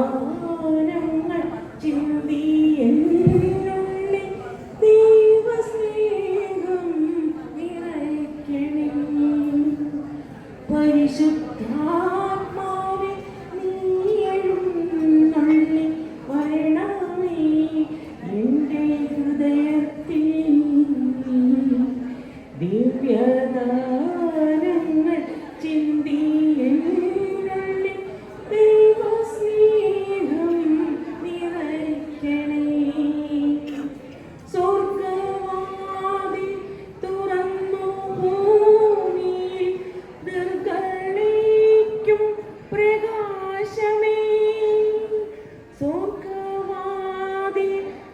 ദിവ്യദാനങ്ങൾ ചിന്തിയെന്നുള്ളിൽ ദൈവസ്നേഹം നിറയ്ക്കണേ. പരിശുദ്ധാത്മാവേ നീ എഴുന്നള്ളി വരണമേ എൻ്റെ ഹൃദയത്തിൽ. ദിവ്യദാനങ്ങൾ ചിന്തിയെന്നുള്ളിൽ ദൈവസ്നേഹം നിറയ്ക്കണേ. സ്വർഗ്ഗവാതിൽ തുറന്നു ഭൂമിയിൽ ദീർഘളിക്കും പ്രകാശമേ. സ്വർഗ്ഗവാതിൽ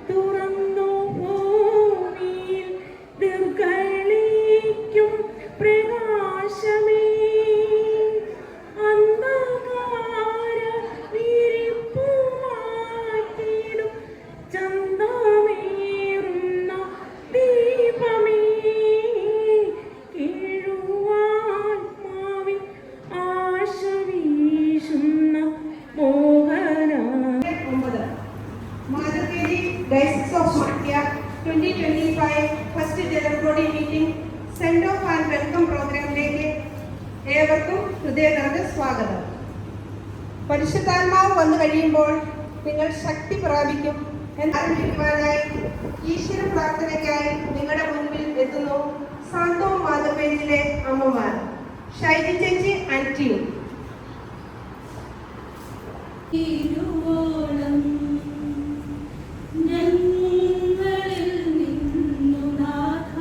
തുറന്നു ഭൂമിയിൽ ദീർഘളിക്കും പ്രകാശമേ. അന്ധകാര വിരിപ്പു മാറ്റിടും ചന്തമേറുന്ന ദീപമേ. കേഴുവാത്മാവിൻ ആശ വീശുന്ന മോഹന. മാതൃകേരി diocese of Mandya 2025 first general body meeting send off and welcome പ്രോഗ്രാമിലേക്ക് ഏവർക്കും ഹൃദയ നിറഞ്ഞ സ്വാഗതം. പരിശുദ്ധാത്മാവ് വന്നു കഴിയുമ്പോൾ നിങ്ങൾ ശക്തി പ്രാപിക്കും എന്നാരംഭിക്കുവാനായി ഈശ്വര പ്രാർത്ഥനയ്ക്കായി നിങ്ങളുടെ മുൻപിൽ എത്തുന്നു സാന്തോം മാതൃകയിലെ അമ്മമാർ ഷൈജി ചേച്ചി ആൻഡ് ടീം. ഇരുവോളം ഞങ്ങളിൽ നിന്നു നാഥ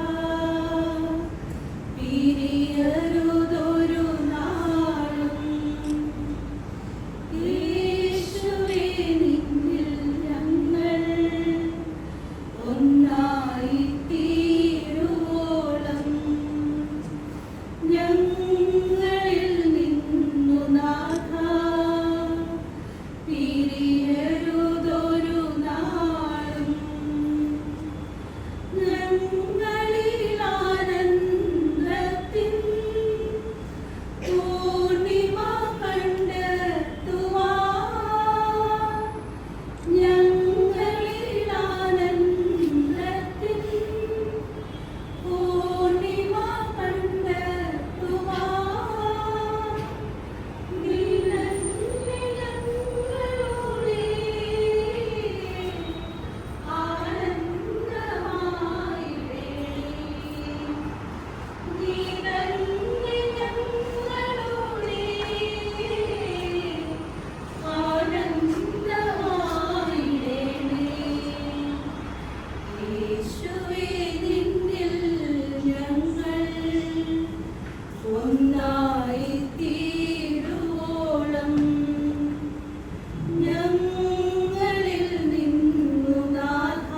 പിരിയരുതൊരു നാളും. യേശുവേ നിന്നിൽ ഞങ്ങൾ ഒന്നായി തീരുവോളം ഞങ്ങളിൽ നിന്നു നാഥ പിരിയരുതൊരു നാളും. ഞങ്ങളിലാനന്ദത്തിൻ പൂർണിമ കണ്ടെത്തുവാൻ. ഞങ്ങളിലാനന്ദത്തിൻ പൂർണിമ കണ്ടെത്തുവാൻ. നിന്നെ ഞങ്ങളുടെ ആനന്ദമായിടണേ. നീ തന്നെ ഞങ്ങളുടെ ആനന്ദമായിടണേ. യേശുവേ നിന്നിൽ ഞങ്ങൾ ഒന്നായി തീരുവോളം ഞങ്ങളിൽ നിന്നു നാഥ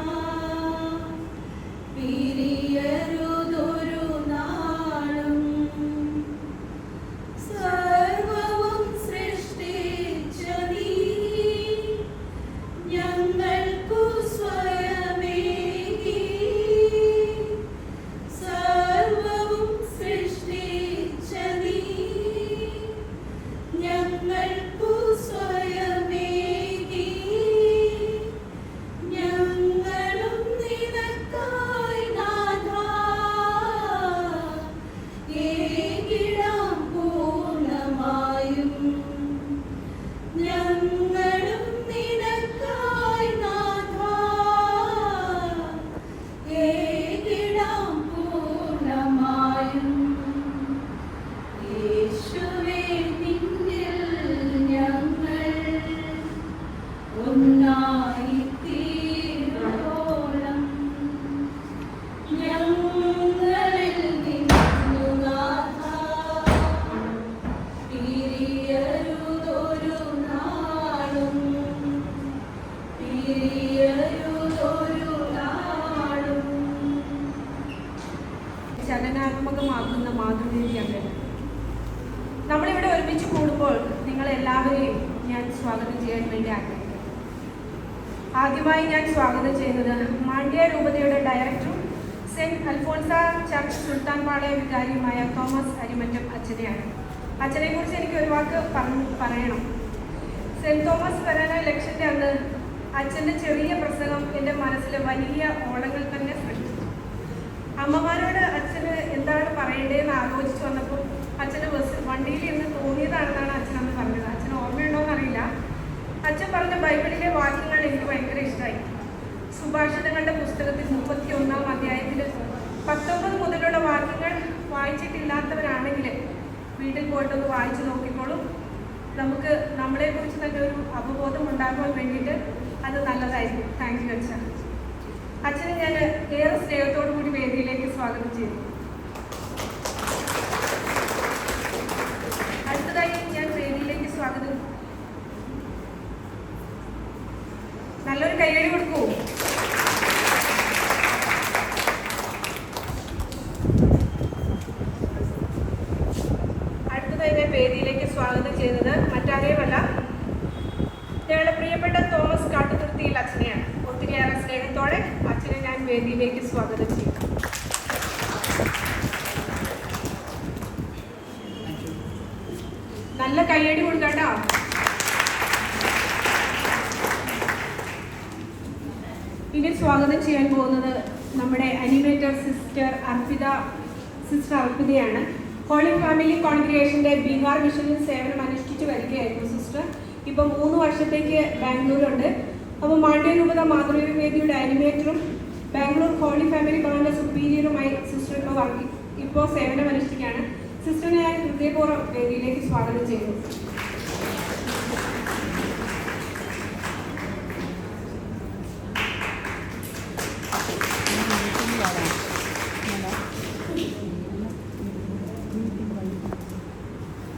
പിരിയരുതൊരു നാളും. സർവവും സൃഷ്ടിച്ച നീ ഞങ്ങൾക്കു സ്വയമേകി. സർവവും സൃഷ്ടിച്ച നീ ഞങ്ങൾക്കു സ്വയമേകി. ഞങ്ങളും നിനക്കായി നാഥ ഏകിടാം പൂർണ്ണമായും. ഞങ്ങളും നിനക്കായി നാഥ ഏകിടാം പൂർണ്ണമായും. യേശുവേ നിന്നിൽ ഞങ്ങൾ ഒന്നായി തീരുവോളം ഞങ്ങളിൽ നിന്നു നാഥ പിരിയരുതൊരു നാളും. പിരിയരുതൊരു നാളും. ചലനാത്മകമാക്കുന്ന മാതൃകയാണ്. നമ്മളിവിടെ ഒരുമിച്ച് കൂടുമ്പോൾ നിങ്ങളെല്ലാവരെയും ഞാൻ സ്വാഗതം ചെയ്യാൻ വേണ്ടി ആഗ്രഹിക്കുന്നു. ആദ്യമായി ഞാൻ സ്വാഗതം ചെയ്യുന്നത് മാണ്ഡ്യ രൂപതയുടെ ഡയറക്ടറും സെന്റ് അൽഫോൺസ ചർച്ച് സുൽത്താൻ പാളയ വികാരിയുമായ തോമസ് അരിമറ്റം അച്ഛനെയാണ്. അച്ഛനെ കുറിച്ച് എനിക്ക് ഒരു വാക്ക് പറയണം. സെന്റ് തോമസ് വരാനായ ലക്ഷ്യത്തെ അന്ന് അച്ഛൻ്റെ ചെറിയ പ്രസംഗം എൻ്റെ മനസ്സിലെ വലിയ ഓളങ്ങൾ തന്നെ സൃഷ്ടിച്ചു. അമ്മമാരോട് അച്ഛന് എന്താണ് പറയേണ്ടതെന്ന് ആലോചിച്ച് വന്നപ്പോൾ അച്ഛന് വണ്ടിയിൽ ഇരുന്ന് തോന്നിയതാണെന്നാണ് അച്ഛൻ അന്ന് പറഞ്ഞത്. അച്ഛന് ഓർമ്മയുണ്ടോയെന്ന് അറിയില്ല. അച്ഛൻ പറഞ്ഞ ബൈബിളിലെ വാക്യങ്ങൾ എനിക്ക് ഭയങ്കര ഇഷ്ടമായി. സുഭാഷിതങ്ങളുടെ പുസ്തകത്തിൽ 31-ാം അധ്യായത്തിൽ 19 മുതലുള്ള വാക്യങ്ങൾ വായിച്ചിട്ടില്ലാത്തവരാണെങ്കിൽ വീട്ടിൽ പോയിട്ടൊന്ന് വായിച്ചു നോക്കിക്കോളും. നമുക്ക് നമ്മളെക്കുറിച്ച് തന്നെ ഒരു അവബോധം ഉണ്ടാക്കാൻ വേണ്ടിയിട്ട് അത് നല്ലതായിരിക്കും. താങ്ക് യു അച്ഛൻ. അച്ഛനെ ഞാൻ ഏറെ സ്നേഹത്തോടു കൂടി വേദിയിലേക്ക് സ്വാഗതം ചെയ്തു. അടുത്തതായി ഞാൻ വേദിയിലേക്ക് സ്വാഗതം. നല്ലൊരു കൈയടി കൊടുക്കൂ. അടുത്തതായി ഞാൻ വേദിയിലേക്ക് സ്വാഗതം ചെയ്യുന്നത് മറ്റാരെയുമല്ല, ഞങ്ങളുടെ പ്രിയപ്പെട്ട തോമസ് കാട്ടുതുരുത്തിയിൽ അച്ഛനെയാണ്. ഒത്തിരിയേറെ സ്നേഹത്തോടെ അച്ഛനെ ഞാൻ വേദിയിലേക്ക് സ്വാഗതം ചെയ്യും. നല്ല കയ്യടി കൊടുക്കട്ടോ. ഇനി സ്വാഗതം ചെയ്യാൻ പോകുന്നത് നമ്മുടെ അനിമേറ്റർ സിസ്റ്റർ അർപ്പിതയാണ്. ഹോളി ഫാമിലി കോൺഗ്രിഗേഷൻ്റെ ബീഹാർ മിഷനിൽ സേവനം അനുഷ്ഠിച്ചു വരികയായിരുന്നു സിസ്റ്റർ. ഇപ്പം 3 വർഷത്തേക്ക് ബാംഗ്ലൂരുണ്ട്. അപ്പോൾ മാണ്ഡ്യ രൂപത മാതൃവേദിയുടെ അനിമേറ്ററും ബാംഗ്ലൂർ ഹോളി ഫാമിലി ഭവൻ്റെ സുപ്പീരിയറുമായി സിസ്റ്റർ ഇപ്പോൾ സേവനം അനുഷ്ഠിക്കുകയാണ്. സിസ്റ്ററിനെ ഞാൻ ഹൃദയപൂർവ്വം വേദിയിലേക്ക് സ്വാഗതം ചെയ്യുന്നു.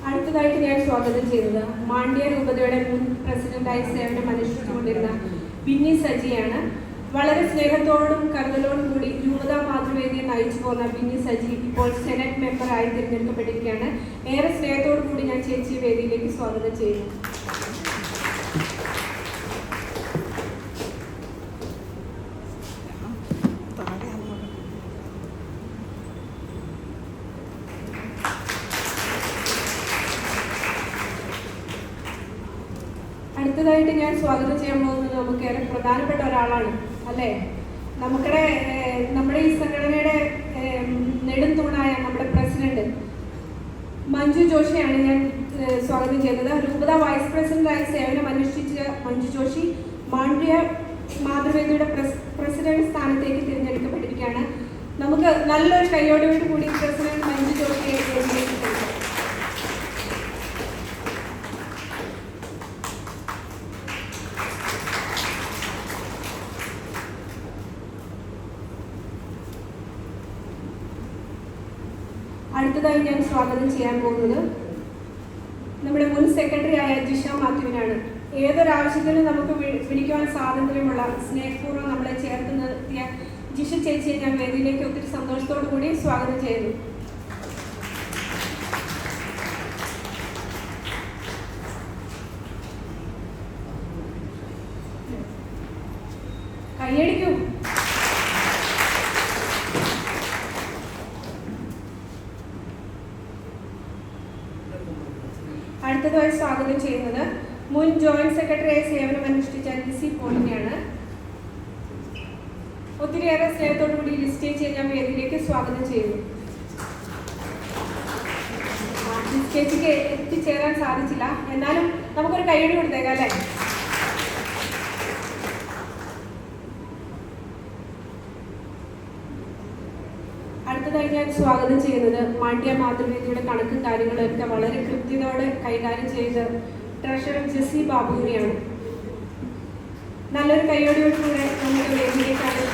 അടുത്തതായിട്ട് ഞാൻ സ്വാഗതം ചെയ്യുന്നത് മാണ്ഡ്യ രൂപതയുടെ മുൻ പ്രസിഡന്റായി സേവനം അനുഷ്ഠിച്ചുകൊണ്ടിരുന്ന ബിന്നി സജിയാണ്. വളരെ സ്നേഹത്തോടും കരുതലോടും കൂടി രൂപതാ മാതൃവേദിയെ നയിച്ചു പോകുന്ന ബിന്നി സജി ഇപ്പോൾ സെനറ്റ് മെമ്പറായി തിരഞ്ഞെടുക്കപ്പെട്ടിരിക്കുകയാണ്. ഏറെ സ്നേഹത്തോടു കൂടി ഞാൻ ചേച്ചിയെ വേദിയിലേക്ക് സ്വാഗതം ചെയ്യുന്നു. അടുത്തതായിട്ട് ഞാൻ സ്വാഗതം ചെയ്യാൻ പോകുന്നത് നമുക്കേറെ പ്രധാനപ്പെട്ട ഒരാളാണ് അല്ലേ. നമ്മുടെ ഈ സംഘടനയുടെ നെടുംതൂണായ നമ്മുടെ പ്രസിഡന്റ് മഞ്ജു ജോഷിയാണ് ഞാൻ സ്വാഗതം ചെയ്തത്. രൂപത വൈസ് പ്രസിഡന്റായി സേവനം അനുഷ്ഠിച്ച മഞ്ജു ജോഷി മാണ്ഡ്യ മാതൃവേദിയുടെ പ്രസിഡന്റ് സ്ഥാനത്തേക്ക് തിരഞ്ഞെടുക്കപ്പെട്ടിരിക്കുകയാണ്. നമുക്ക് നല്ലൊരു കൈയോടോട് കൂടി പ്രസിഡന്റ് മഞ്ജു ജോഷിയെ തിരഞ്ഞെടുത്തിട്ടുണ്ട്. അടുത്തതായി ഞാൻ സ്വാഗതം ചെയ്യാൻ പോകുന്നത് നമ്മുടെ മുൻ സെക്രട്ടറി ആയ ജിഷ മാത്യുവിനാണ്. ഏതൊരാവശ്യത്തിനും നമുക്ക് വിളിക്കുവാൻ സ്വാതന്ത്ര്യമുള്ള സ്നേഹപൂർവ്വം നമ്മളെ ചേർത്ത് നിർത്തിയ ജിഷ ചേച്ചിയെ ഞാൻ വേദിയിലേക്ക് ഒത്തിരി സന്തോഷത്തോടു കൂടി സ്വാഗതം ചെയ്യുന്നു. കൈയടിക്കൂ. അടുത്തതായി സ്വാഗതം ചെയ്യുന്നത് മുൻ ജോയിന്റ് സെക്രട്ടറിയായി സേവനം അനുഷ്ഠിച്ച ലിസി പോളിനെയാണ്. ഒത്തിരിയേറെ സ്നേഹത്തോടു കൂടി ലിസ്റ്റ് ചെയ്യാൻ വേദിയിലേക്ക് സ്വാഗതം ചെയ്യുന്നു. ചേച്ചിക്ക് എത്തിച്ചേരാൻ സാധിച്ചില്ല, എന്നാലും നമുക്കൊരു കൈയടി കൊടുത്തേക്കാം അല്ലേ. അടുത്തതായി ഞാൻ സ്വാഗതം ചെയ്യുന്നത് മാണ്ഡ്യ മാതൃവേദിയുടെ കണക്കും കാര്യങ്ങളൊക്കെ വളരെ കൃത്യതയോടെ കൈകാര്യം ചെയ്ത് ട്രഷറർ ജെസ്സി ബാബുവിനെയാണ്. നല്ലൊരു കൈയോടിയോടുകൂടെ നമുക്ക് വേദിയിലേക്കാണ്.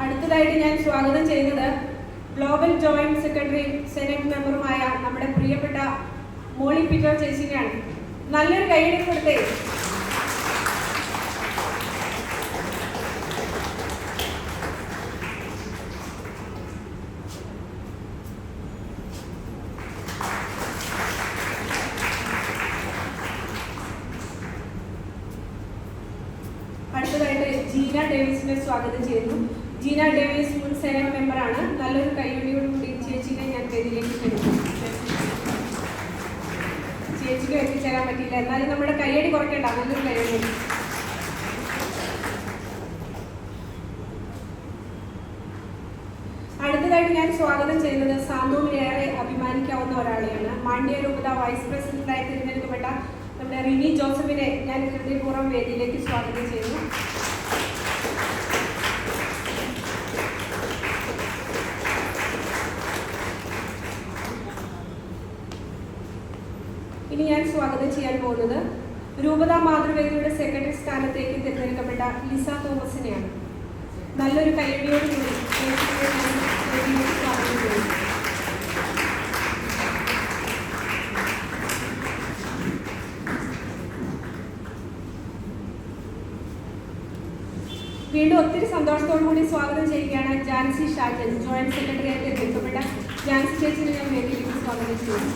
അടുത്തതായിട്ട് ഞാൻ സ്വാഗതം ചെയ്യുന്നത് ഗ്ലോബൽ ജോയിന്റ് സെക്രട്ടറി സെനറ്റ് മെമ്പറുമായ നമ്മുടെ പ്രിയപ്പെട്ട മോളി പീറ്റർ ചേച്ചിനെയാണ്. നല്ലൊരു കൈയ്യടി കൊടുത്തേ. ജീന ഡേവിസിനെ സ്വാഗതം ചെയ്യുന്നു. ജീന ഡേവിസ് മുൻ സേന മെമ്പറാണ്. നല്ലൊരു കൈയടിയോടുകൂടി ചേച്ചിനെ ഞാൻ വേദിയിലേക്ക് ക്ഷണിക്കുന്നു. ചേച്ചിക്ക് എത്തിച്ചേരാൻ പറ്റിയില്ല, എന്നാലും നമ്മുടെ കൈയടി കുറയ്ക്കേണ്ട, നല്ലൊരു കൈയടി. അടുത്തതായിട്ട് ഞാൻ സ്വാഗതം ചെയ്യുന്നത് സാന്ത്വനയേറെ അഭിമാനിക്കാവുന്ന ഒരാളെയാണ്. മാണ്ഡ്യ രൂപത വൈസ് പ്രസിഡന്റായി തിരഞ്ഞെടുക്കപ്പെട്ട നമ്മുടെ റിനി ജോസഫിനെ ഞാൻ ഹൃദയപൂർവ്വം വേദിയിലേക്ക് സ്വാഗതം ചെയ്യുന്നു. ഇനി ഞാൻ സ്വാഗതം ചെയ്യാൻ പോകുന്നത് രൂപത മാതൃവേദിയുടെ സെക്രട്ടറി സ്ഥാനത്തേക്ക് തിരഞ്ഞെടുക്കപ്പെട്ട ലിസ തോമസിനെയാണ്. നല്ലൊരു കൈയടിയോടുകൂടി സ്വാഗതം ചെയ്യുന്നു. വീണ്ടും ഒത്തിരി സന്തോഷത്തോടു കൂടി സ്വാഗതം ചെയ്യുകയാണ് ജാൻസി ഷാജൻ, ജോയിന്റ് സെക്രട്ടറിയായി തിരഞ്ഞെടുക്കപ്പെട്ട ജാൻസി ചേച്ചിനെ ഞാൻ വേദിയിലേക്ക് സ്വാഗതം ചെയ്യുന്നു.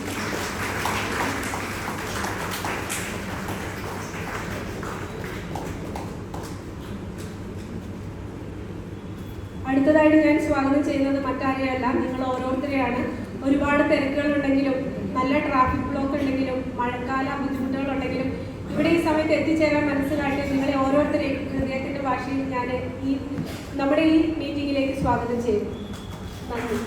അടുത്തതായിട്ട് ഞാൻ സ്വാഗതം ചെയ്യുന്നത് മറ്റാരെയല്ല, നിങ്ങൾ ഓരോരുത്തരെയാണ്. ഒരുപാട് തിരക്കുകളുണ്ടെങ്കിലും നല്ല ട്രാഫിക് ബ്ലോക്ക് ഉണ്ടെങ്കിലും മഴക്കാല ബുദ്ധിമുട്ടുകളുണ്ടെങ്കിലും ഇവിടെ ഈ സമയത്ത് എത്തിച്ചേരാൻ മനസ്സിലാക്കി നിങ്ങളെ ഓരോരുത്തരെയും ഹൃദയത്തിൻ്റെ ഭാഷയിൽ ഞാൻ നമ്മുടെ ഈ മീറ്റിങ്ങിലേക്ക് സ്വാഗതം ചെയ്യും. നന്ദി.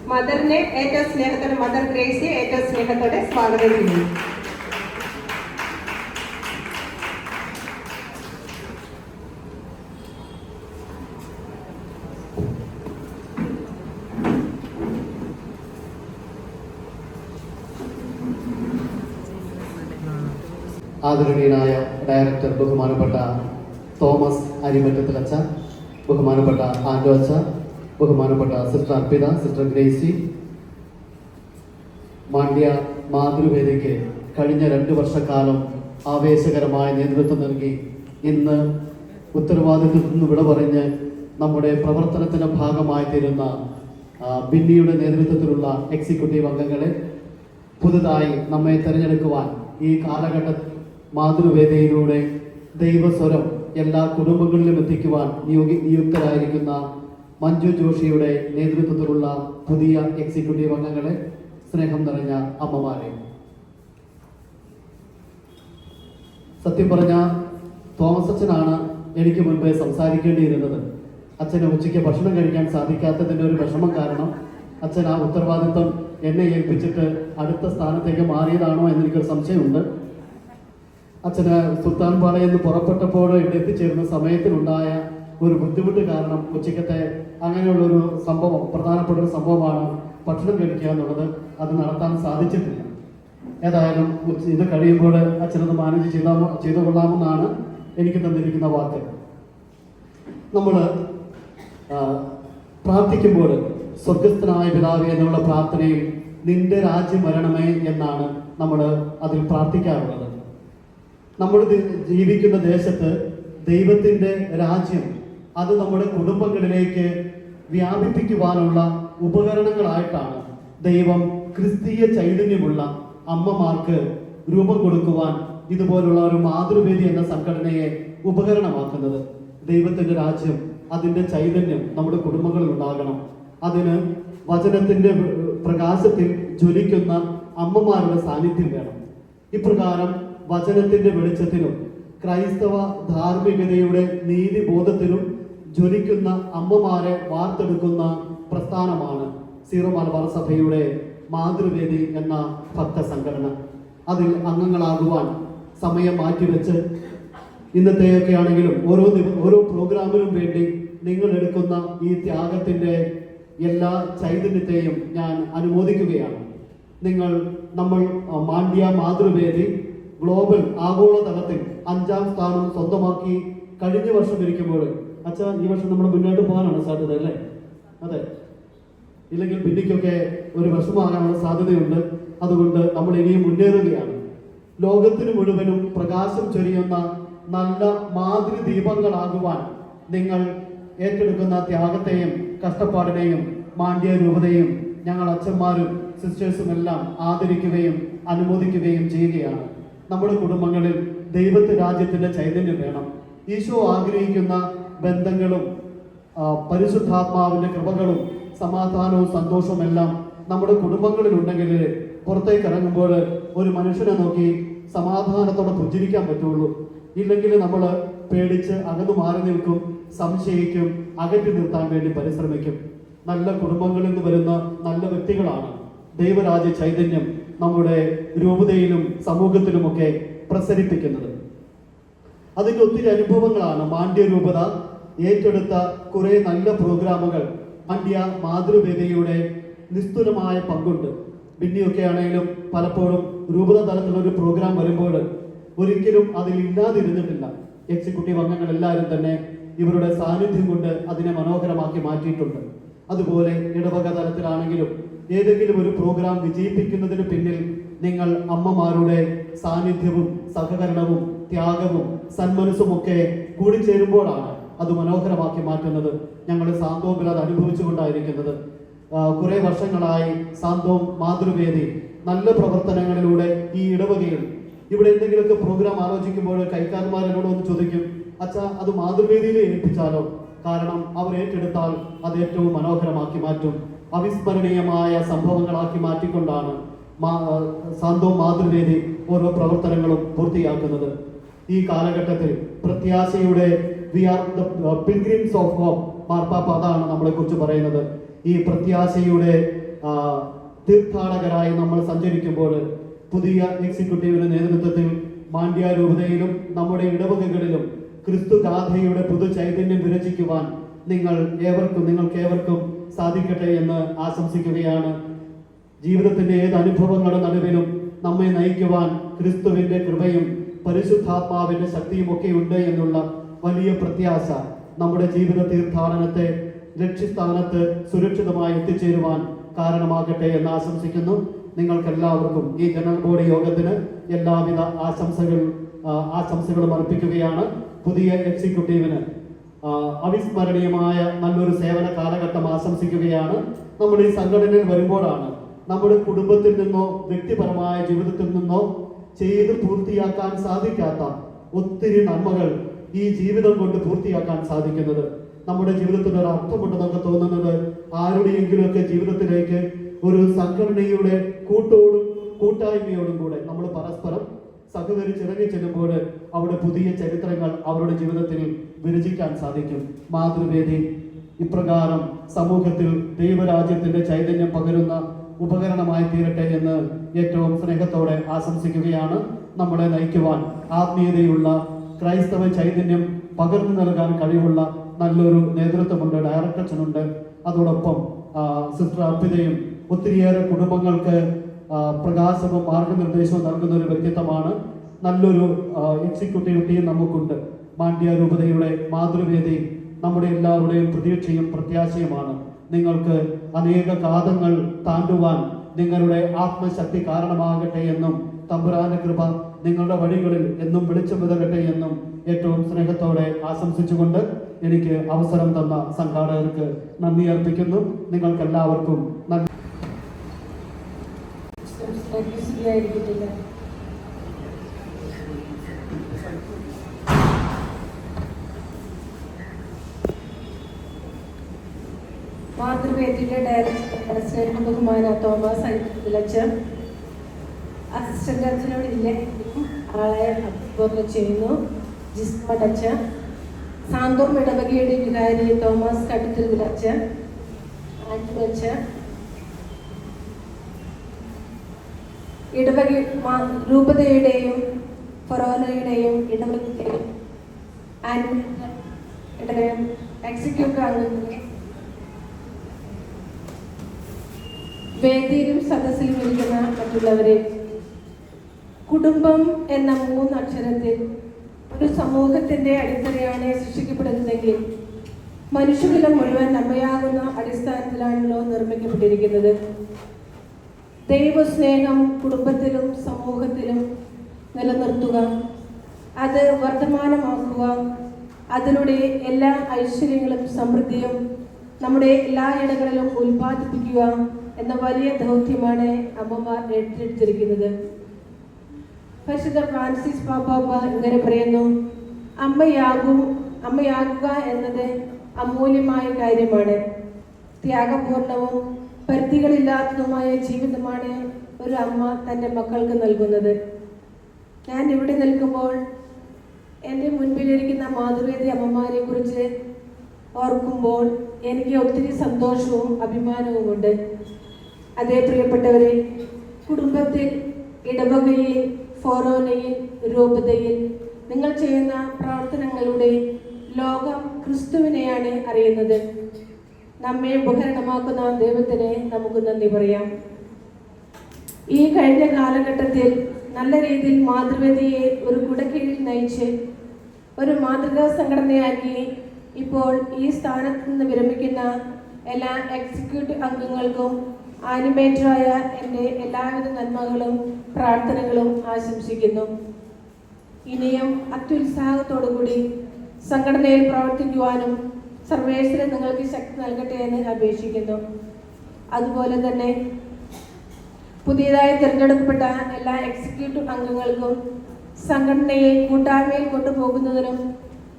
മദറിനെ ഏറ്റവും സ്നേഹത്തോടെ മദർ ഗ്രേസിയെ ഏറ്റവും സ്നേഹത്തോടെ സ്വാഗതം ചെയ്യുന്നു. ആദരണീയനായ ഡയറക്ടർ ബഹുമാനപ്പെട്ട തോമസ് അരിമറ്റത്തിലച്ച, ബഹുമാനപ്പെട്ട ആൻഡോ അച്ച, ബഹുമാനപ്പെട്ട sister Arpitha, sister Gracy, Mandya മാതൃവേദിക്ക് കഴിഞ്ഞ 2 വർഷക്കാലം ആവേശകരമായ നേതൃത്വം നൽകി ഇന്ന് ഉത്തരവാദിത്വത്തിൽ നിന്ന് വിട പറഞ്ഞ് നമ്മുടെ പ്രവർത്തനത്തിൻ്റെ ഭാഗമായി തീരുന്ന ബിന്നിയുടെ നേതൃത്വത്തിലുള്ള എക്സിക്യൂട്ടീവ് അംഗങ്ങളെ, പുതുതായി നമ്മെ തിരഞ്ഞെടുക്കുവാൻ ഈ കാലഘട്ട മാതൃവേദിയിലൂടെ ദൈവസ്വരം എല്ലാ കുടുംബങ്ങളിലും എത്തിക്കുവാൻ നിയുക്തരായിരിക്കുന്ന മഞ്ജു ജോഷിയുടെ നേതൃത്വത്തിലുള്ള പുതിയ എക്സിക്യൂട്ടീവ് അംഗങ്ങളെ, സ്നേഹം നിറഞ്ഞ അമ്മമാരെ, സത്യം പറഞ്ഞ തോമസ് അച്ഛനാണ് എനിക്ക് മുൻപേ സംസാരിക്കേണ്ടിയിരുന്നത്. അച്ഛന് ഉച്ചയ്ക്ക് ഭക്ഷണം കഴിക്കാൻ സാധിക്കാത്തതിൻ്റെ ഒരു വിഷമം കാരണം അച്ഛൻ ആ ഉത്തരവാദിത്വം എന്നെ ഏൽപ്പിച്ചിട്ട് അടുത്ത സ്ഥാനത്തേക്ക് മാറിയതാണോ എന്നെനിക്കൊരു സംശയമുണ്ട്. അച്ഛന് സുൽത്താൻ പാളയിൽ നിന്ന് പുറപ്പെട്ടപ്പോൾ ഇവിടെ എത്തിച്ചേരുന്ന സമയത്തിനുണ്ടായ ഒരു ബുദ്ധിമുട്ട് കാരണം ഉച്ചക്കത്തെ അങ്ങനെയുള്ളൊരു സംഭവം, പ്രധാനപ്പെട്ട ഒരു സംഭവമാണ് ഭക്ഷണം കഴിക്കുക എന്നുള്ളത്. അത് നടത്താൻ സാധിച്ചിട്ടില്ല. ഏതായാലും ഇത് കഴിയുമ്പോൾ അച്ഛനത് മാനേജ് ചെയ്തു കൊള്ളാമെന്നാണ് എനിക്ക് തന്നിരിക്കുന്ന വാക്ക്. നമ്മൾ പ്രാർത്ഥിക്കുമ്പോൾ സ്വർഗസ്ഥനായ പിതാവേ എന്നുള്ള പ്രാർത്ഥനയിൽ നിന്റെ രാജ്യം വരണമേ എന്നാണ് നമ്മൾ അതിൽ പ്രാർത്ഥിക്കാറുള്ളത്. നമ്മൾ ജീവിക്കുന്ന ദേശത്ത് ദൈവത്തിൻ്റെ രാജ്യം അത് നമ്മുടെ കുടുംബങ്ങളിലേക്ക് വ്യാപിപ്പിക്കുവാനുള്ള ഉപകരണങ്ങളായിട്ടാണ് ദൈവം ക്രിസ്തീയ ചൈതന്യമുള്ള അമ്മമാർക്ക് രൂപം കൊടുക്കുവാൻ ഇതുപോലുള്ള ഒരു മാതൃവേദി എന്ന സംഘടനയെ ഉപകരണമാക്കുന്നത്. ദൈവത്തിൻ്റെ രാജ്യം, അതിൻ്റെ ചൈതന്യം നമ്മുടെ കുടുംബങ്ങളിൽ ഉണ്ടാകണം. അതിന് വചനത്തിൻ്റെ പ്രകാശത്തിൽ ജ്വലിക്കുന്ന അമ്മമാരുടെ സാന്നിധ്യം വേണം. ഇപ്രകാരം വചനത്തിൻ്റെ വെളിച്ചത്തിലും ക്രൈസ്തവ ധാർമ്മികതയുടെ നീതിബോധത്തിലും ജ്വലിക്കുന്ന അമ്മമാരെ വാർത്തെടുക്കുന്ന പ്രസ്ഥാനമാണ് സീറോ മലബാർ സഭയുടെ മാതൃവേദി എന്ന ഭക്ത സംഘടന. അതിൽ അംഗങ്ങളാകുവാൻ സമയം മാറ്റിവെച്ച് ഇന്നത്തെയൊക്കെ ആണെങ്കിലും ഓരോ പ്രോഗ്രാമിനും വേണ്ടി നിങ്ങൾ എടുക്കുന്ന ഈ ത്യാഗത്തിൻ്റെ എല്ലാ ചൈതന്യത്തെയും ഞാൻ അനുമോദിക്കുകയാണ്. നമ്മൾ മാണ്ഡ്യ മാതൃവേദി ഗ്ലോബൽ ആഗോളതലത്തിൽ 5ാം സ്ഥാനം സ്വന്തമാക്കി കഴിഞ്ഞ വർഷം ഇരിക്കുമ്പോൾ അച്ഛാ ഈ വർഷം നമ്മൾ മുന്നോട്ട് പോകാനാണ് സാധ്യത അല്ലേ? അതെ, ഇല്ലെങ്കിൽ പിന്നിക്കൊക്കെ ഒരു വിഷമമാകാനുള്ള സാധ്യതയുണ്ട്. അതുകൊണ്ട് നമ്മൾ ഇനിയും മുന്നേറുകയാണ്. ലോകത്തിന് മുഴുവനും പ്രകാശം ചൊരിയുന്ന നല്ല മാതൃ ദീപങ്ങളാകുവാൻ നിങ്ങൾ ഏറ്റെടുക്കുന്ന ത്യാഗത്തെയും കഷ്ടപ്പാടിനെയും മാണ്ഡ്യ രൂപതയും ഞങ്ങൾ അച്ഛന്മാരും സിസ്റ്റേഴ്സും എല്ലാം ആദരിക്കുകയും അനുമോദിക്കുകയും ചെയ്യുകയാണ്. നമ്മുടെ കുടുംബങ്ങളിൽ രാജ്യത്തിൻ്റെ ചൈതന്യം വേണം. ഈശോ ആഗ്രഹിക്കുന്ന ബന്ധങ്ങളും പരിശുദ്ധാത്മാവിൻ്റെ കൃപകളും സമാധാനവും സന്തോഷവും എല്ലാം നമ്മുടെ കുടുംബങ്ങളിൽ ഉണ്ടെങ്കിൽ പുറത്തേക്ക് ഇറങ്ങുമ്പോൾ ഒരു മനുഷ്യനെ നോക്കി സമാധാനത്തോടെ പുഞ്ചിരിക്കാൻ പറ്റുള്ളൂ. ഇല്ലെങ്കിൽ നമ്മൾ പേടിച്ച് അകന്നു മാറി നിൽക്കും, സംശയിക്കും, അകറ്റി നിർത്താൻ വേണ്ടി പരിശ്രമിക്കും. നല്ല കുടുംബങ്ങളിൽ നിന്ന് വരുന്ന നല്ല വ്യക്തികളാണ് ദൈവരാജ്യ ചൈതന്യം നമ്മുടെ രൂപതയിലും സമൂഹത്തിലുമൊക്കെ പ്രസരിപ്പിക്കുന്നത്. അതിൻ്റെ ഒത്തിരി അനുഭവങ്ങളാണ് മാണ്ഡ്യ രൂപത ഏറ്റെടുത്ത കുറേ നല്ല പ്രോഗ്രാമുകൾ. മാണ്ഡ്യ മാതൃവേദിയുടെ നിസ്തുലമായ പങ്കുണ്ട്. പിന്നെയൊക്കെ ആണെങ്കിലും പലപ്പോഴും രൂപത തലത്തിലൊരു പ്രോഗ്രാം വരുമ്പോൾ ഒരിക്കലും അതിൽ ഇല്ലാതിരുന്നിട്ടില്ല. എക്സിക്യൂട്ടീവ് അംഗങ്ങൾ എല്ലാവരും തന്നെ ഇവരുടെ സാന്നിധ്യം കൊണ്ട് അതിനെ മനോഹരമാക്കി മാറ്റിയിട്ടുണ്ട്. അതുപോലെ ഇടവക തലത്തിലാണെങ്കിലും ഏതെങ്കിലും ഒരു പ്രോഗ്രാം വിജയിപ്പിക്കുന്നതിന് പിന്നിൽ നിങ്ങൾ അമ്മമാരുടെ സാന്നിധ്യവും സഹകരണവും ത്യാഗവും സന്മനസ്സുമൊക്കെ കൂടിച്ചേരുമ്പോഴാണ് അത് മനോഹരമാക്കി മാറ്റുന്നത്. ഞങ്ങൾ സാന്തോമിൽ അത് അനുഭവിച്ചുകൊണ്ടായിരിക്കുന്നത്. കുറെ വർഷങ്ങളായി സാന്തോം മാതൃവേദി നല്ല പ്രവർത്തനങ്ങളിലൂടെ ഈ ഇടവകയിൽ ഇവിടെ എന്തെങ്കിലുമൊക്കെ പ്രോഗ്രാം ആലോചിക്കുമ്പോൾ കൈക്കാരന്മാരോട് ഒന്ന് ചോദിക്കും, അച്ഛാ അത് മാതൃവേദിയിൽ ഏൽപ്പിച്ചാലോ? കാരണം അവർ ഏറ്റെടുത്താൽ അത് ഏറ്റവും മനോഹരമാക്കി മാറ്റും. അവിസ്മരണീയമായ സംഭവങ്ങളാക്കി മാറ്റിക്കൊണ്ടാണ് സാന്തോം മാതൃവേദി ഓരോ പ്രവർത്തനങ്ങളും പൂർത്തിയാക്കുന്നത്. ഈ കാലഘട്ടത്തിൽ പ്രത്യാശയുടെ we are the pilgrims of hope, മാർപ്പാപ്പ അതാണ് നമ്മളെ കുറിച്ച് പറയുന്നത്. ഈ പ്രത്യാശയുടെ തീർത്ഥാടകരായി നമ്മൾ സഞ്ചരിക്കുമ്പോൾ പുതിയ എക്സിക്യൂട്ടീവിന്റെ നേതൃത്വത്തിൽ മാണ്ഡ്യ രൂപതയിലും നമ്മുടെ ഇടവകകളിലും ക്രിസ്തു ഗാഥയുടെ പുതു ചൈതന്യം വിരചിക്കുവാൻ നിങ്ങൾക്കേവർക്കും സാധിക്കട്ടെ എന്ന് ആശംസിക്കുകയാണ്. ജീവിതത്തിന്റെ ഏത് അനുഭവങ്ങളുടെ നടുവിലും നമ്മെ നയിക്കുവാൻ ക്രിസ്തുവിന്റെ കൃപയും പരിശുദ്ധാത്മാവിന്റെ ശക്തിയും ഒക്കെ ഉണ്ട് എന്നുള്ള വലിയ പ്രത്യാശ നമ്മുടെ ജീവിത തീർത്ഥാടനത്തെ ലക്ഷ്യസ്ഥാനത്ത് സുരക്ഷിതമായി എത്തിച്ചേരുവാൻ കാരണമാകട്ടെ എന്ന് ആശംസിക്കുന്നു. നിങ്ങൾക്കെല്ലാവർക്കും ഈ ജനറൽ ബോഡി യോഗത്തിന് എല്ലാവിധ ആശംസകളും അർപ്പിക്കുകയാണ്. പുതിയ എക്സിക്യൂട്ടീവിന് അവിസ്മരണീയമായ നല്ലൊരു സേവന കാലഘട്ടം ആശംസിക്കുകയാണ്. നമ്മൾ ഈ സംഘടനയിൽ വരുമ്പോഴാണ് നമ്മുടെ കുടുംബത്തിൽ നിന്നോ വ്യക്തിപരമായ ജീവിതത്തിൽ നിന്നോ ചെയ്ത് പൂർത്തിയാക്കാൻ സാധിക്കാത്ത ഒത്തിരി നന്മകൾ ഈ ജീവിതം കൊണ്ട് പൂർത്തിയാക്കാൻ സാധിക്കുന്നത്. നമ്മുടെ ജീവിതത്തിന് ഒരു അർത്ഥമുണ്ടെന്നൊക്കെ തോന്നുന്നത് ആരുടെയെങ്കിലുമൊക്കെ ജീവിതത്തിലേക്ക് ഒരു സംഘടനയുടെ കൂട്ടായ്മയോടും കൂടെ നമ്മൾ പരസ്പരം സഹകരിച്ചിറങ്ങി ചെല്ലുമ്പോൾ അവിടെ പുതിയ ചരിത്രങ്ങൾ അവരുടെ ജീവിതത്തിൽ വിരചിക്കാൻ സാധിക്കും. മാതൃവേദി ഇപ്രകാരം സമൂഹത്തിൽ ദൈവരാജ്യത്തിന്റെ ചൈതന്യം പകരുന്ന ഉപകരണമായി തീരട്ടെ എന്ന് ഏറ്റവും സ്നേഹത്തോടെ ആശംസിക്കുകയാണ്. നമ്മളെ നയിക്കുവാൻ ആത്മീയതയുള്ള ക്രൈസ്തവ ചൈതന്യം പകർന്നു നൽകാൻ കഴിവുള്ള നല്ലൊരു നേതൃത്വമുണ്ട്, ഡയറക്ടർച്ചനുണ്ട്. അതോടൊപ്പം സിസ്റ്റർ അർപ്പിതയും ഒത്തിരിയേറെ കുടുംബങ്ങൾക്ക് പ്രകാശവും മാർഗനിർദ്ദേശവും നൽകുന്ന ഒരു വ്യക്തിത്വമാണ്. നല്ലൊരു എക്സിക്യൂട്ടീവ് ടീം നമുക്കുണ്ട്. മാണ്ഡ്യ രൂപതയുടെ മാതൃവേദി നമ്മുടെ എല്ലാവരുടെയും പ്രതീക്ഷയും പ്രത്യാശയുമാണ്. നിങ്ങൾക്ക് അനേക കാതങ്ങൾ താണ്ടുവാൻ നിങ്ങളുടെ ആത്മശക്തി കാരണമാകട്ടെ എന്നും തമ്പുരാന്റെ കൃപ നിങ്ങളുടെ വഴികളിൽ എന്നും വെളിച്ചം വിതരട്ടെ എന്നും ഏറ്റവും സ്നേഹത്തോടെ ആശംസിച്ചുകൊണ്ട് എനിക്ക് അവസരം തന്ന സംഘാടകർക്ക് നന്ദി അർപ്പിക്കുന്നു. നിങ്ങൾക്കെല്ലാവർക്കും നല്ല മാതൃവേദിയുടെ ഡയറക്ടർ സ്നേഹ ബഹുമാന തോമസ് അച്ഛൻ, അസിസ്റ്റന്റ് അച്ഛനോട് ഇല്ലേ ആളെ അഭിപ്രായം ചെയ്യുന്നു. ജിസ്മ അച്ഛൻ, സാന്തോം ഇടവകയുടെ വികാരി തോമസ് കടുത്തിരുവിൽ അച്ഛൻ, ആന്റണി അച്ഛൻ, ഇടവക രൂപതയുടെയും ഫൊറോനയുടെയും ഇടവകയുടെയും എക്സിക്യൂട്ടീവ് അംഗങ്ങളെ, വേദിയിലും സദസ്സിലും ഇരിക്കുന്ന മറ്റുള്ളവരെ, കുടുംബം എന്ന 3 അക്ഷരത്തിൽ ഒരു സമൂഹത്തിന്റെ അടിത്തറയാണ് സൃഷ്ടിക്കപ്പെടുന്നതെങ്കിൽ മനുഷ്യകുലം മുഴുവൻ നമ്മയാകുന്ന അടിസ്ഥാനത്തിലാണല്ലോ നിർമ്മിക്കപ്പെട്ടിരിക്കുന്നത്. ദൈവസ്നേഹം കുടുംബത്തിലും സമൂഹത്തിലും നിലനിർത്തുക, അത് വർദ്ധമാനമാക്കുക, അതിലൂടെ എല്ലാ ഐശ്വര്യങ്ങളും സമൃദ്ധിയും നമ്മുടെ എല്ലാ ഇടങ്ങളിലും ഉൽപ്പാദിപ്പിക്കുക എന്ന വലിയ ദൗത്യമാണ് അമ്മമാർ ഏറ്റെടുത്തിരിക്കുന്നത്. പരിശുദ്ധ ഫ്രാൻസിസ് പാപ്പാപ്പ ഇങ്ങനെ പറയുന്നു: അമ്മയാകുക എന്നത് അമൂല്യമായ കാര്യമാണ്. ത്യാഗപൂർണവും പരിധികളില്ലാത്തതുമായ ജീവിതമാണ് ഒരു അമ്മ തൻ്റെ മക്കൾക്ക് നൽകുന്നത്. ഞാൻ ഇവിടെ നിൽക്കുമ്പോൾ എൻ്റെ മുൻപിലിരിക്കുന്ന മാതൃവേദി അമ്മമാരെ കുറിച്ച് ഓർക്കുമ്പോൾ എനിക്ക് ഒത്തിരി സന്തോഷവും അഭിമാനവുമുണ്ട്. അതേ പ്രിയപ്പെട്ടവരെ, കുടുംബത്തിൽ, ഇടവകയിൽ, ഫോറോനയിൽ, രൂപതയിൽ നിങ്ങൾ ചെയ്യുന്ന പ്രവർത്തനങ്ങളുടെ ലോകം ക്രിസ്തുവിനെയാണ് അറിയുന്നത്. നമ്മെ ഉപകരണമാക്കുന്ന ദൈവത്തിന് നമുക്ക് നന്ദി പറയാം. ഈ കഴിഞ്ഞ കാലഘട്ടത്തിൽ നല്ല രീതിയിൽ മാതൃവേദിയെ ഒരു കുടക്കീഴിൽ നയിച്ച് ഒരു മാതൃകാ സംഘടനയാക്കി ഇപ്പോൾ ഈ സ്ഥാനത്ത് നിന്ന് വിരമിക്കുന്ന എല്ലാ എക്സിക്യൂട്ടീവ് അംഗങ്ങൾക്കും ആനിമേറ്ററായ എൻ്റെ എല്ലാവിധ നന്മകളും പ്രാർത്ഥനകളും ആശംസിക്കുന്നു. ഇനിയും അത്യുത്സാഹത്തോടുകൂടി സംഘടനയിൽ പ്രവർത്തിക്കുവാനും സർവേശ്വരൻ നിങ്ങൾക്ക് ശക്തി നൽകട്ടെ എന്ന് അപേക്ഷിക്കുന്നു. അതുപോലെ തന്നെ പുതിയതായി തിരഞ്ഞെടുക്കപ്പെട്ട എല്ലാ എക്സിക്യൂട്ടീവ് അംഗങ്ങൾക്കും സംഘടനയെ കൂട്ടായ്മയിൽ കൊണ്ടുപോകുന്നതിനും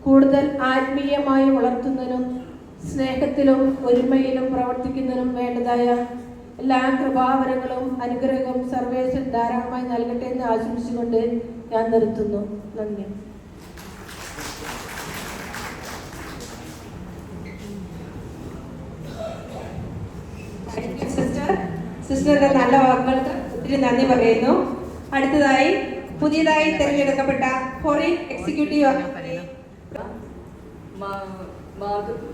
കൂടുതൽ ആത്മീയമായി വളർത്തുന്നതിനും സ്നേഹത്തിലും ഒരുമയിലും പ്രവർത്തിക്കുന്നതിനും വേണ്ടതായ എല്ലാ കൃപാവരങ്ങളും അനുഗ്രഹവും സർവേശ്വരൻ ധാരാളമായി നൽകട്ടെ എന്ന് ആശംസിച്ചുകൊണ്ട് ഞാൻ നിർത്തുന്നു. നന്ദി. സിസ്റ്ററുടെ നല്ല വാക്കുകൾക്ക് ഒത്തിരി നന്ദി പറയുന്നു. അടുത്തതായി പുതിയതായി തിരഞ്ഞെടുക്കപ്പെട്ട ഫോറിൻ എക്സിക്യൂട്ടീവ്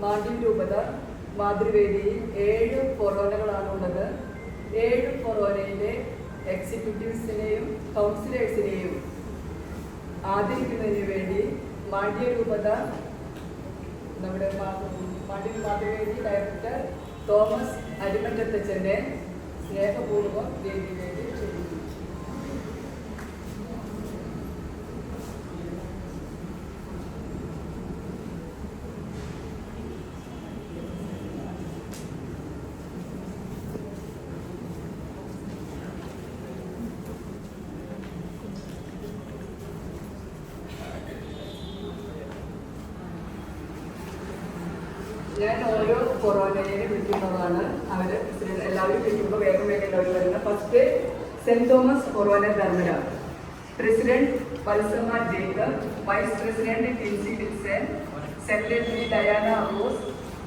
മാണ്ഡ്യം രൂപത മാതൃവേദിയിൽ 7 ഫൊറോനകളാണുള്ളത്. 7 ഫൊറോനയിലെ എക്സിക്യൂട്ടീവ്സിനെയും കൗൺസിലേഴ്സിനെയും ആദരിക്കുന്നതിന് വേണ്ടി മാണ്ഡ്യ രൂപത നമ്മുടെ മാണ്ഡ്യം മാതൃവേദി ഡയറക്ടർ തോമസ് അരിമറ്റത്തച്ഛനെ സ്നേഹപൂർവ്വം വേദിയിലേക്ക് ക്ഷണിക്കുന്നു. ഞാൻ ഓരോ കൊറോനയെ വിളിക്കുന്നതാണ്. അവര് എല്ലാവരും വിളിക്കുമ്പോൾ വേഗം എല്ലാവരും വരുന്നത്. First Saint Thomas forane Dharmaram, president Valsamma Jacob, vice president Tincy Wilson, secretary Diana Rose,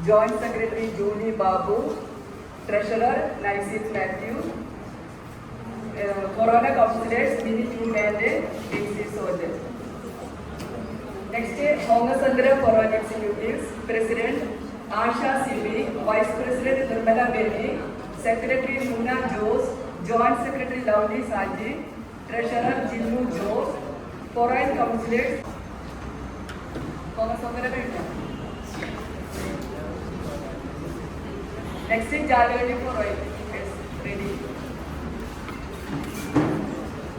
Joint Secretary Julie Babu, Treasurer Naisif Matthew, Corona Councillors Mini Team and DC Soldier. Next, Hongasandra Corona Executives, President Asha Silvi, Vice President Nirmala Beni, Secretary Muna Jose, Joint Secretary Lovely Saji, Treasurer Jinnu Jose, Foreign Councillors, next is Jalali Foreign, ready.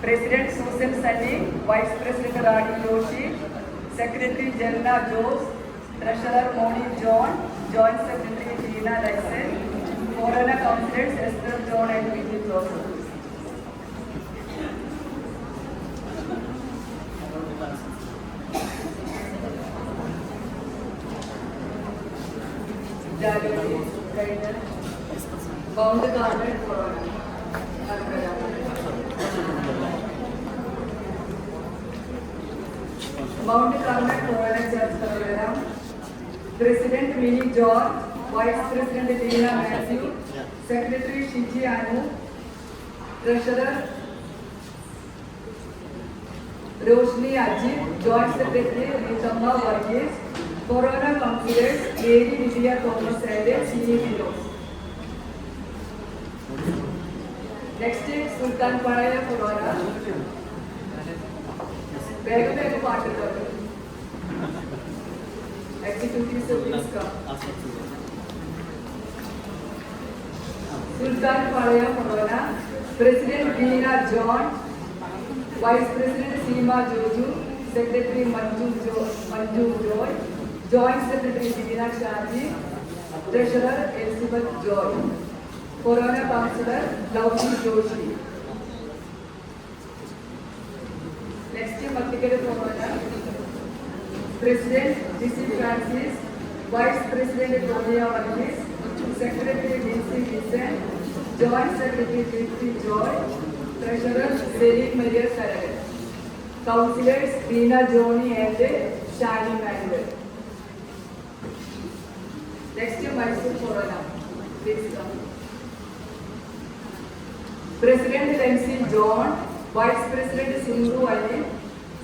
President Susan Sunny, Vice President Rani Joshi, Secretary Jelna Jose, Treasurer Moni John, Joint Secretary Gina Lyson, Foreign Councillors Esther John and Vijay Joseph. Bound garment Corona. Bound garment Corona Church program. President Mini John, Vice President Dina Matthew, Secretary Shiji Anu, Treasurer Roshni Ajit, Joint Secretary Ritamba Varghese, Corona Councillors Lady Vidya Thomas and Chini Willows. Next is Sultan Paraya Corona. Beg party. Executive Service Cup. Sultan Paraya Corona. President Dina John, Vice President Seema Joju, Secretary Manju Joy, Joint Secretary Dina Shaji, Treasurer Elizabeth Joy, Corona Councillor Lovely Joshi. Next is Mattikere Corona. President D.C. Francis, Vice President Tonia Varghese, Secretary D.C. Vincent, Joint Secretary D.C. Joy, Treasurer Selim Maria Sarare, Councillors Veena Joni and Shani Manuel. Next is Mysore Corona. Please come. President MC John, Vice President Sindhu Ali,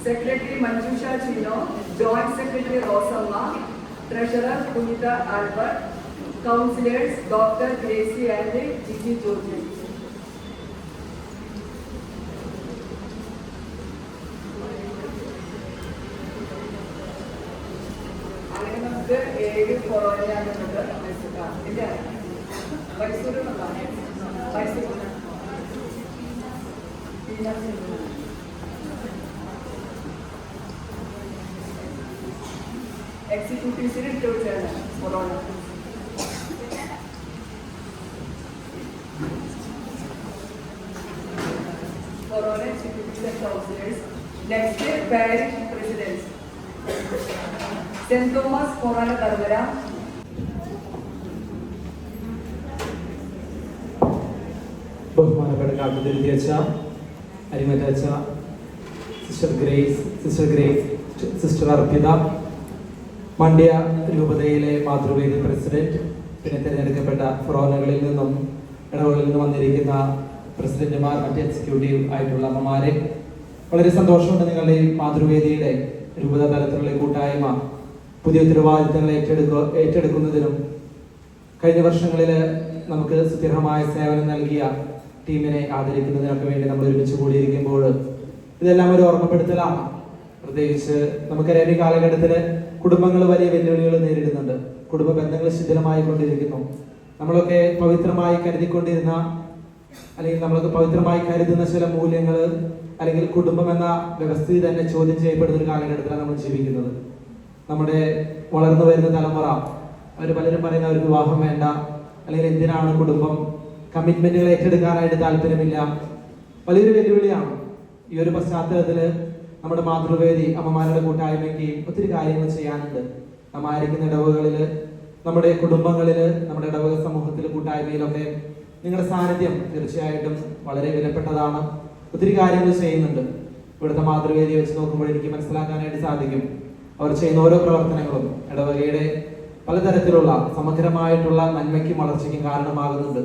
Secretary Manjusha Chino, Joint Secretary Rosamma, Treasurer Punita Albert, Councillors Dr. Gracie and Gigi Joji. Executive Secretary Corona. Corona Executive Councillors. Next is Parish Presidents. St. Thomas Corona Karvara. ബഹുമാനപ്പെട്ട കാട്ടുതിരുത്തി അച്ഛ, അരിമറ്റ അച്ഛ, sister Grace, sister Arpitha, Mandya രൂപതയിലെ മാതൃവേദി president, പിന്നെ തിരഞ്ഞെടുക്കപ്പെട്ട ഫൊറോനകളിൽ നിന്നും ഇടവകളിൽ നിന്നും വന്നിരിക്കുന്ന പ്രസിഡന്റുമാർ, മറ്റ് എക്സിക്യൂട്ടീവ് ആയിട്ടുള്ള അമ്മമാരെ, വളരെ സന്തോഷമുണ്ട് നിങ്ങളുടെ ഈ മാതൃവേദിയുടെ രൂപത തലത്തിലുള്ള കൂട്ടായ്മ പുതിയ ഉത്തരവാദിത്തങ്ങൾ ഏറ്റെടുക്കുന്നതിനും കഴിഞ്ഞ വർഷങ്ങളിൽ നമുക്ക് സുദീർഘമായ സേവനം നൽകിയ ടീമിനെ ആദരിക്കുന്നതിനൊക്കെ വേണ്ടി നമ്മൾ ഒരുമിച്ച് കൂടിയിരിക്കുമ്പോൾ ഇതെല്ലാം ഒരു ഓർമ്മപ്പെടുത്തലാണ്. പ്രത്യേകിച്ച് നമുക്കറിയാം ഈ കാലഘട്ടത്തിൽ കുടുംബങ്ങൾ വലിയ വെല്ലുവിളികൾ നേരിടുന്നുണ്ട്. കുടുംബ ബന്ധങ്ങൾ ശിഥിലമായി കൊണ്ടിരിക്കുന്നു. നമ്മളൊക്കെ പവിത്രമായി കരുതിക്കൊണ്ടിരുന്ന അല്ലെങ്കിൽ നമ്മളൊക്കെ പവിത്രമായി കരുതുന്ന ചില മൂല്യങ്ങൾ അല്ലെങ്കിൽ കുടുംബം എന്ന വ്യവസ്ഥിതി തന്നെ ചോദ്യം ചെയ്യപ്പെടുന്ന ഒരു കാലഘട്ടത്തിലാണ് നമ്മൾ ജീവിക്കുന്നത്. നമ്മുടെ വളർന്നു വരുന്ന തലമുറ അവർ പലരും പറയുന്ന അവർക്ക് വിവാഹം വേണ്ട, അല്ലെങ്കിൽ എന്തിനാണ് കുടുംബം, കമ്മിറ്റ്മെന്റുകൾ ഏറ്റെടുക്കാനായിട്ട് താല്പര്യമില്ല. വലിയൊരു വെല്ലുവിളിയാണ്. ഈ ഒരു പശ്ചാത്തലത്തിൽ നമ്മുടെ മാതൃവേദി അമ്മമാരുടെ കൂട്ടായ്മയ്ക്ക് ഒത്തിരി കാര്യങ്ങൾ ചെയ്യാനുണ്ട്. നമ്മായിരിക്കുന്ന ഇടവകളിൽ, നമ്മുടെ കുടുംബങ്ങളിൽ, നമ്മുടെ ഇടവക സമൂഹത്തിൽ, കൂട്ടായ്മയിലൊക്കെ നിങ്ങളുടെ സാന്നിധ്യം തീർച്ചയായിട്ടും വളരെ വിലപ്പെട്ടതാണ്. ഒത്തിരി കാര്യങ്ങൾ ചെയ്യുന്നുണ്ട്. ഇവിടുത്തെ മാതൃവേദി വെച്ച് നോക്കുമ്പോൾ എനിക്ക് മനസ്സിലാക്കാനായിട്ട് സാധിക്കും അവർ ചെയ്യുന്ന ഓരോ പ്രവർത്തനങ്ങളും ഇടവകയുടെ പലതരത്തിലുള്ള സമഗ്രമായിട്ടുള്ള നന്മയ്ക്കും വളർച്ചയ്ക്കും കാരണമാകുന്നുണ്ട്.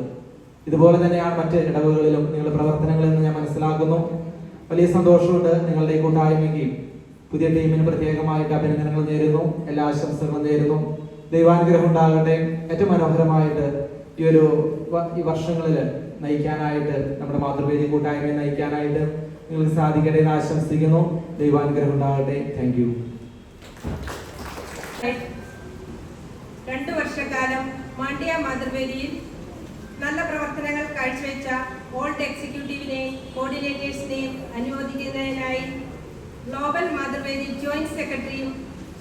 ഇതുപോലെ തന്നെയാണ് മറ്റ് ഇടവുകളിലും നിങ്ങളുടെ പ്രവർത്തനങ്ങളെന്ന് ഞാൻ മനസ്സിലാക്കുന്നു. വലിയ സന്തോഷമുണ്ട്. നിങ്ങളുടെ ഈ കൂട്ടായ്മയ്ക്ക് പുതിയ ടീമിന് പ്രത്യേകമായിട്ട് അഭിനന്ദനങ്ങൾ നേരുന്നു. എല്ലാ ആശംസകളും നേരുന്നു. ദൈവാനുഗ്രഹം ഉണ്ടാകട്ടെ. ഏറ്റവും മനോഹരമായിട്ട് ഈ വർഷങ്ങളിൽ നയിക്കാനായിട്ട്, നമ്മുടെ മാതൃവേദി കൂട്ടായ്മയെ നയിക്കാനായിട്ട് നിങ്ങൾക്ക് സാധിക്കട്ടെ എന്ന് ആശംസിക്കുന്നു. ദൈവാനുഗ്രഹം ഉണ്ടാകട്ടെ. Thank you. 2 വർഷക്കാലം മാണ്ഡ്യ മാതൃവേദിയിൽ നല്ല പ്രവർത്തനങ്ങൾ കാഴ്ചവെച്ച ഓൾഡ് എക്സിക്യൂട്ടീവിനെയും കോർഡിനേറ്റേഴ്സിനെയും അനുമോദിക്കുന്നതിനായി ഗ്ലോബൽ മാതൃവേദി ജോയിന്റ് സെക്രട്ടറിയും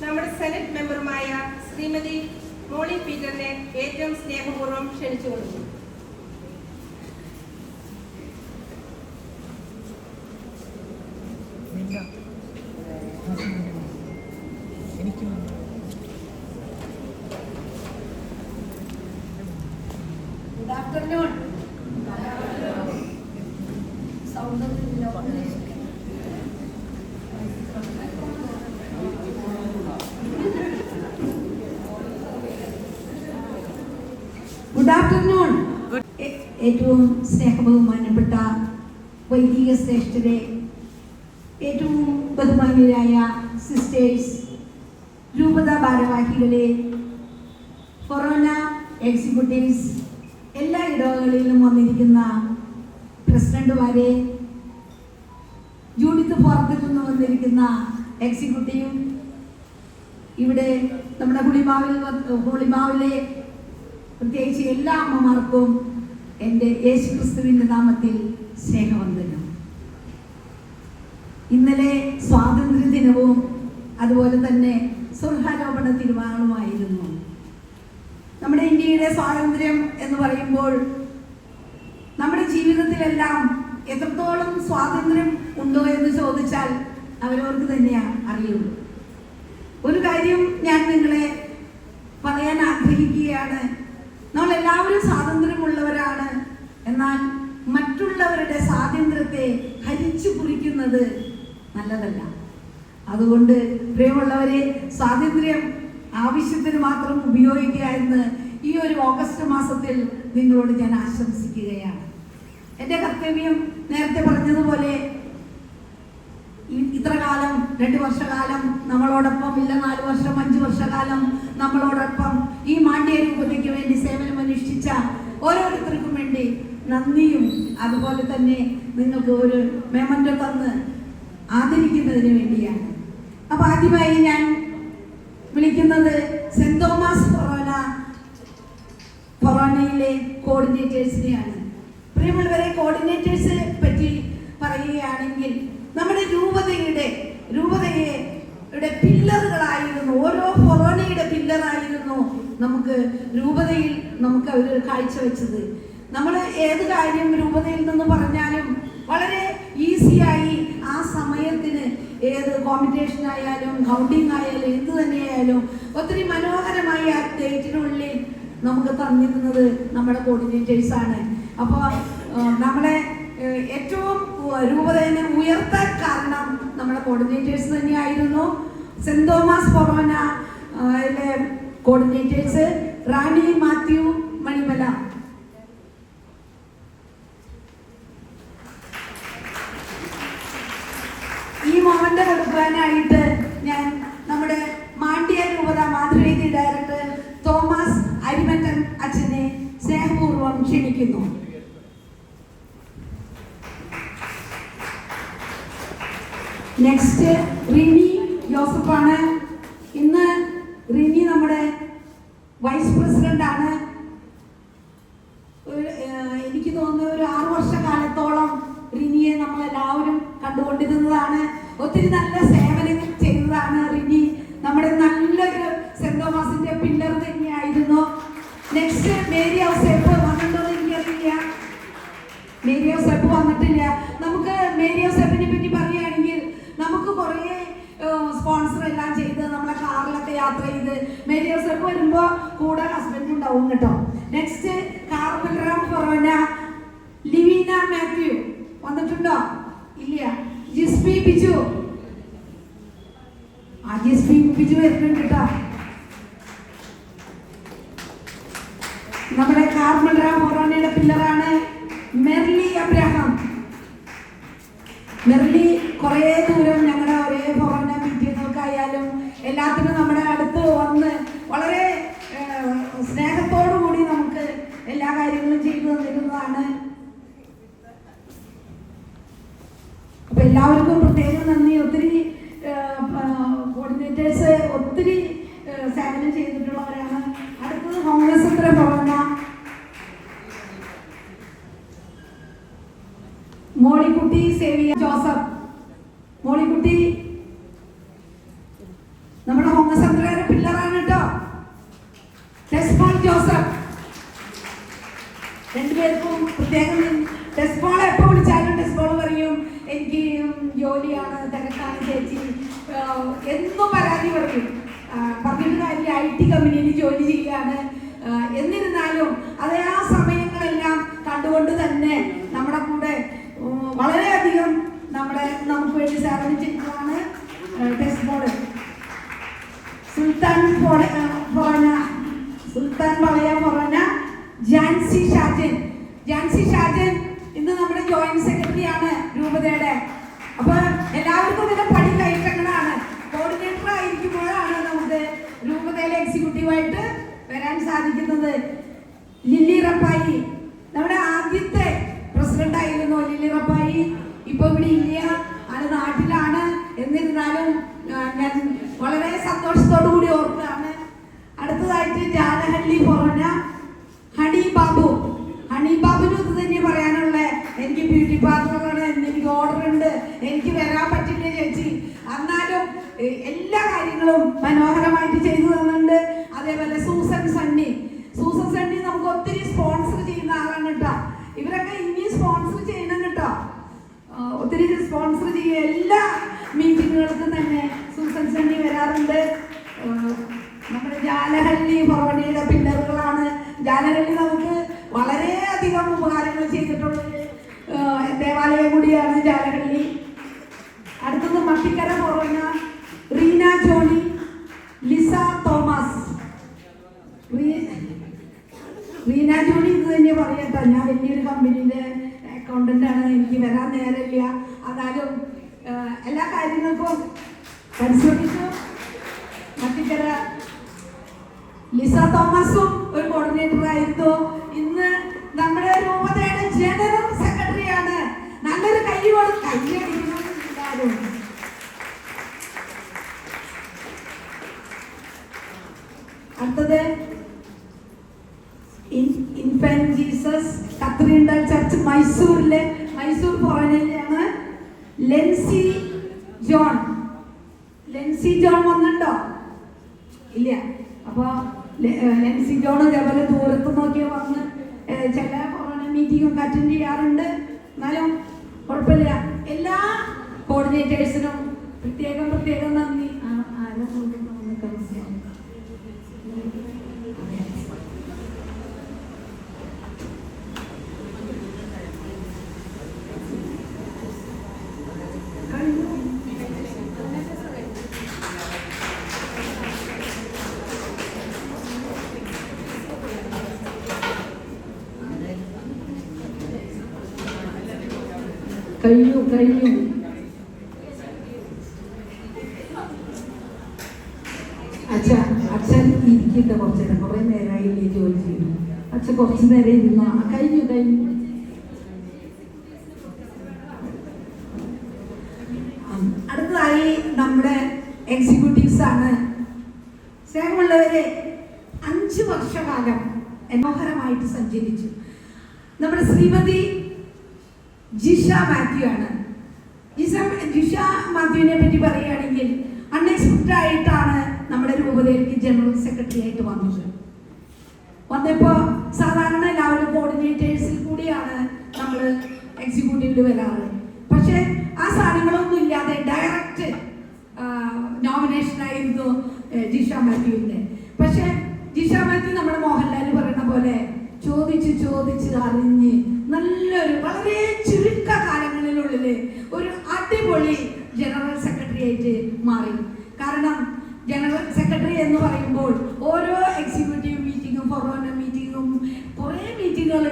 നമ്മുടെ സെനറ്റ് മെമ്പറുമായ ശ്രീമതി മോളി പീറ്ററിനെ ഏറ്റവും സ്നേഹപൂർവ്വം ക്ഷണിച്ചുകൊള്ളുന്നു. Good afternoon. Good afternoon. ഏറ്റവും സ്നേഹബഹുമാനപ്പെട്ട വൈദിക ശ്രേഷ്ഠരെ, ഏറ്റവും ബഹുമാന്യരായ സിസ്റ്റേഴ്സ്, രൂപത ഭാരവാഹികളെ, കൊറോണ എക്സിക്യൂട്ടീവ്സ്, എല്ലാ ഇടവകളിലും വന്നിരിക്കുന്ന പ്രസിഡന്റുമാരെ, ജൂഡിത്ത് ഫോറത്തിൽ നിന്ന് വന്നിരിക്കുന്ന എക്സിക്യൂട്ടീവ്, ഇവിടെ നമ്മുടെ ഹുളിമാവിലെ പ്രത്യേകിച്ച് എല്ലാ അമ്മമാർക്കും എൻ്റെ യേശുക്രിസ്തുവിൻ്റെ നാമത്തിൽ സ്നേഹവന്ദനം. ഇന്നലെ സ്വാതന്ത്ര്യദിനവും അതുപോലെ തന്നെ സ്വർഗാരോപണ തിരുനാളുമായിരുന്നു. നമ്മുടെ ഇന്ത്യയുടെ സ്വാതന്ത്ര്യം എന്ന് പറയുമ്പോൾ നമ്മുടെ ജീവിതത്തിലെല്ലാം എത്രത്തോളം സ്വാതന്ത്ര്യം ഉണ്ടോ എന്ന് ചോദിച്ചാൽ അവരവർക്ക് തന്നെയാണ് അറിയുള്ളൂ. ഒരു കാര്യം ഞാൻ നിങ്ങളെ പറയാൻ ആഗ്രഹിക്കുകയാണ്. നമ്മളെല്ലാവരും സ്വാതന്ത്ര്യമുള്ളവരാണ്. എന്നാൽ മറ്റുള്ളവരുടെ സ്വാതന്ത്ര്യത്തെ ഹരിച്ചു കുറിക്കുന്നത് നല്ലതല്ല. അതുകൊണ്ട് പ്രിയമുള്ളവരെ, സ്വാതന്ത്ര്യം ആവശ്യത്തിന് മാത്രം ഉപയോഗിക്കുക എന്ന് ഈ ഒരു ഓഗസ്റ്റ് മാസത്തിൽ നിങ്ങളോട് ഞാൻ ആശംസിക്കുകയാണ്. എൻ്റെ കർത്തവ്യം നേരത്തെ പറഞ്ഞതുപോലെ ഇത്ര കാലം 2 വർഷക്കാലം നമ്മളോടൊപ്പം ഇല്ല, 4 വർഷം 5 വർഷക്കാലം നമ്മളോടൊപ്പം ഈ മാണ്ഡ്യ രൂപതയ്ക്ക് വേണ്ടി സേവനം അനുഷ്ഠിച്ച ഓരോരുത്തർക്കും വേണ്ടി നന്ദിയും അതുപോലെ തന്നെ നിങ്ങൾക്ക് ഒരു മെമന്റോ തന്ന് ആദരിക്കുന്നതിന് വേണ്ടിയാണ്. അപ്പൊ ആദ്യമായി ഞാൻ വിളിക്കുന്നത് സെന്റ് തോമസ് ഫൊറോനയിലെ കോർഡിനേറ്റേഴ്സിനെയാണ്. പ്രിയമുള്ളവരെ, കോർഡിനേറ്റേഴ്സ് പറ്റി പറയുകയാണെങ്കിൽ നമ്മുടെ രൂപതയുടെ പില്ലറുകളായിരുന്നു. ഓരോ ഫൊറോനയുടെ പില്ലറായിരുന്നു നമുക്ക് രൂപതയിൽ നമുക്ക് അവർ കാഴ്ചവെച്ചത്. നമ്മൾ ഏത് കാര്യം രൂപതയിൽ നിന്ന് പറഞ്ഞാലും വളരെ ഈസിയായി ആ സമയത്തിന് ഏത് കോമ്പറ്റീഷൻ ആയാലും കൗണ്ടിങ് ആയാലും എന്ത് തന്നെയായാലും ഒത്തിരി മനോഹരമായി ആ ഡേറ്റിനുള്ളിൽ നമുക്ക് തന്നിരുന്നത് നമ്മുടെ കോർഡിനേറ്റേഴ്സാണ്. അപ്പോൾ നമ്മളെ ഏറ്റവും രൂപതയെ ഉയർത്താൻ കാരണം നമ്മുടെ കോർഡിനേറ്റേഴ്സ് തന്നെയായിരുന്നു. സെന്റ് തോമസ് ഫൊറോന കോർഡിനേറ്റേഴ്സ് റാണി മാത്യു മണിമല, ഈ മൊമെന്റ് കൊടുക്കാനായിട്ട് ഞാൻ നമ്മുടെ മാണ്ഡ്യ രൂപത മാതൃവേദി ഡയറക്ടർ തോമസ് അരിമറ്റൻ അച്ഛനെ സ്നേഹപൂർവ്വം ക്ഷണിക്കുന്നു. നെക്സ്റ്റ് റിനി ജോസഫാണ്. ഇന്ന് റിനി നമ്മുടെ വൈസ് പ്രസിഡന്റ് ആണ്. എനിക്ക് തോന്നുന്നു ഒരു 6 വർഷക്കാലത്തോളം റിനിയെ നമ്മളെല്ലാവരും കണ്ടുകൊണ്ടിരുന്നതാണ്. ഒത്തിരി നല്ല സേവനങ്ങൾ ചെയ്തതാണ് റിനി. നമ്മുടെ നല്ലൊരു സെന്റ് തോമസിന്റെ പില്ലർ തന്നെയായിരുന്നു. നെക്സ്റ്റ് മേരി ഔസേപ്പ് വന്നിട്ടുണ്ടോ എനിക്കറിയില്ല. മേരി ഔസേപ്പ് വന്നിട്ടില്ല. നമുക്ക് മേരി ഔസേപ്പിനെ പറ്റി പറയുകയാണെങ്കിൽ നമുക്ക് കുറേ സ്പോൺസർ എല്ലാം ചെയ്ത് നമ്മളെ കാറിലൊക്കെ യാത്ര ചെയ്ത് മേരി ഔസേപ്പ് വരുമ്പോൾ കൂടെ ഹസ്ബൻഡ് ഉണ്ടാവും കേട്ടോ. നെക്സ്റ്റ് കാർപ്പൻറം ഫൊറോന ലിവീന മാത്യു വന്നിട്ടുണ്ടോ? ഇല്ല. ജിസ്പി ബിജു, ജിസ്പി ബിജു വരുന്നുണ്ട് കേട്ടോ. കാർമൽ ഫൊറോനയുടെ പില്ലറാണ് മെർലി അബ്രഹാം. മെർലി കുറേ ദൂരം ഞങ്ങളുടെ ഒരേ ഫൊറോന മീറ്റിങ്ങുകൾക്കായാലും എല്ലാത്തിനും നമ്മുടെ അടുത്ത് വന്ന് വളരെ സ്നേഹത്തോടു കൂടി നമുക്ക് എല്ലാ കാര്യങ്ങളും ചെയ്തു തന്നിരുന്നതാണ്. അപ്പൊ എല്ലാവർക്കും പ്രത്യേകം നന്ദി. ഒത്തിരി കോർഡിനേറ്റേഴ്സ് ഒത്തിരി സേവനം ചെയ്തിട്ടുള്ളവരാണ്. അടുത്തത് ഹോംലെസ് ഫൊറോന മോളിക്കുട്ടി സേവിയ ജോസഫ്. മോളിക്കുട്ടി നമ്മുടെ ഹോംലെസ് പില്ലറാണ് കേട്ടോ. ടെസ്പോൾ ജോസഫ്. രണ്ടുപേർക്കും പ്രത്യേകം. ടെസ്പോൾ എപ്പോൾ വിളിച്ചാലും ടെസ്പോൾ പറയും എനിക്ക് ജോലിയാണ്, തിരക്കാണ് ചേച്ചി, എന്നും പരാതി പറയും. പറഞ്ഞിട്ട് കാര്യം IT കമ്പനിയിൽ ജോലി ചെയ്യുകയാണ്. എന്നിരുന്നാലും അതേ ആ സമയങ്ങളെല്ലാം കണ്ടുകൊണ്ട് തന്നെ നമ്മുടെ കൂടെ വളരെയധികം നമുക്ക് വേണ്ടി സേവനം ചെയ്യുന്നതാണ് ടെസ്പോൾ. സുൽത്താൻ വളയ ഫൊറോന ജാൻസി ഷാജൻ. ജാൻസി ഷാജൻ ഇന്ന് നമ്മുടെ ജോയിന്റ് സെക്രട്ടറി ആണ് രൂപതയുടെ. അപ്പൊ എല്ലാവർക്കും ഇതിന്റെ പണി കയറ്റങ്ങളാണ്. കോർഡിനേറ്റർ ആയിരിക്കുമ്പോഴാണ് നമുക്ക് രൂപതയിലെ എക്സിക്യൂട്ടീവായിട്ട് വരാൻ സാധിക്കുന്നത്. ലില്ലി റപ്പായി നമ്മുടെ ആദ്യത്തെ പ്രസിഡന്റ് ആയിരുന്നു ലില്ലി റപ്പായി. ഇപ്പൊ ഇവിടെ ഇല്ല, അത് നാട്ടിലാണ്. എന്നിരുന്നാലും ഞാൻ വളരെ സന്തോഷത്തോടു കൂടി ഓർക്കുകയാണ്. അടുത്തതായിട്ട് ജാലഹള്ളി ഫൊറോന ഹണി ബാബു. ഹണി ബാബുവിന് ഇത് തന്നെ പറയാനുള്ള, എനിക്ക് ബ്യൂട്ടി പാർലറാണ്, എനിക്ക് ഓർഡർ ഉണ്ട്, എനിക്ക് വരാൻ പറ്റില്ല ചേച്ചി, എന്നാലും എല്ലാ കാര്യങ്ങളും മനോഹരമായിട്ട് ചെയ്തു തന്നിട്ടുണ്ട്. അതേപോലെ സൂസൻ സണ്ണി നമുക്ക് ഒത്തിരി സ്പോൺസർ ചെയ്യുന്ന ആളാണ് കേട്ടോ. ഇവരൊക്കെ ഇനിയും സ്പോൺസർ ചെയ്യണം കേട്ടോ. ഒത്തിരി സ്പോൺസർ ചെയ്യുക. എല്ലാ മീറ്റിങ്ങുകൾക്കും തന്നെ സൂസൻ സണ്ണി വരാറുണ്ട്. നമ്മുടെ ജാലഹള്ളി ഫൊറോനയുടെ പില്ലറുകളാണ്. ജാലഹള്ളി നമുക്ക് വളരെയധികം ഉപകാരങ്ങൾ ചെയ്തിട്ടുള്ള ദേവാലയം കൂടിയാണ് ജാലഹള്ളി. അടുത്തത് Mattikere forane Reena Johnny, Lisa Thomas. Reena Johnny ഇത് തന്നെ പറയട്ടോ, ഞാൻ വലിയൊരു കമ്പനിയിലെ അക്കൗണ്ടന്റ് ആണ്, എനിക്ക് വരാൻ നേരമില്ല, എന്നാലും എല്ലാ കാര്യങ്ങൾക്കും പരിശ്രമിച്ചു. മട്ടിക്കര ലിസ തോമസും ഒരു കോർഡിനേറ്റർ ആയിരുന്നു. ഇന്ന് നമ്മുടെ രൂപതയുടെ ജനറൽ സെക്രട്ടറിയാണ്. നല്ലൊരു കൈയടിക്കണം. അടുത്തത് Infant Jesus cathedral church Mysore ഫൊറോനയിലാണ് ലെൻസി ജോൺ. വന്നിട്ടുണ്ടോ? ഇല്ല. അപ്പൊ ലെൻസി ജോൺ ഇതേപോലെ ദൂരത്ത് നോക്കി വന്ന് ചില ഫൊറോന മീറ്റിംഗൊക്കെ അറ്റൻഡ് ചെയ്യാറുണ്ട്. എന്നാലും കുഴപ്പമില്ല. എല്ലാ കോർഡിനേറ്റേഴ്സിനും പ്രത്യേകം നന്ദി. കഴിഞ്ഞു. അച്ഛൻ ഇരിക്കട്ടെ കുറച്ച് നേരം. കുറെ നേരമായില്ലേ ജോലി ചെയ്യുന്നു. അച്ഛൻ കുറച്ച് നേരം ഇരുന്നു. കഴിഞ്ഞു. അടുത്തതായി നമ്മുടെ എക്സിക്യൂട്ടീവ്സ് ആണ്. സ്നേഹമുള്ളവരെ, 5 വർഷക്കാലം മനോഹരമായിട്ട് സഞ്ചരിച്ചു. നമ്മുടെ ശ്രീമതി ജിഷ മാത്യു ആണ്. ജിഷ മാത്യുവിനെ പറ്റി പറയുകയാണെങ്കിൽ അൺഎക്സ്പെക്റ്റഡ് ആയിട്ടാണ് നമ്മുടെ രൂപതയിലേക്ക് ജനറൽ സെക്രട്ടറി ആയിട്ട് വന്നപ്പോൾ സാധാരണ എല്ലാവരും കോർഡിനേറ്റേഴ്സിൽ കൂടിയാണ് നമ്മൾ എക്സിക്യൂട്ടീവിൽ വരാറ്. പക്ഷെ ആ സാധനങ്ങളൊന്നും ഇല്ലാതെ ഡയറക്റ്റ് നോമിനേഷൻ ആയിരുന്നു ജിഷ മാത്യുവിൻ്റെ. പക്ഷെ ജിഷ മാത്യു നമ്മുടെ മോഹൻലാൽ പറയുന്ന പോലെ ചോദിച്ച് അറിഞ്ഞ് നല്ലൊരു വളരെ ചുരുക്കകാലങ്ങളിലുള്ളിൽ ഒരു അടിപൊളി ജനറൽ സെക്രട്ടറി ആയിട്ട് മാറി. കാരണം ജനറൽ സെക്രട്ടറി എന്ന് പറയുമ്പോൾ ഓരോ എക്സിക്യൂട്ടീവ് മീറ്റിങ്ങും ഫൊറോന മീറ്റിങ്ങും കുറേ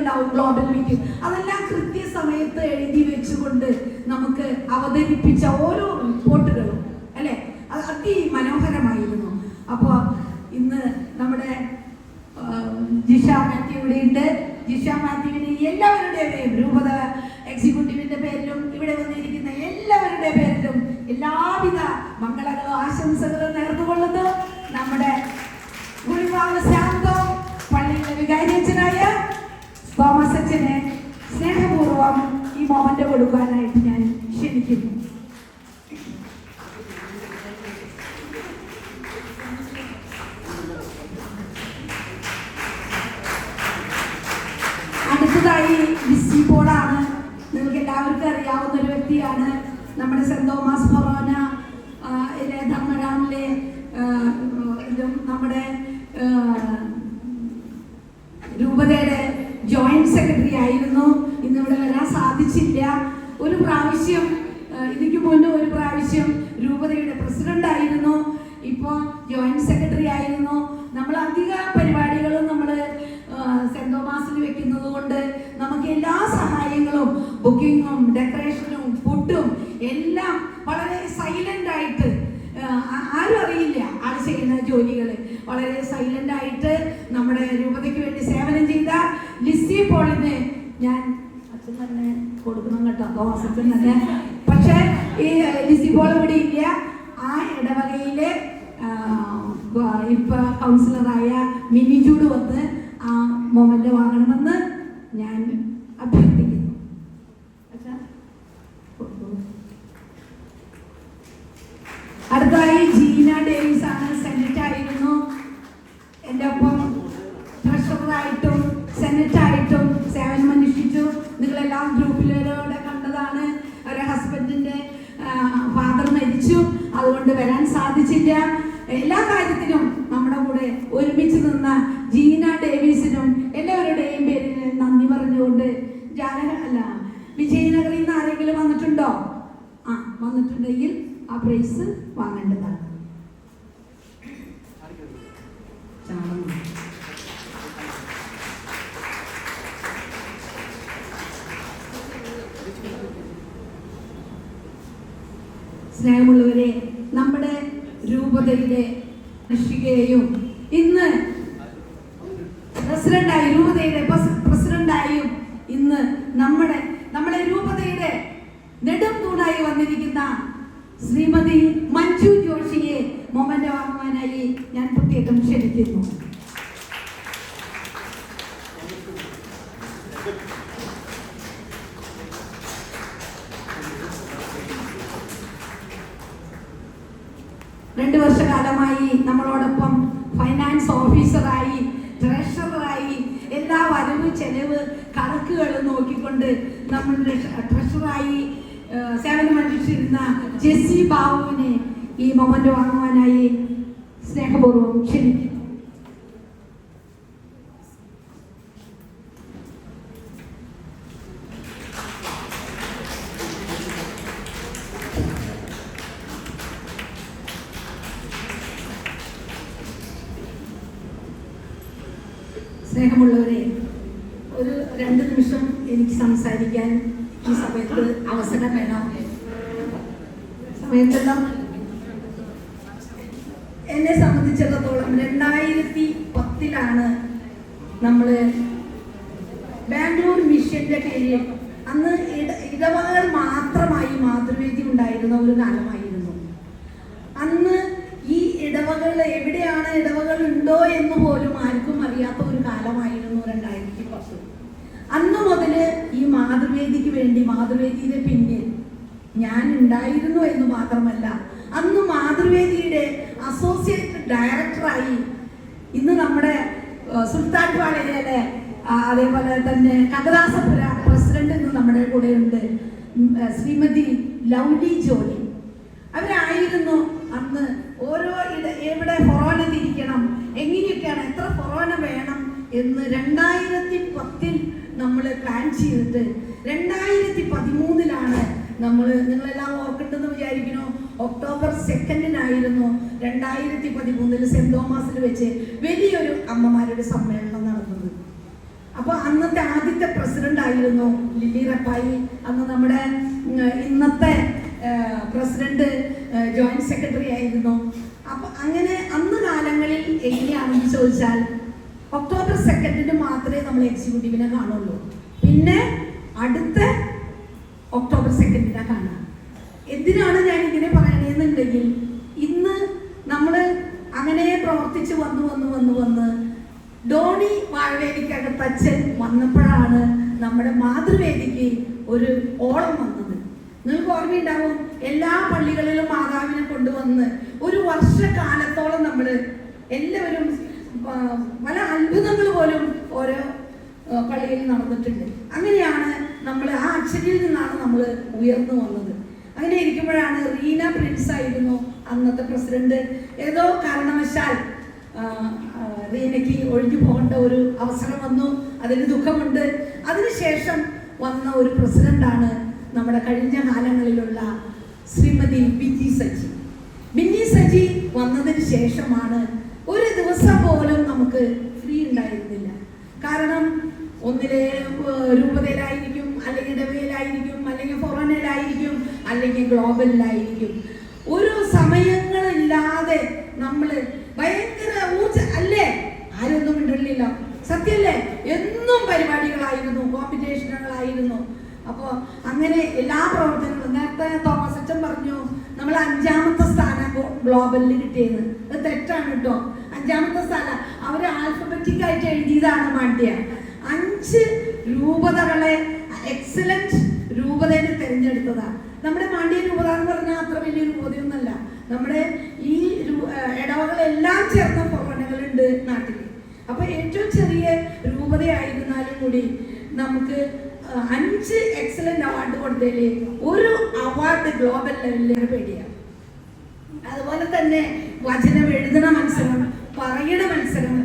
ഉണ്ടാവും, ഗ്ലോബൽ മീറ്റിംഗ്, അതെല്ലാം കൃത്യസമയത്ത് എഴുതി വെച്ചുകൊണ്ട് നമുക്ക് അവതരിപ്പിച്ച ഓരോ റിപ്പോർട്ടുകളും അല്ലെ അത് അതിമനോഹരമായിരുന്നു. അപ്പോൾ ഇന്ന് നമ്മുടെ ജിഷ മാത്യു ഇവിടെയുണ്ട്. ജിഷ മാത്യുവിന് എല്ലാവരുടെയും രൂപത എക്സിക്യൂട്ടീവിന്റെ പേരിലും ഇവിടെ വന്നിരിക്കുന്ന എല്ലാവരുടെ പേരിലും എല്ലാവിധ മംഗളങ്ങളും ആശംസകളും നേർന്നുകൊള്ളുന്നു. നമ്മുടെ ഗുരുവായൂർ ശാന്തം പള്ളിയിലെ വികാരിയച്ഛനായ തോമസ് അച്ഛനെ സ്നേഹപൂർവ്വം ഈ മൊമെന്റ് കൊടുക്കാനായിട്ട് ഞാൻ ക്ഷണിക്കുന്നു. അടുത്തതായി ലിസി പോളാണ്. നിങ്ങൾക്ക് എല്ലാവർക്കും അറിയാവുന്ന ഒരു വ്യക്തിയാണ്. നമ്മുടെ സെന്റ് തോമസ് ഫൊറോന ധർമ്മരാമിലെ നമ്മുടെ രൂപതയുടെ ജോയിന്റ് സെക്രട്ടറി ആയിരുന്നു. ഇന്നിവിടെ വരാൻ സാധിച്ചില്ല. ഒരു പ്രാവശ്യം ഇതിക്ക് മുന്നേ ഒരു പ്രാവശ്യം രൂപതയുടെ പ്രസിഡന്റ് ആയിരുന്നു. ഇപ്പോൾ ജോയിന്റ് സെക്രട്ടറി ആയിരുന്നു. നമ്മൾ അധിക പരിപാടികളും നമ്മൾ സെന്റ് തോമസിൽ വെക്കുന്നത് കൊണ്ട് നമുക്ക് എല്ലാ സഹായങ്ങളും ബുക്കിങ്ങും ഡെക്കറേഷനും ഫുഡും എല്ലാം വളരെ സൈലന്റ് ആയിട്ട്, ആരും അറിയില്ല ആൾ ചെയ്യുന്ന ജോലികൾ, വളരെ സൈലന്റ് ആയിട്ട് നമ്മുടെ രൂപതയ്ക്ക് വേണ്ടി സേവനം ചെയ്ത ലിസി പോളിന് ഞാൻ അച്ഛൻ തന്നെ കൊടുക്കണം കേട്ടോ, തോമസ് അച്ഛൻ തന്നെ. പക്ഷെ ഈ ലിസി പോൾ ഇവിടെ ഇല്ല. ആ ഇടവകയിലെ ഇപ്പൊ കൗൺസിലറായ മിനി ജൂഡ് വന്ന് ആ മൊമെന്റ് വാങ്ങണമെന്ന് ഞാൻ അഭ്യർത്ഥിക്കുന്നു. അടുത്തതായി ജീന ഡേവിസ് ആണ്. സെനറ്റ് ആയിരുന്നു. എൻ്റെ ഒപ്പം ട്രഷററായിട്ടും സെനറ്റായിട്ടും സേവനം അനുഷ്ഠിച്ചു. നിങ്ങളെല്ലാം ഗ്രൂപ്പിലൂടെ കണ്ടതാണ്. അവരുടെ ഹസ്ബൻഡിന്റെ ഫാദർ മരിച്ചു, അതുകൊണ്ട് വരാൻ സാധിച്ചില്ല. എല്ലാ കാര്യത്തിനും നമ്മുടെ കൂടെ ഒരുമിച്ച് നിന്ന ജീന ഡേവിസിനും എല്ലാവരുടെയും പേരിൽ നന്ദി പറഞ്ഞുകൊണ്ട് വിജയനഗറിൽ നിന്ന് ആരെങ്കിലും വന്നിട്ടുണ്ടോ? വന്നിട്ടുണ്ടെങ്കിൽ ആ പ്രൈസ് വാങ്ങേണ്ടതാണ്. സ്നേഹമുള്ളവരെ, നമ്മുടെ രൂപതയിലെ ഋഷികയെയും ഇന്ന് പ്രസിഡന്റായി, രൂപതയുടെ പ്രസിഡന്റായും ഇന്ന് നമ്മുടെ രൂപതയുടെ നെടും തൂണായി വന്നിരിക്കുന്ന ശ്രീമതി മഞ്ജു ജോഷിയെ മൊമെന്റ് വാങ്ങുവാനായി ഞാൻ പ്രത്യേകം ക്ഷണിക്കുന്നു. രണ്ടു വർഷകാലമായി നമ്മളോടൊപ്പം ഫൈനാൻസ് ഓഫീസറായി, ട്രഷററായി, എല്ലാ വരവ് ചെലവ് കണക്കുകൾ നോക്കിക്കൊണ്ട് നമ്മളുടെ ട്രഷറായി സേവനമനുഷ്ഠിച്ചിരുന്ന ജെസ്സി ബാബുവിനെ ഈ മൊമെന്റ് വാങ്ങുവാനായി സ്നേഹപൂർവ്വം ക്ഷണിക്കുന്നു. സ്നേഹമുള്ളവരെ, ഒരു 2 നിമിഷം എനിക്ക് സംസാരിക്കാൻ ഈ സമയത്ത് അവസരം വേണം. സമയത്തെല്ലാം എന്നെ സംബന്ധിച്ചിടത്തോളം 2010 നമ്മൾ ബാംഗ്ലൂർ മിഷന്റെ കീഴിൽ, അന്ന് ഇടവകൾ മാത്രമായി മാതൃവേദി ഉണ്ടായിരുന്ന ഒരു കാലമായിരുന്നു. അന്ന് ഈ ഇടവകൾ എവിടെയാണ്, ഇടവകൾ ഉണ്ടോ എന്ന് പോലും ആർക്കും അറിയാത്ത ഒരു കാലമായിരുന്നു 2010. അന്ന് മുതൽ ഈ മാതൃവേദിക്ക് വേണ്ടി, മാതൃവേദിയുടെ പിന്നിൽ ഞാൻ ഉണ്ടായിരുന്നു എന്ന് മാത്രമല്ല, അന്ന് മാതൃവേദിയുടെ അസോസിയേറ്റ് ഡയറക്ടറായി ഇന്ന് നമ്മുടെ സുൽത്താൻ പാളയിലെ, അതേപോലെ തന്നെ കഗതാസപുര പ്രസിഡന്റ് ഇന്ന് നമ്മുടെ കൂടെ ഉണ്ട്, ശ്രീമതി ലൗലി ജോലി. അവരായിരുന്നു അന്ന് ഓരോ എവിടെ ഫൊറോന തിരിക്കണം, എങ്ങനെയൊക്കെയാണ്, എത്ര ഫൊറോന വേണം എന്ന് 2010 നമ്മൾ പ്ലാൻ ചെയ്തിട്ട് 2013 നമ്മൾ, നിങ്ങളെല്ലാം ഓർക്കുന്നുണ്ടെന്ന് വിചാരിക്കുന്നു, ഒക്ടോബർ 2 2013 സെന്റ് തോമസിൽ വെച്ച് വലിയൊരു അമ്മമാരുടെ സമ്മേളനം നടന്നത്. അപ്പോൾ അന്നത്തെ ആദ്യത്തെ പ്രസിഡന്റ് ആയിരുന്നു ലില്ലി റപ്പായി. അന്ന് നമ്മുടെ ഇന്നത്തെ പ്രസിഡന്റ് ജോയിന്റ് സെക്രട്ടറി ആയിരുന്നു. അപ്പൊ അങ്ങനെ അന്ന് കാലങ്ങളിൽ എങ്ങനെയാണെന്ന് ചോദിച്ചാൽ ഒക്ടോബർ 2 മാത്രമേ നമ്മൾ എക്സിക്യൂട്ടീവിനെ കാണുള്ളൂ. പിന്നെ അടുത്ത ഒക്ടോബർ 2 കാണാം. എന്തിനാണ് ഞാൻ ഇങ്ങനെ പറയണേന്നുണ്ടെങ്കിൽ ഇന്ന് നമ്മൾ അങ്ങനെ പ്രവർത്തിച്ച് വന്ന് ഡോണി വാഴവേലിക്കകത്തച്ഛൻ വന്നപ്പോഴാണ് നമ്മുടെ മാതൃവേദിക്ക് ഒരു ഓളം വന്നത്. നിങ്ങൾക്ക് ഓർമ്മയുണ്ടാവും, എല്ലാ പള്ളികളിലും മാതാവിനെ കൊണ്ടുവന്ന് ഒരു വർഷക്കാലത്തോളം നമ്മൾ എല്ലാവരും പല അത്ഭുതങ്ങൾ പോലും ഓരോ പള്ളിയിൽ നടന്നിട്ടുണ്ട്. അങ്ങനെയാണ് നമ്മൾ ആ അച്ഛനിൽ നിന്നാണ് നമ്മൾ ഉയർന്നു വന്നത്. അങ്ങനെ ഇരിക്കുമ്പോഴാണ് റീന പ്രിൻസ് ആയിരുന്നു അന്നത്തെ പ്രസിഡന്റ്. ഏതോ കാരണവശാൽ റീനയ്ക്ക് ഒഴിഞ്ഞു പോകേണ്ട ഒരു അവസരം വന്നു. അതിന് ദുഃഖമുണ്ട്. അതിനുശേഷം വന്ന ഒരു പ്രസിഡന്റാണ് നമ്മുടെ കഴിഞ്ഞ കാലങ്ങളിലുള്ള ശ്രീമതി ബിന്നി സജി. ബിന്നി സജി വന്നതിന് ശേഷമാണ് ഒരു ദിവസം പോലും നമുക്ക് ഫ്രീ ഉണ്ടായിരുന്നില്ല. കാരണം ഒന്നിലെ രൂപതയിലായിരിക്കും, അല്ലെങ്കിൽ ഇടവയിലായിരിക്കും, അല്ലെങ്കിൽ ഫൊറോനയിലായിരിക്കും, അല്ലെങ്കിൽ ഗ്ലോബലിലായിരിക്കും. ഒരു സമയങ്ങളില്ലാതെ നമ്മൾ ഭയങ്കര അല്ലേ, ആരൊന്നും മിണ്ടില്ല, സത്യല്ലേ, എന്നും പരിപാടികളായിരുന്നു, കോമ്പറ്റീഷനുകളായിരുന്നു. അപ്പോൾ അങ്ങനെ എല്ലാ പ്രവർത്തനങ്ങളും, നേരത്തെ തോമസ് അച്ഛൻ പറഞ്ഞു നമ്മൾ 5ാമത്തെ സ്ഥാനം ഗ്ലോബലിൽ കിട്ടിയത്. അത് തെറ്റാണ് കേട്ടോ. 5ാമത്തെ സ്ഥാനം അവർ ആൽഫബറ്റിക് ആയിട്ട് എഴുതിയതാണ് മാണ്ഡ്യ. 5 രൂപതകളെ എക്സലന്റ് രൂപതയെ തിരഞ്ഞെടുത്തതാണ്. നമ്മുടെ മാണ്ഡ്യ രൂപത എന്ന് പറഞ്ഞാൽ അത്ര വലിയ രൂപതയൊന്നുമല്ല. നമ്മുടെ ഈ ഇടവകളെല്ലാം ചേർന്ന ഫൊറോനകളുണ്ട് നാട്ടിൽ. അപ്പൊ ഏറ്റവും ചെറിയ രൂപതയായിരുന്നാലും കൂടി നമുക്ക് 5 എക്സലന്റ് അവാർഡ് കൊടുത്തതിൽ ഒരു അവാർഡ് ഗ്ലോബൽ ലെവലിൽ പേടിയാണ്. അതുപോലെ തന്നെ വചനം എഴുതണ മത്സരം, പറയണ മത്സരം,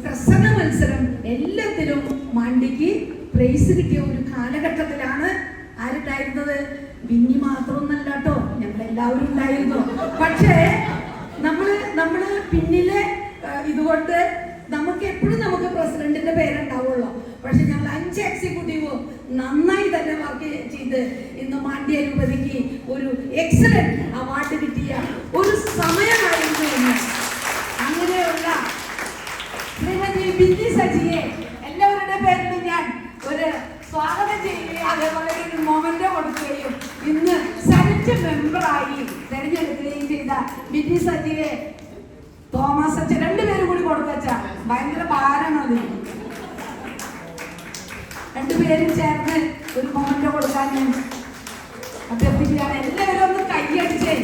പ്രസംഗ മത്സരം, എല്ലാത്തിലും മാണ്ഡ്യക്ക് പ്രൈസ് കിട്ടിയ ഒരു കാലഘട്ടത്തിലാണ് ആരുണ്ടായിരുന്നത്. ബിന്നി മാത്രമൊന്നല്ല കേട്ടോ, ഞങ്ങളെല്ലാവരും ഉണ്ടായിരുന്നു. പക്ഷേ നമ്മള് പിന്നിലെ ഇതുകൊണ്ട് നമുക്ക് എപ്പോഴും നമുക്ക് പ്രസിഡന്റിന്റെ പേരുണ്ടാവുള്ളൂ. പക്ഷെ ഞങ്ങൾ 5 എക്സിക്യൂട്ടീവ് നന്നായി തന്നെ വർക്ക് ചെയ്ത് ഇന്ന് മാണ്ഡ്യ രൂപതയ്ക്ക് ഒരു എക്സലന്റ് അവാർഡ് കിട്ടിയ ഒരു സമയമായിരുന്നു എന്ന്. അങ്ങനെയുള്ള ശ്രീമതി ബിന്നി സജിയെ എല്ലാവരുടെ പേരിലും ഞാൻ ഒരു സ്വാഗതം ചെയ്യുകയും അതേപോലെ ഒരു മൊമെന്റോ കൊടുക്കുകയും ഇന്ന് സെനറ്റ് മെമ്പറായി തെരഞ്ഞെടുക്കുകയും ചെയ്ത ബിന്നി സജിയെ തോമസ് അച്ഛൻ 2 പേരും കൂടി കൊടുത്തുവച്ച ഭയങ്കര ഭാരമാണ്. 2 പേരും ചേർന്ന് ഒരു മൊമെന്റോ കൊടുക്കാൻ ഞാൻ അഭ്യർത്ഥിക്കുകയാണ്. എല്ലാവരും ഒന്ന് കൈയടിച്ചേ.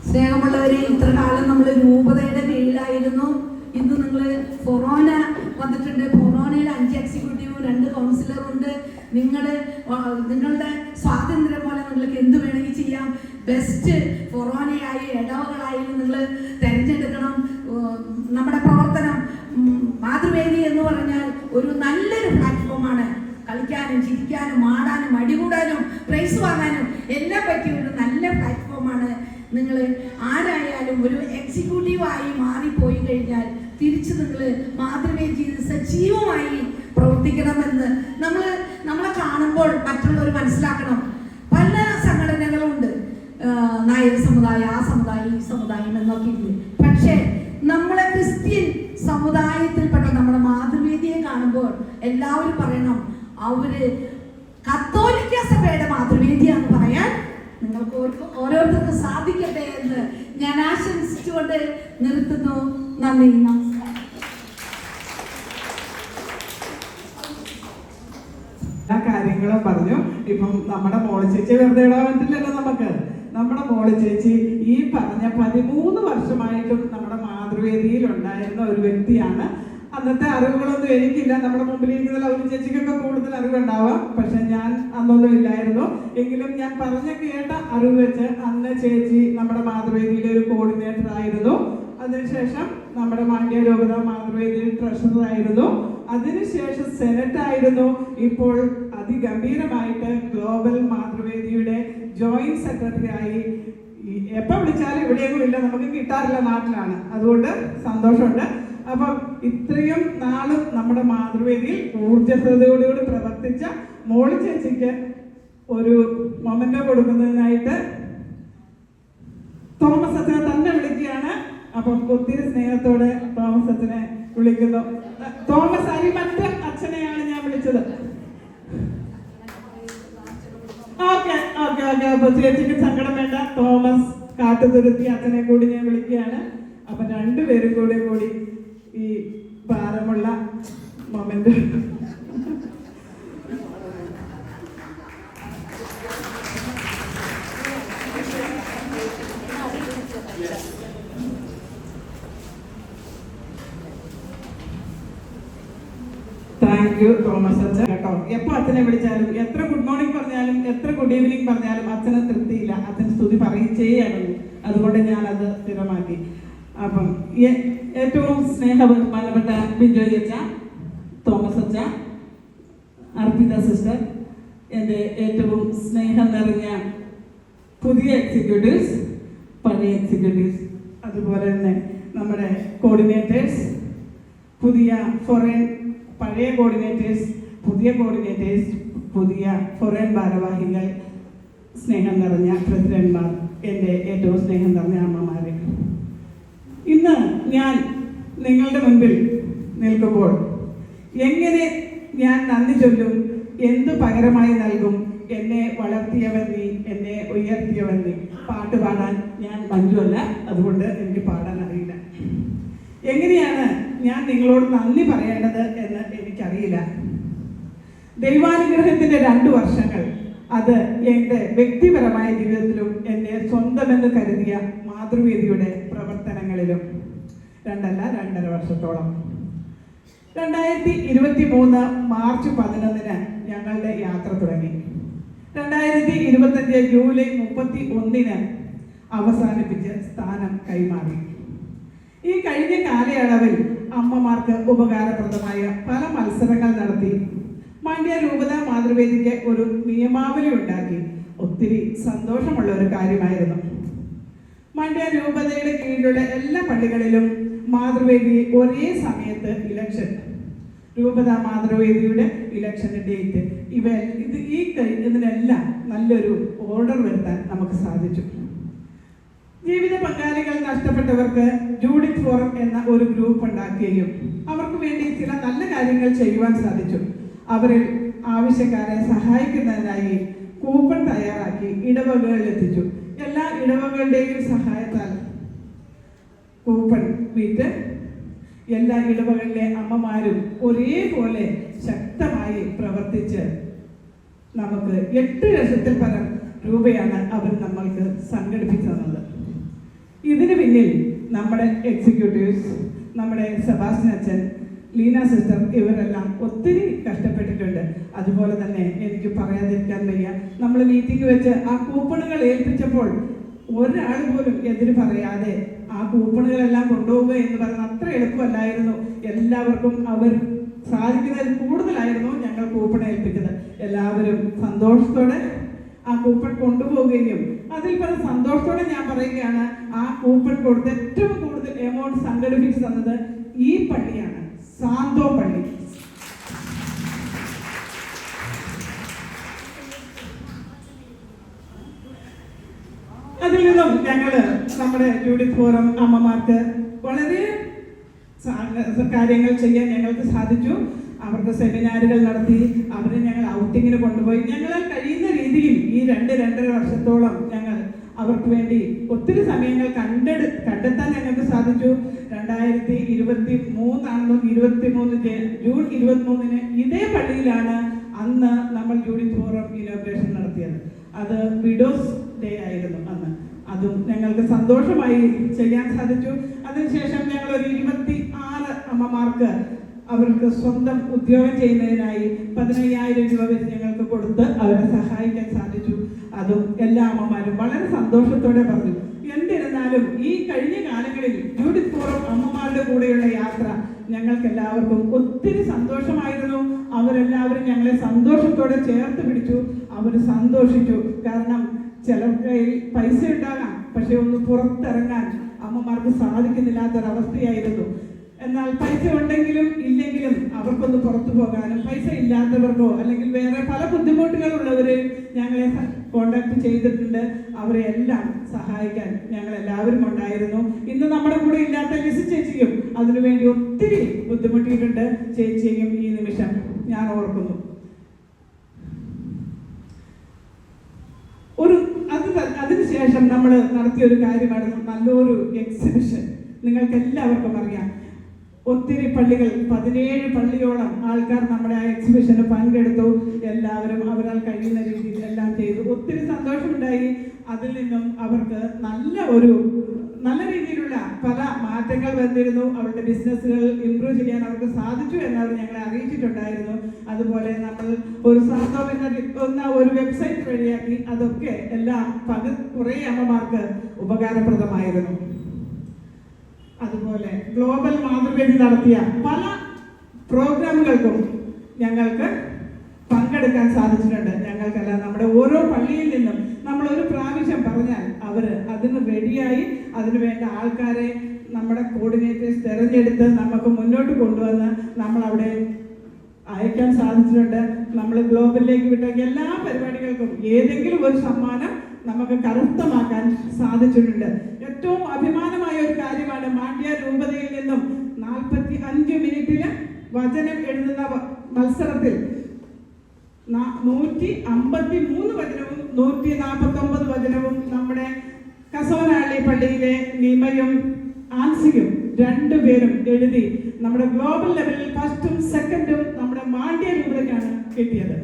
സ്നേഹമുള്ളവരെ, ഇത്ര കാലം നമ്മൾ രൂപതയുടെ കീഴിലായിരുന്നു. ഇന്ന് നിങ്ങൾ ഫൊറോന വന്നിട്ടുണ്ട്. ഫൊറോനയിൽ 5 എക്സിക്യൂട്ടീവും 2 കൗൺസിലറും ഉണ്ട്. നിങ്ങളുടെ സ്വാതന്ത്ര്യം പോലെ നിങ്ങൾക്ക് എന്ത് വേണമെങ്കിൽ ചെയ്യാം. ബെസ്റ്റ് ഫൊറോനയായി ഇടവകളായി നിങ്ങൾ തിരഞ്ഞെടുക്കണം. നമ്മുടെ പ്രവർത്തനം മാതൃവേദി എന്ന് പറഞ്ഞാൽ ഒരു നല്ലൊരു പ്ലാറ്റ്ഫോമാണ്. കളിക്കാനും ചിരിക്കാനും ആടാനും അടികൂടാനും പ്രൈസ് വാങ്ങാനും എല്ലാം പറ്റിയ ഒരു നല്ല പ്ലാറ്റ്ഫോമാണ്. നിങ്ങൾ ആരായാലും ഒരു എക്സിക്യൂട്ടീവായി മാറിപ്പോയി കഴിഞ്ഞാൽ തിരിച്ച് നിങ്ങൾ മാതൃവേദി സജീവമായി പ്രവർത്തിക്കണമെന്ന് നമ്മളെ കാണുമ്പോൾ മറ്റുള്ളവർ മനസ്സിലാക്കണം. പല സംഘടനകളുണ്ട്, നായർ സമുദായം, ആ സമുദായം, ഈ സമുദായം എന്നൊക്കെ ഇല്ലേ. പക്ഷേ നമ്മളെ ക്രിസ്ത്യൻ സമുദായത്തിൽപ്പെട്ട നമ്മുടെ മാതൃവേദിയെ കാണുമ്പോൾ എല്ലാവരും പറയണം അവര് കത്തോലിക്ക സഭയുടെ മാതൃവേദിയാന്ന് പറയാൻ നിങ്ങൾക്ക് ഓരോരുത്തർക്കും സാധിക്കട്ടെ എന്ന് ഞാൻ ആശംസിച്ചുകൊണ്ട് നിർത്തുന്നു. നന്ദി, നമസ്കാരം. എല്ലാ കാര്യങ്ങളും പറഞ്ഞു. ഇപ്പം നമ്മുടെ മോളി ചേച്ചി വെറുതെ ഇടാൻ പറ്റില്ലല്ലോ നമുക്ക്. നമ്മുടെ മോളി ചേച്ചി ഈ പറഞ്ഞ 13 വർഷമായിട്ടും നമ്മുടെ മാതൃവേദിയിൽ ഉണ്ടായിരുന്ന ഒരു വ്യക്തിയാണ്. അന്നത്തെ അറിവുകളൊന്നും എനിക്കില്ല. നമ്മുടെ മുമ്പിലിരിക്കുന്ന ഒരു ചേച്ചിക്കൊക്കെ കൂടുതൽ അറിവുണ്ടാവാം, പക്ഷെ ഞാൻ അന്നൊന്നും ഇല്ലായിരുന്നു. എങ്കിലും ഞാൻ കേട്ട അറിവ് വെച്ച് അന്ന് ചേച്ചി നമ്മുടെ മാതൃവേദിയിലെ ഒരു കോർഡിനേറ്റർ ആയിരുന്നു. അതിനുശേഷം നമ്മുടെ മാണ്ഡ്യ രൂപത മാതൃവേദിയിൽ ട്രഷറർ ആയിരുന്നു. അതിനുശേഷം സെനറ്റ് ആയിരുന്നു. ഇപ്പോൾ അതിഗംഭീരമായിട്ട് ഗ്ലോബൽ മാതൃവേദിയുടെ ജോയിന്റ് സെക്രട്ടറി ആയി. എപ്പോൾ വിളിച്ചാലും ഇവിടെയൊന്നും ഇല്ല, നമുക്ക് കിട്ടാറില്ല, നാട്ടിലാണ്. അതുകൊണ്ട് സന്തോഷമുണ്ട്. അപ്പം ഇത്രയും നാളും നമ്മുടെ മാതൃവേദിയിൽ ഊർജ്ജസ്വതയോടുകൂടി പ്രവർത്തിച്ച മോളി ചേച്ചിക്ക് ഒരു മൊമെന്റോ കൊടുക്കുന്നതിനായിട്ട് തോമസ് അച്ഛനെ തന്നെ വിളിക്കുകയാണ്. അപ്പം ഒത്തിരി സ്നേഹത്തോടെ തോമസ് അച്ഛനെ വിളിക്കുന്നു. തോമസ് അരിമറ്റ അച്ഛനെയാണ് ഞാൻ വിളിച്ചത്. Okay okay okay. അപ്പൊ ചേച്ചിക്ക് സങ്കടം വേണ്ട, തോമസ് കാട്ടുതുരുത്തി അച്ഛനെ കൂടി ഞാൻ വിളിക്കുകയാണ്. അപ്പൊ രണ്ടുപേരും കൂടി ഈ ഭാരമുള്ള മൊമെന്റ് താങ്ക് യു തോമസ് അച്ഛൻ കേട്ടോ. എപ്പോൾ അച്ഛനെ വിളിച്ചാലും, എത്ര ഗുഡ് മോർണിംഗ് പറഞ്ഞാലും, എത്ര ഗുഡ് ഈവനിങ് പറഞ്ഞാലും അച്ഛന് തൃപ്തിയില്ല, അച്ഛൻ സ്തുതി പറയിച്ചേയായിരുന്നു. അതുകൊണ്ട് ഞാനത് സ്ഥിരമാക്കി. അപ്പം ഏറ്റവും സ്നേഹബഹുമാനപ്പെട്ട ബിജോയ് അച്ഛ, തോമസ് അച്ഛ, അർപ്പിത സിസ്റ്റർ, എൻ്റെ ഏറ്റവും സ്നേഹം നിറഞ്ഞ പുതിയ എക്സിക്യൂട്ടീവ്സ്, പഴയ എക്സിക്യൂട്ടീവ്സ്, അതുപോലെ തന്നെ നമ്മുടെ കോർഡിനേറ്റേഴ്സ്, പുതിയ ഫോറിൻ, പഴയ കോർഡിനേറ്റേഴ്സ്, പുതിയ കോർഡിനേറ്റേഴ്സ്, പുതിയ ഫോറിൻ ഭാരവാഹികൾ, സ്നേഹം നിറഞ്ഞ പ്രസിഡന്റ്മാർ, എൻ്റെ ഏറ്റവും സ്നേഹം നിറഞ്ഞ അമ്മമാരെ, ഇന്ന് ഞാൻ നിങ്ങളുടെ മുൻപിൽ നിൽക്കുമ്പോൾ എങ്ങനെ ഞാൻ നന്ദി ചൊല്ലും, എന്ത് പകരമായി നൽകും? എന്നെ വളർത്തിയവൻ നീ, എന്നെ ഉയർത്തിയവൻ നീ. പാട്ട് പാടാൻ ഞാൻ മഞ്ജുവല്ല, അതുകൊണ്ട് എനിക്ക് പാടാൻ അറിയില്ല. എങ്ങനെയാണ് ഞാൻ നിങ്ങളോട് നന്ദി പറയേണ്ടത് എന്ന് എനിക്കറിയില്ല. ദൈവാനുഗ്രഹത്തിന്റെ 2 വർഷങ്ങൾ, അത് എൻ്റെ വ്യക്തിപരമായ ജീവിതത്തിലും എൻ്റെ സ്വന്തമെന്ന് കരുതിയ മാതൃവേദിയുടെ പ്രവർത്തനങ്ങളിലും 2.5 വർഷത്തോളം. 2023 മാർച്ച് 11 ഞങ്ങളുടെ യാത്ര തുടങ്ങി. 2025 ജൂലൈ 31 അവസാനിപ്പിച്ച് സ്ഥാനം കൈമാറി. ഈ കഴിഞ്ഞ കാലയളവിൽ അമ്മമാർക്ക് ഉപകാരപ്രദമായ പല മത്സരങ്ങൾ നടത്തി. മാണ്ഡ്യ രൂപത മാതൃവേദിക്ക് ഒരു നിയമാവലി ഉണ്ടാക്കി. ഒത്തിരി സന്തോഷമുള്ള ഒരു കാര്യമായിരുന്നു. മാണ്ഡ്യ രൂപതയുടെ കീഴിലുള്ള എല്ലാ പള്ളികളിലും മാതൃവേദി ഒരേ സമയത്ത് ഇലക്ഷൻ, രൂപത മാതൃവേദിയുടെ ഇലക്ഷന്റെ ഡേറ്റ്, ഇതിനെല്ലാം നല്ലൊരു ഓർഡർ വരുത്താൻ നമുക്ക് സാധിച്ചു. ജീവിത പങ്കാളികൾ നഷ്ടപ്പെട്ടവർക്ക് ജൂഡിത്ത് ഫോറം എന്ന ഒരു ഗ്രൂപ്പ് ഉണ്ടാക്കുകയും അവർക്ക് വേണ്ടി ചില നല്ല കാര്യങ്ങൾ ചെയ്യുവാൻ സാധിച്ചു. അവരിൽ ആവശ്യക്കാരെ സഹായിക്കുന്നതിനായി കൂപ്പൺ തയ്യാറാക്കി ഇടവകകളിൽ എത്തിച്ചു. എല്ലാ ഇടവകളുടെയും സഹായത്താൽ കൂപ്പൺ വിറ്റ് എല്ലാ ഇടവകളിലെ അമ്മമാരും ഒരേപോലെ ശക്തമായി പ്രവർത്തിച്ച് നമുക്ക് 8 ലക്ഷത്തിൽ പരം രൂപയാണ് അവർ നമ്മൾക്ക് സംഘടിപ്പിച്ചു തന്നത്. ഇതിന് പിന്നിൽ നമ്മുടെ എക്സിക്യൂട്ടീവ്സ്, നമ്മുടെ സെബാസ്റ്റ്യൻ അച്ഛൻ, ലീന സിസ്റ്റർ, ഇവരെല്ലാം ഒത്തിരി കഷ്ടപ്പെട്ടിട്ടുണ്ട്. അതുപോലെ തന്നെ എനിക്ക് പറയാതിരിക്കാൻ വയ്യ, നമ്മൾ മീറ്റിംഗ് വെച്ച് ആ കൂപ്പണുകൾ ഏൽപ്പിച്ചപ്പോൾ ഒരാൾ പോലും എതിര് പറയാതെ ആ കൂപ്പണുകളെല്ലാം കൊണ്ടുപോവുക എന്ന് പറയുന്നത് അത്ര എളുപ്പമല്ലായിരുന്നു. എല്ലാവർക്കും അവർ സാധിക്കുന്നതിൽ കൂടുതലായിരുന്നു ഞങ്ങൾ കൂപ്പൺ ഏൽപ്പിച്ചത്. എല്ലാവരും സന്തോഷത്തോടെ ആ കൂപ്പൺ കൊണ്ടുപോവുകയും അതിൽ പറഞ്ഞ സന്തോഷത്തോടെ ഞാൻ പറയുകയാണ്, ആ കൂപ്പൺ കൊടുത്ത് ഏറ്റവും കൂടുതൽ എമൗണ്ട് സംഘടിപ്പിച്ചു തന്നത് ഈ പള്ളിയാണ്, സാന്തോ പള്ളി. അതിൽ നിന്നും ഞങ്ങള് നമ്മുടെ ജൂഡിത്ത് ഫോറം അമ്മമാർക്ക് വളരെ കാര്യങ്ങൾ ചെയ്യാൻ ഞങ്ങൾക്ക് സാധിച്ചു. അവർക്ക് സെമിനാറുകൾ നടത്തി, അവരെ ഞങ്ങൾ ഔട്ടിങ്ങിന് കൊണ്ടുപോയി. ഞങ്ങളാൽ കഴിയുന്ന രീതിയിൽ ഈ 2-2.5 വർഷത്തോളം ഞങ്ങൾ അവർക്ക് വേണ്ടി ഒത്തിരി സമയങ്ങൾ കണ്ടെത്താൻ ഞങ്ങൾക്ക് സാധിച്ചു. 2023 ജൂൺ 23 ഇതേ പള്ളിയിലാണ് അന്ന് നമ്മൾ ജൂഡിത്ത് ഫോറം ഇനോഗ്രേഷൻ നടത്തിയത്. അത് വിഡോസ് ഡേ ആയിരുന്നു അന്ന്. അതും ഞങ്ങൾക്ക് സന്തോഷമായി ചെയ്യാൻ സാധിച്ചു. അതിനുശേഷം ഞങ്ങൾ ഒരു 26 അമ്മമാർക്ക് അവർക്ക് സ്വന്തം ഉദ്യോഗം ചെയ്യുന്നതിനായി 15,000 രൂപ വെച്ച് ഞങ്ങൾക്ക് കൊടുത്ത് അവരെ സഹായിക്കാൻ സാധിച്ചു. അതും എല്ലാ അമ്മമാരും വളരെ സന്തോഷത്തോടെ പറഞ്ഞു. എന്നിരുന്നാലും ഈ കഴിഞ്ഞ കാലങ്ങളിൽ ജൂഡിത്ത് ഫോറം അമ്മമാരുടെ കൂടെയുള്ള യാത്ര ഞങ്ങൾക്ക് എല്ലാവർക്കും ഒത്തിരി സന്തോഷമായിരുന്നു. അവരെല്ലാവരും ഞങ്ങളെ സന്തോഷത്തോടെ ചേർത്ത് പിടിച്ചു. അവർ സന്തോഷിച്ചു. കാരണം ചിലർക്ക് കയ്യിൽ പൈസ ഉണ്ടാകാം, പക്ഷെ ഒന്ന് പുറത്തിറങ്ങാൻ അമ്മമാർക്ക് സാധിക്കുന്നില്ലാത്തൊരവസ്ഥയായിരുന്നു. എന്നാൽ പൈസ ഉണ്ടെങ്കിലും ഇല്ലെങ്കിലും അവർക്കൊന്ന് പുറത്തു പോകാനും, പൈസ ഇല്ലാത്തവർക്കോ അല്ലെങ്കിൽ വേറെ പല ബുദ്ധിമുട്ടുകളുള്ളവർ ഞങ്ങളെ കോണ്ടാക്ട് ചെയ്തിട്ടുണ്ട്. അവരെ എല്ലാം സഹായിക്കാൻ ഞങ്ങൾ എല്ലാവരും ഉണ്ടായിരുന്നു. ഇന്ന് നമ്മുടെ കൂടെ ഇല്ലാത്ത ലിസി ചേച്ചിയും അതിനുവേണ്ടി ഒത്തിരി ബുദ്ധിമുട്ടിയിട്ടുണ്ട്. ചേച്ചിയെയും ഈ നിമിഷം ഞാൻ ഓർക്കുന്നു. അതിനുശേഷം നമ്മൾ നടത്തിയൊരു കാര്യമായിരുന്നു നല്ലൊരു എക്സിബിഷൻ. നിങ്ങൾക്ക് എല്ലാവർക്കും അറിയാം, ഒത്തിരി പള്ളികൾ, 17 പള്ളിയോളം ആൾക്കാർ നമ്മുടെ ആ എക്സിബിഷന് പങ്കെടുത്തു. എല്ലാവരും അവരാൽ കഴിയുന്ന രീതിയിൽ എല്ലാം ചെയ്തു. ഒത്തിരി സന്തോഷമുണ്ടായി. അതിൽ നിന്നും അവർക്ക് നല്ല രീതിയിലുള്ള പല മാറ്റങ്ങൾ വന്നിരുന്നു. അവരുടെ ബിസിനസ്സുകൾ ഇംപ്രൂവ് ചെയ്യാൻ അവർക്ക് സാധിച്ചു എന്നവർ ഞങ്ങളെ അറിയിച്ചിട്ടുണ്ടായിരുന്നു. അതുപോലെ നമ്മൾ ഒരു സാന്തോം എന്ന ഒരു വെബ്സൈറ്റ് വഴിയാക്കി. അതൊക്കെ എല്ലാം കുറേ അമ്മമാർക്ക് ഉപകാരപ്രദമായിരുന്നു. അതുപോലെ ഗ്ലോബൽ മാതൃവേദി നടത്തിയ പല പ്രോഗ്രാമുകൾക്കും ഞങ്ങൾക്ക് പങ്കെടുക്കാൻ സാധിച്ചിട്ടുണ്ട്. ഞങ്ങൾക്കല്ല, നമ്മുടെ ഓരോ പള്ളിയിൽ നിന്നും നമ്മൾ ഒരു പ്രാവശ്യം പറഞ്ഞാൽ അവർ അതിന് റെഡിയായി അതിന് വേണ്ട ആൾക്കാരെ നമ്മുടെ കോർഡിനേറ്റേഴ്സ് തിരഞ്ഞെടുത്ത് നമുക്ക് മുന്നോട്ട് കൊണ്ടുവന്ന് നമ്മൾ അവിടെ അയക്കാൻ സാധിച്ചിട്ടുണ്ട്. നമ്മൾ ഗ്ലോബലിലേക്ക് വിട്ട എല്ലാ പരിപാടികൾക്കും ഏതെങ്കിലും ഒരു സമ്മാനം നമുക്ക് കരസ്ഥമാക്കാൻ സാധിച്ചിട്ടുണ്ട്. ഏറ്റവും അഭിമാനമായ ഒരു കാര്യമാണ് മാണ്ഡ്യ രൂപതയിൽ നിന്നും 45 മിനിറ്റില് വചനം എഴുതുന്ന മത്സരത്തിൽ 153 വചനവും 149 വചനവും നമ്മുടെ കസവനാളി പള്ളിയിലെ നിമയും ആൻസിയും രണ്ടുപേരും എഴുതി നമ്മുടെ ഗ്ലോബൽ ലെവലിൽ ഫസ്റ്റും സെക്കൻഡും നമ്മുടെ മാണ്ഡ്യ രൂപതയ്ക്കാണ് കിട്ടിയത്.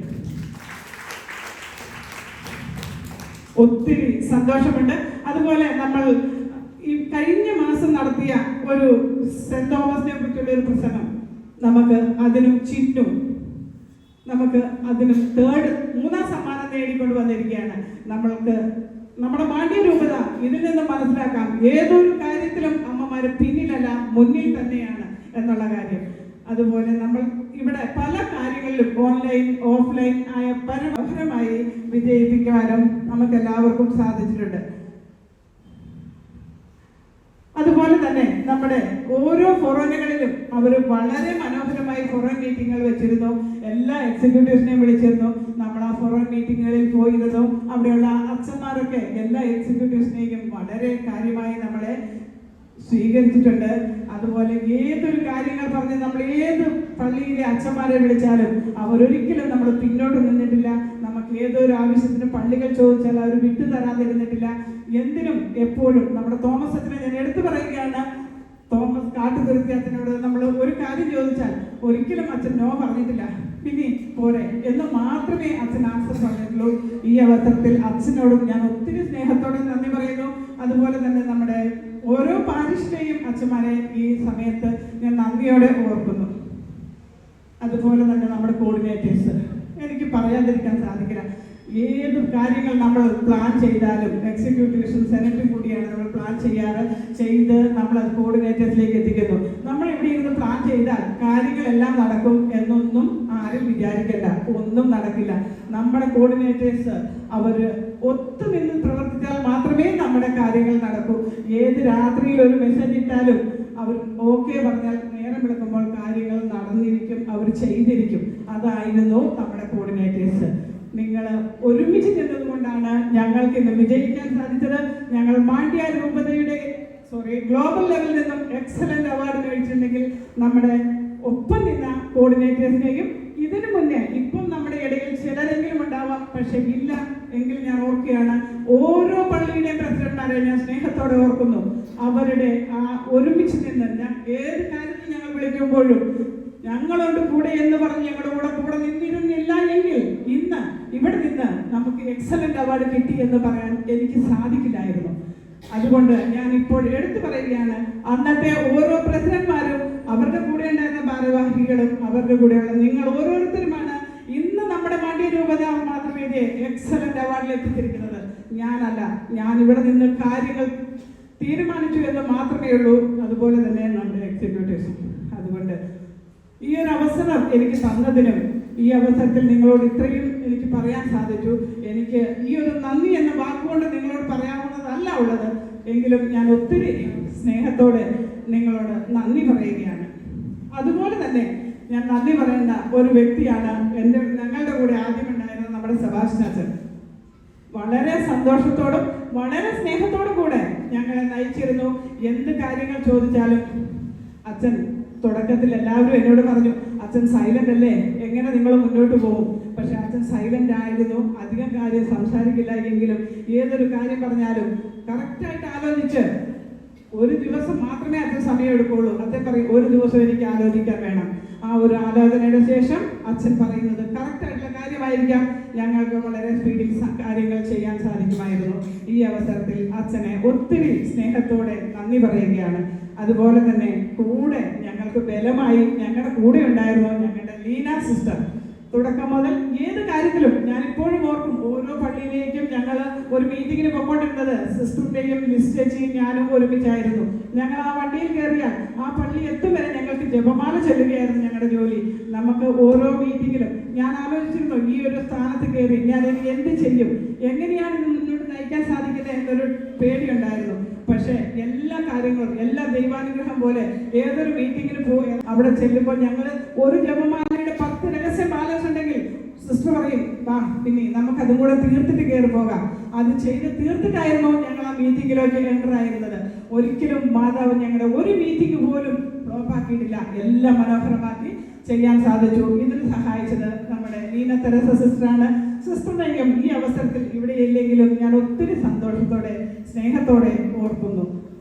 ഒത്തിരി സന്തോഷമുണ്ട്. അതുപോലെ നമ്മൾ ഈ കഴിഞ്ഞ മാസം നടത്തിയ ഒരു സെന്റ് തോമസിനെ കുറിച്ചുള്ള ഒരു പ്രസംഗം, നമുക്ക് അതിനും ചിഹ്നും നമുക്ക് അതിനും മൂന്നാം സമ്മാനം നേടിക്കൊണ്ട് വന്നിരിക്കുകയാണ്. നമ്മൾക്ക് നമ്മുടെ മാണ്ഡ്യ രൂപത ഇതിൽ നിന്ന് മനസ്സിലാക്കാം, ഏതൊരു കാര്യത്തിലും അമ്മമാര് പിന്നിലല്ല മുന്നിൽ തന്നെയാണ് എന്നുള്ള കാര്യം. അതുപോലെ നമ്മൾ ഇവിടെ പല കാര്യങ്ങളിലും ഓൺലൈൻ ഓഫ്ലൈൻ ആയ പരമായി വിജയിപ്പിക്കുവാനും നമുക്ക് എല്ലാവർക്കും സാധിച്ചിട്ടുണ്ട്. അതുപോലെ തന്നെ നമ്മുടെ ഓരോ ഫൊറോനകളിലും അവർ വളരെ മനോഹരമായി ഫൊറോൻ മീറ്റിങ്ങുകൾ വെച്ചിരുന്നു. എല്ലാ എക്സിക്യൂട്ടീവ്സിനെയും വിളിച്ചിരുന്നു. നമ്മൾ ആ ഫൊറോൻ മീറ്റിങ്ങുകളിൽ പോയിരുന്നു. അവിടെയുള്ള അച്ഛന്മാരൊക്കെ എല്ലാ എക്സിക്യൂട്ടീവ്സിനെയും വളരെ കാര്യമായി നമ്മളെ സ്വീകരിച്ചിട്ടുണ്ട്. അതുപോലെ ഏതൊരു കാര്യങ്ങൾ പറഞ്ഞ് നമ്മൾ ഏത് പള്ളിയിലെ അച്ഛന്മാരെ വിളിച്ചാലും അവരൊരിക്കലും നമ്മൾ പിന്നോട്ട് നിന്നിട്ടില്ല. നമുക്ക് ഏതൊരു ആവശ്യത്തിന് പള്ളികൾ ചോദിച്ചാൽ അവർ വിട്ടു തരാതിരുന്നിട്ടില്ല. എന്തിനും എപ്പോഴും നമ്മുടെ തോമസ് അച്ഛനെ ഞാൻ എടുത്തു പറയുകയാണ്. തോമസ് കാട്ടുതുരുത്തി അച്ഛനോട് നമ്മൾ ഒരു കാര്യം ചോദിച്ചാൽ ഒരിക്കലും അച്ഛൻ നോ പറഞ്ഞിട്ടില്ല. പിന്നെ പോരെ എന്ന് മാത്രമേ അച്ഛൻ ആൻസർ പറഞ്ഞിട്ടുള്ളൂ. ഈ അവസരത്തിൽ അച്ഛനോടും ഞാൻ ഒത്തിരി സ്നേഹത്തോടെ നന്ദി പറയുന്നു. അതുപോലെ തന്നെ നമ്മുടെ ഓരോ പാരിഷിലെയും അച്ഛന്മാരെ ഈ സമയത്ത് ഞാൻ നന്ദിയോടെ ഓർക്കുന്നു. അതുപോലെ തന്നെ നമ്മുടെ കോർഡിനേറ്റേഴ്സ്, എനിക്ക് പറയാതിരിക്കാൻ സാധിക്കില്ല. ഏത് കാര്യങ്ങൾ നമ്മൾ പ്ലാൻ ചെയ്താലും എക്സിക്യൂട്ടീവ്സും സെനറ്റും കൂടിയാണ് നമ്മൾ പ്ലാൻ ചെയ്ത് നമ്മൾ അത് കോർഡിനേറ്റേഴ്സിലേക്ക് എത്തിക്കുന്നു. നമ്മൾ ഇവിടെ ഇരുന്ന് പ്ലാൻ ചെയ്താൽ കാര്യങ്ങളെല്ലാം നടക്കും എന്നൊന്നും ആരും വിചാരിക്കണ്ട. ഒന്നും നടക്കില്ല. നമ്മുടെ കോർഡിനേറ്റേഴ്സ് അവർ ഒത്തുനിന്ന് പ്രവർത്തിച്ചാൽ മാത്രമേ നമ്മുടെ കാര്യങ്ങൾ നടക്കൂ. ഏത് രാത്രിയിൽ ഒരു മെസ്സേജ് ഇട്ടാലും അവർ ഓക്കെ പറഞ്ഞാൽ നേരം വിളക്കുമ്പോൾ കാര്യങ്ങൾ നടന്നിരിക്കും, അവർ ചെയ്തിരിക്കും. അതായിരുന്നു നമ്മുടെ കോർഡിനേറ്റേഴ്സ്. നിങ്ങൾ ഒരുമിച്ച് നിന്നതുകൊണ്ടാണ് ഞങ്ങൾക്ക് ഇന്ന് വിജയിക്കാൻ സാധിച്ചത്. ഞങ്ങൾ മാണ്ഡ്യ രൂപതയുടെ ഗ്ലോബൽ ലെവലിൽ നിന്നും എക്സലന്റ് അവാർഡ് മേടിച്ചിട്ടുണ്ടെങ്കിൽ നമ്മുടെ ഒപ്പം നിന്ന കോർഡിനേറ്റേഴ്സിനെയും ഇതിനു മുന്നേ ഇപ്പം നമ്മുടെ ഇടയിൽ ചിലരെങ്കിലും ഉണ്ടാവാം, പക്ഷെ ഇല്ല എങ്കിൽ ഞാൻ ഓർക്കുകയാണ്, ഓരോ പള്ളിയുടെയും പ്രസിഡന്റ്മാരെ ഞാൻ സ്നേഹത്തോടെ ഓർക്കുന്നു. അവരുടെ ആ ഒരുമിച്ച് നിന്ന് ഏത് കാര്യത്തിൽ ഞങ്ങൾ വിളിക്കുമ്പോഴും ഞങ്ങളുണ്ട് കൂടെ എന്ന് പറഞ്ഞ് ഞങ്ങളുടെ കൂടെ നിന്നിരുന്നില്ല എങ്കിൽ ഇന്ന് ഇവിടെ നിന്ന് നമുക്ക് എക്സലന്റ് അവാർഡ് കിട്ടി എന്ന് പറയാൻ എനിക്ക് സാധിക്കില്ലായിരുന്നു. അതുകൊണ്ട് ഞാൻ ഇപ്പോൾ എടുത്തു പറയുകയാണ്, അന്നത്തെ ഓരോ പ്രസിഡന്റ്മാരും അവരുടെ കൂടെ ഉണ്ടായിരുന്ന ഭാരവാഹികളും അവരുടെ കൂടെയുള്ള നിങ്ങൾ ഓരോരുത്തരുമാണ് ഇന്ന് നമ്മുടെ മാണ്ഡ്യ രൂപത മാതൃവേദിയെ എക്സലന്റ് അവാർഡിൽ എത്തിച്ചിരിക്കുന്നത്. ഞാനല്ല, ഞാൻ ഇവിടെ നിന്ന് കാര്യങ്ങൾ തീരുമാനിച്ചു എന്ന് മാത്രമേ ഉള്ളൂ. അതുപോലെ തന്നെ നമ്മുടെ എക്സിക്യൂട്ടീവ്സ്. അതുകൊണ്ട് ഈ ഒരു അവസരം എനിക്ക് തന്നതിനും ഈ അവസരത്തിൽ നിങ്ങളോട് ഇത്രയും എനിക്ക് പറയാൻ സാധിച്ചു. എനിക്ക് ഈ ഒരു നന്ദി എന്ന വാക്കുകൊണ്ട് നിങ്ങളോട് പറയാവുന്നതല്ല ഉള്ളത്, എങ്കിലും ഞാൻ ഒത്തിരി സ്നേഹത്തോടെ നിങ്ങളോട് നന്ദി പറയുകയാണ്. അതുപോലെ തന്നെ ഞാൻ നന്ദി പറയേണ്ട ഒരു വ്യക്തിയാണ് ഞങ്ങളുടെ കൂടെ ആദ്യം ഉണ്ടായിരുന്ന നമ്മുടെ സെബാസ്റ്റ്യൻ അച്ഛൻ. വളരെ സന്തോഷത്തോടും വളരെ സ്നേഹത്തോടും കൂടെ ഞങ്ങളെ നയിച്ചിരുന്നു. എന്ത് കാര്യങ്ങൾ ചോദിച്ചാലും അച്ഛൻ തുടക്കത്തിൽ എല്ലാവരും എന്നോട് പറഞ്ഞു, അച്ഛൻ സൈലന്റ് അല്ലേ, എങ്ങനെ നിങ്ങൾ മുന്നോട്ട് പോകും? പക്ഷെ അച്ഛൻ സൈലന്റ് ആയിരുന്നു, അധികം കാര്യം സംസാരിക്കില്ല. എങ്കിലും ഏതൊരു കാര്യം പറഞ്ഞാലും കറക്റ്റായിട്ട് ആലോചിച്ച് ഒരു ദിവസം മാത്രമേ അച്ഛൻ സമയം എടുക്കുള്ളൂ. അച്ഛൻ പറയും ഒരു ദിവസം എനിക്ക് ആലോചിക്കാൻ വേണം. ആ ഒരു ആലോചനയുടെ ശേഷം അച്ഛൻ പറയുന്നത് കറക്റ്റായിട്ടുള്ള കാര്യമായിരിക്കാം. ഞങ്ങൾക്ക് വളരെ സ്പീഡിൽ കാര്യങ്ങൾ ചെയ്യാൻ സാധിക്കുമായിരുന്നു. ഈ അവസരത്തിൽ അച്ഛനെ ഒത്തിരി സ്നേഹത്തോടെ നന്ദി പറയുകയാണ്. അതുപോലെ തന്നെ കൂടെ ഞങ്ങൾക്ക് ബലമായി ഞങ്ങളുടെ കൂടെ ഉണ്ടായിരുന്നു ഞങ്ങളുടെ ലീന സിസ്റ്റർ. തുടക്കം മുതൽ ഏത് കാര്യത്തിലും ഞാൻ ഇപ്പോഴും ഓർക്കും, ഓരോ പള്ളിയിലേക്കും ഞങ്ങൾ ഒരു മീറ്റിങ്ങിന് പോയിക്കൊണ്ടിരുന്നത് സിസ്റ്ററിന്റെയും ലിസ് ചേച്ചിയും ഞാനും ഒരുമിച്ചായിരുന്നു. ഞങ്ങൾ ആ വണ്ടിയിൽ കയറിയാൽ ആ പള്ളി എത്തും വരെ ഞങ്ങൾക്ക് ജപമാല ചൊല്ലുകയായിരുന്നു ഞങ്ങളുടെ ജോലി. നമുക്ക് ഓരോ മീറ്റിങ്ങിലും ഞാൻ ആലോചിച്ചിരുന്നു, ഈ ഒരു സ്ഥാനത്ത് കയറി ഞാൻ ഇനി എന്ത് ചെയ്യും, എങ്ങനെയാണ് ഇത് മുന്നോട്ട് നയിക്കാൻ സാധിക്കുന്നത് എന്നൊരു പേടിയുണ്ടായിരുന്നു. പക്ഷേ എല്ലാ കാര്യങ്ങളും എല്ലാ ദൈവാനുഗ്രഹം പോലെ ഏതൊരു മീറ്റിങ്ങിന് പോയി അവിടെ ചെല്ലുമ്പോൾ ഞങ്ങൾ ഒരു ജപമാലയുടെ 10 രഹസ്യ ബാലൻസ് ഉണ്ടെങ്കിൽ സിസ്റ്റർ പറയും, വാ പിന്നെ നമുക്ക് അതും കൂടെ തീർത്തിട്ട് കയറി പോകാം. അത് ചെയ്ത് തീർത്തിട്ടായിരുന്നു ഞങ്ങൾ ആ മീറ്റിങ്ങിലേക്ക് എൻ്റർ ആയിരുന്നത്. ഒരിക്കലും മാതാവ് ഞങ്ങളുടെ ഒരു മീറ്റിംഗ് പോലും ഫ്ലോപ്പാക്കിയിട്ടില്ല, എല്ലാം മനോഹരമാക്കി ചെയ്യാൻ സാധിച്ചു. ഇതിന് സഹായിച്ചത് നമ്മുടെ ലീന തെരേസ സിസ്റ്ററാണ്. സിസ്റ്ററിനെയും ഈ അവസരത്തിൽ ഇവിടെ ഇല്ലെങ്കിലും ഞാൻ ഒത്തിരി സന്തോഷത്തോടെ സ്നേഹത്തോടെ ഓർക്കുന്നു.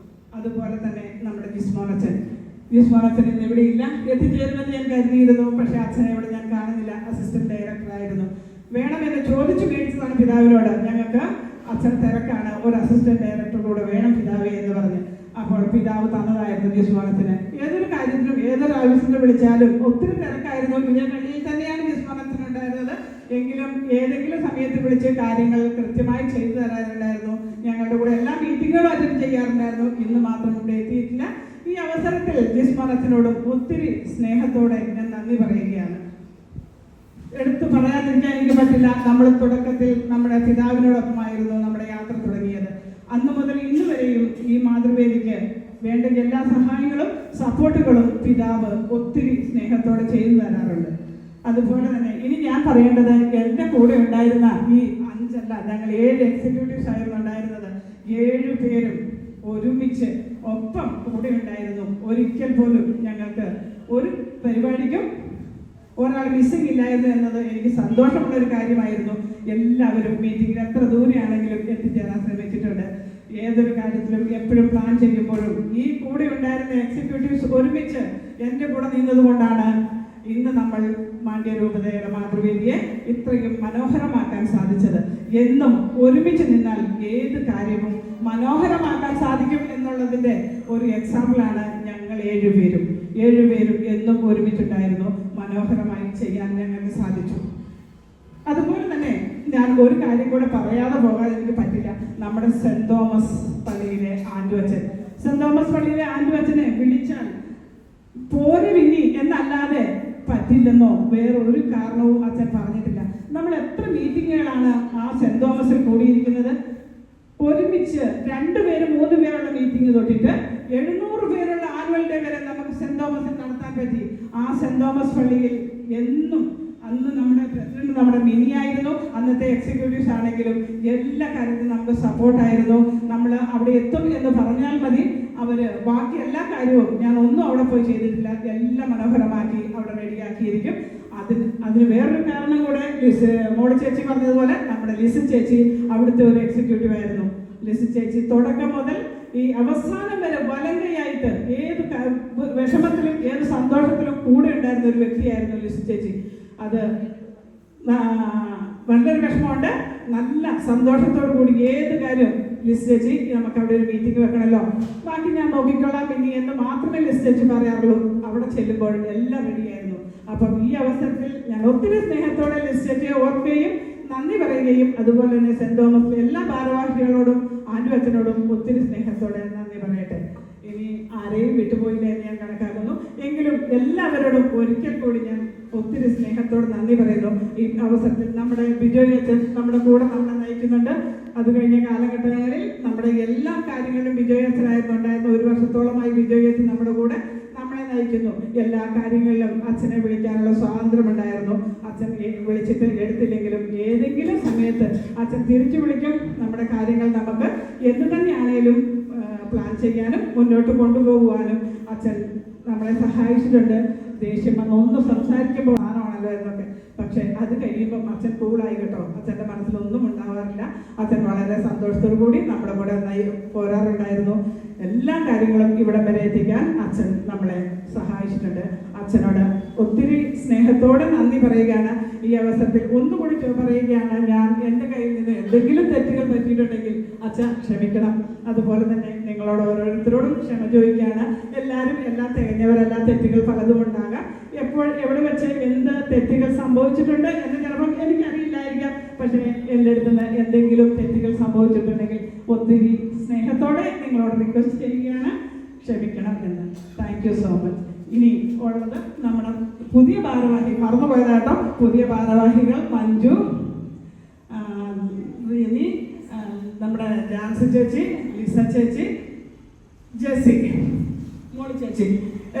അതുപോലെ തന്നെ നമ്മുടെ ജിസ്മോനച്ചൻ ഇന്ന് ഇവിടെ ഇല്ല, എത്തിച്ചേരുമെന്ന് ഞാൻ കരുതിയിരുന്നു. പക്ഷെ അച്ഛനെ ഇവിടെ ഞാൻ കാണുന്നില്ല, അസിസ്റ്റന്റ് ഡയറക്ടറായിരുന്നു. വേണമെന്ന് ചോദിച്ചു മേടിച്ചതാണ് പിതാവിനോട്, ഞങ്ങൾക്ക് അച്ഛൻ തിരക്കാണ്, ഒരു അസിസ്റ്റന്റ് ഡയറക്ടറോട് വേണം പിതാവേ എന്ന് പറഞ്ഞ്. അപ്പോൾ പിതാവ് തന്നതായിരുന്നു ജിസ്മോനത്തിന്. ഏതൊരു കാര്യത്തിലും ഏതൊരു ആവശ്യത്തിന് വിളിച്ചാലും ഒത്തിരി തിരക്കായിരുന്നു. കുഞ്ഞപ്പള്ളിയിൽ തന്നെയാണ് ജിസ്മോനത്തിന് ഉണ്ടായിരുന്നത്. എങ്കിലും ഏതെങ്കിലും സമയത്ത് വിളിച്ച് കാര്യങ്ങൾ കൃത്യമായി ചെയ്തു തരാറുണ്ടായിരുന്നു. ഞങ്ങളുടെ കൂടെ എല്ലാ മീറ്റിങ്ങുകളും അറ്റൻഡ് ചെയ്യാറുണ്ടായിരുന്നു. ഇന്ന് മാത്രം ഇവിടെ എത്തിയിട്ടില്ല. ഈ അവസരത്തിൽ ജിസ്മോനത്തിനോടും ഒത്തിരി സ്നേഹത്തോടെ ഞാൻ നന്ദി പറയുകയാണ്. എടുത്തു പറയാതിരിക്കാൻ എനിക്ക് പറ്റില്ല, നമ്മൾ തുടക്കത്തിൽ നമ്മുടെ പിതാവിനോടൊപ്പമായിരുന്നു നമ്മുടെ യാത്ര തുടങ്ങിയത്. അന്ന് മുതൽ ഇന്ന് വരെയും ഈ മാതൃവേദിക്ക് വേണ്ട എല്ലാ സഹായങ്ങളും സപ്പോർട്ടുകളും പിതാവ് ഒത്തിരി സ്നേഹത്തോടെ ചെയ്തു തരാറുണ്ട്. അതുപോലെ തന്നെ ഇനി ഞാൻ പറയേണ്ടത്, എൻ്റെ കൂടെ ഉണ്ടായിരുന്ന ഈ 5 അല്ല, ഞങ്ങൾ 7 എക്സിക്യൂട്ടീവ്സ് ആയിരുന്നു ഉണ്ടായിരുന്നത്. 7 പേരും ഒരുമിച്ച് ഒപ്പം കൂടെ ഉണ്ടായിരുന്നു. ഒരിക്കൽ പോലും ഞങ്ങൾക്ക് ഒരു പരിപാടിക്കും ഒരാൾ മിസ്സിംഗ് ഇല്ലായിരുന്നു എന്നത് എനിക്ക് സന്തോഷമുള്ളൊരു കാര്യമായിരുന്നു. എല്ലാവരും മീറ്റിങ്ങിൽ എത്ര ദൂരെയാണെങ്കിലും എത്തിച്ചേരാൻ ശ്രമിച്ചിട്ടുണ്ട്. ഏതൊരു കാര്യത്തിലും എപ്പോഴും പ്ലാൻ ചെയ്യുമ്പോഴും ഈ കൂടെ ഉണ്ടായിരുന്ന എക്സിക്യൂട്ടീവ്സ് ഒരുമിച്ച് എൻ്റെ കൂടെ നിന്നതുകൊണ്ടാണ് ഇന്ന് നമ്മൾ മാണ്ഡ്യ രൂപതയുടെ മാതൃവേദിയെ ഇത്രയും മനോഹരമാക്കാൻ സാധിച്ചത്. എന്നും ഒരുമിച്ച് നിന്നാൽ ഏത് കാര്യവും മനോഹരമാക്കാൻ സാധിക്കും എന്നുള്ളതിൻ്റെ ഒരു എക്സാമ്പിളാണ് ഞങ്ങൾ 7 പേരും. 7 പേരും എന്നും ഒരുമിച്ചുണ്ടായിരുന്നു. മനോഹരമായി ചെയ്യാൻ ഞങ്ങൾക്ക് സാധിച്ചു. അതുപോലെ തന്നെ ഞാൻ ഒരു കാര്യം കൂടെ പറയാതെ പോകാൻ എനിക്ക് പറ്റില്ല. നമ്മുടെ സെന്റ് തോമസ് പള്ളിയിലെ ആൻഡുവച്ചൻ, സെന്റ് തോമസ് പള്ളിയിലെ ആൻഡുവച്ചനെ വിളിച്ചാൽ പോരെ വിന്നി എന്നല്ലാതെ പറ്റില്ലെന്നോ വേറൊരു കാരണവും അച്ഛൻ പറഞ്ഞിട്ടില്ല. നമ്മൾ എത്ര മീറ്റിങ്ങുകളാണ് ആ സെന്റ് തോമസിൽ കൂടിയിരിക്കുന്നത്. ഒരുമിച്ച് 2 പേര് 3 പേരുള്ള മീറ്റിംഗ് തൊട്ടിട്ട് 700 പേരുള്ള ആനുവൽ ഡേ വരെ നമുക്ക് സെന്റ് തോമസിൽ നടത്താൻ പറ്റി. ആ സെന്റ് തോമസ് പള്ളിയിൽ എന്നും അന്ന് നമ്മുടെ പ്രസിഡന്റ് നമ്മുടെ മിനിയായിരുന്നു. അന്നത്തെ എക്സിക്യൂട്ടീവ്സ് ആണെങ്കിലും എല്ലാ കാര്യത്തിലും നമുക്ക് സപ്പോർട്ടായിരുന്നു. നമ്മൾ അവിടെ എത്തും എന്ന് പറഞ്ഞാൽ മതി, അവര് ബാക്കി എല്ലാ കാര്യവും ഞാൻ ഒന്നും അവിടെ പോയി ചെയ്തിട്ടില്ല, എല്ലാം മനോഹരമാക്കി അവിടെ റെഡിയാക്കിയിരിക്കും. അതിന് വേറൊരു കാരണം കൂടെ മോളി ചേച്ചി പറഞ്ഞതുപോലെ നമ്മുടെ ലിസി ചേച്ചി അവിടുത്തെ ഒരു എക്സിക്യൂട്ടീവ് ആയിരുന്നു. ലിസി ചേച്ചി തുടക്കം മുതൽ ഈ അവസാനം വരെ വലങ്കയായിട്ട് ഏത് വിഷമത്തിലും ഏത് സന്തോഷത്തിലും കൂടെ ഉണ്ടായിരുന്ന ഒരു വ്യക്തിയായിരുന്നു ലിസി ചേച്ചി. അത് നല്ലൊരു വിഷമമുണ്ട്, നല്ല സന്തോഷത്തോടു കൂടി ഏത് കാര്യം ലിസ് ചേച്ചി നമുക്ക് അവിടെ ഒരു മീറ്റിംഗ് വെക്കണമല്ലോ, ബാക്കി ഞാൻ നോക്കിക്കോളാം പിന്നെ എന്ന് മാത്രമേ ലിസ് ചേച്ചി പറയാറുള്ളൂ. അവിടെ ചെല്ലുമ്പോൾ എല്ലാം റെഡിയായിരുന്നു. അപ്പം ഈ അവസരത്തിൽ ഞാൻ ഒത്തിരി സ്നേഹത്തോടെ ലിസ് ചേച്ചിയെ ഓർക്കുകയും നന്ദി പറയുകയും അതുപോലെ തന്നെ സെന്റ് തോമസിലെ എല്ലാ ഭാരവാഹികളോടും ആൻഡുവച്ചനോടും ഒത്തിരി സ്നേഹത്തോടെ നന്ദി പറയട്ടെ. ഇനി ആരെയും വിട്ടുപോയില്ല എന്ന് ഞാൻ കണക്കാക്കുന്നു. എങ്കിലും എല്ലാവരോടും ഒരിക്കൽ കൂടി ഞാൻ ഒത്തിരി സ്നേഹത്തോട് നന്ദി പറയുന്നു. ഈ അവസരത്തിൽ നമ്മുടെ ബിജോയ് അച്ഛൻ നമ്മുടെ കൂടെ നമ്മളെ നയിക്കുന്നുണ്ട്. അത് കഴിഞ്ഞ കാലഘട്ടങ്ങളിൽ നമ്മുടെ എല്ലാ കാര്യങ്ങളിലും ബിജോയ് അച്ഛനായിരുന്നുണ്ടായിരുന്നു. 1 വർഷത്തോളമായി ബിജോയ് അച്ഛൻ നമ്മുടെ കൂടെ നമ്മളെ നയിക്കുന്നു. എല്ലാ കാര്യങ്ങളിലും അച്ഛനെ വിളിക്കാനുള്ള സ്വാതന്ത്ര്യമുണ്ടായിരുന്നു. അച്ഛൻ വിളിച്ചിട്ട് എടുത്തില്ലെങ്കിലും ഏതെങ്കിലും സമയത്ത് അച്ഛൻ തിരിച്ചു വിളിക്കും. നമ്മുടെ കാര്യങ്ങൾ നമുക്ക് എന്ത് തന്നെയാണേലും പ്ലാൻ ചെയ്യാനും മുന്നോട്ട് കൊണ്ടുപോകുവാനും അച്ഛൻ നമ്മളെ സഹായിച്ചിട്ടുണ്ട്. ദേഷ്യം വന്ന് ഒന്ന് സംസാരിക്കുമ്പോൾ ആണല്ലോ എന്നൊക്കെ, പക്ഷെ അത് കഴിയുമ്പം അച്ഛൻ കൂളായി കേട്ടോ. അച്ഛൻ്റെ മനസ്സിലൊന്നും ഉണ്ടാവാറില്ല. അച്ഛൻ വളരെ സന്തോഷത്തോടു കൂടി നമ്മുടെ കൂടെ പോരാറുണ്ടായിരുന്നു. എല്ലാ കാര്യങ്ങളും ഇവിടം വരെ എത്തിക്കാൻ അച്ഛൻ നമ്മളെ സഹായിച്ചിട്ടുണ്ട്. അച്ഛനോട് ഒത്തിരി സ്നേഹത്തോടെ നന്ദി പറയുകയാണ്. ഈ അവസരത്തിൽ ഒന്നുകൂടി പറയുകയാണ്, ഞാൻ എൻ്റെ കയ്യിൽ നിന്ന് എന്തെങ്കിലും തെറ്റുകൾ പറ്റിയിട്ടുണ്ടെങ്കിൽ അച്ഛൻ ക്ഷമിക്കണം. അതുപോലെ തന്നെ നിങ്ങളോട് ഓരോരുത്തരോടും ക്ഷമ ചോദിക്കുകയാണ്. എല്ലാവരും എല്ലാം തികഞ്ഞവരല്ല, തെറ്റുകൾ പലതും ഉണ്ടാകാം. എപ്പോൾ എവിടെ വെച്ച് എന്ത് തെറ്റുകൾ സംഭവിച്ചിട്ടുണ്ട് എന്ന് ചിലപ്പോൾ എനിക്കറിയില്ലായിരിക്കാം. പക്ഷേ എൻ്റെ അടുത്ത് നിന്ന് എന്തെങ്കിലും തെറ്റുകൾ സംഭവിച്ചിട്ടുണ്ടെങ്കിൽ ഒത്തിരി സ്നേഹത്തോടെ നിങ്ങളോട് റിക്വസ്റ്റ് ചെയ്യുകയാണ്, ക്ഷമിക്കണം എന്ന്. Thank you so much. ഇനി ഉള്ളത് നമ്മുടെ പുതിയ ഭാരവാഹി, മറന്നുപോയതാട്ടോ, പുതിയ ഭാരവാഹികൾ മഞ്ജു, റിനി, നമ്മുടെ ജാൻസി ചേച്ചി, ലിസ ചേച്ചി, ജെസി, മോളി ചേച്ചി,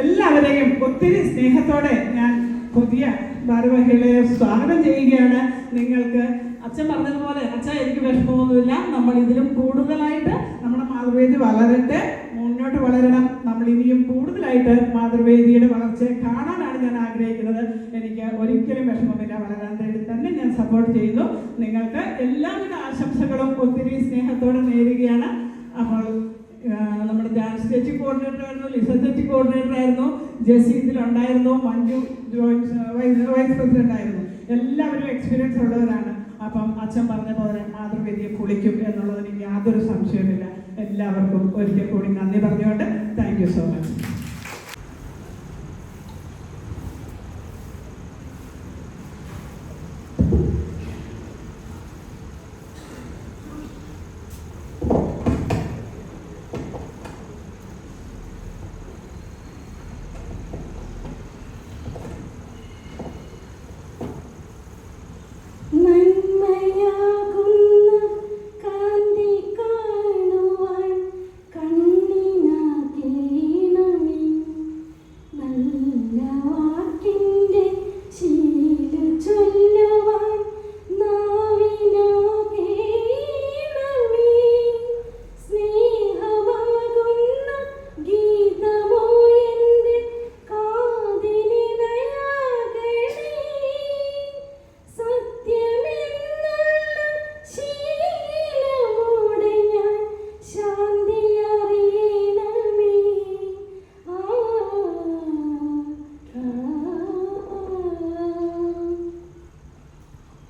എല്ലാവരെയും ഒത്തിരി സ്നേഹത്തോടെ ഞാൻ പുതിയ ഭാരവാഹികളെ സ്വാഗതം ചെയ്യുകയാണ്. നിങ്ങൾക്ക് അച്ഛൻ പറഞ്ഞതുപോലെ അച്ഛൻ എനിക്ക് വിഷമമൊന്നുമില്ല. നമ്മൾ ഇതിലും കൂടുതലായിട്ട് നമ്മുടെ മാതൃവേദി വളരട്ടെ, മുന്നോട്ട് വളരണം. നമ്മൾ ഇനിയും കൂടുതലായിട്ട് മാതൃവേദിയുടെ വളർച്ചയെ കാണാനാണ് ഞാൻ ആഗ്രഹിക്കുന്നത്. എനിക്ക് ഒരിക്കലും വിഷമമില്ല, വളരാൻ വേണ്ടി തന്നെ ഞാൻ സപ്പോർട്ട് ചെയ്യുന്നു. നിങ്ങൾക്ക് എല്ലാവിധ ആശംസകളും ഒത്തിരി സ്നേഹത്തോടെ നേരുകയാണ്. അപ്പോൾ നമ്മുടെ ജാൻസ് ചേച്ചി കോർഡിനേറ്റർ ആയിരുന്നു, ലിസ ചേച്ചി കോർഡിനേറ്റർ ആയിരുന്നു, ജെസി ഇതിലുണ്ടായിരുന്നു, മഞ്ജു വൈസ് പ്രസിഡന്റ് ആയിരുന്നു. എല്ലാവരും എക്സ്പീരിയൻസ് ഉള്ളവരാണ്. അപ്പം അച്ഛൻ പറഞ്ഞ പോലെ മാതൃവേദിയെ പൊളിക്കും എന്നുള്ളതിന് യാതൊരു സംശയവുമില്ല. എല്ലാവർക്കും ഒരിക്കൽ കൂടി നന്ദി പറഞ്ഞുകൊണ്ട് താങ്ക് യു സോ മച്ച്.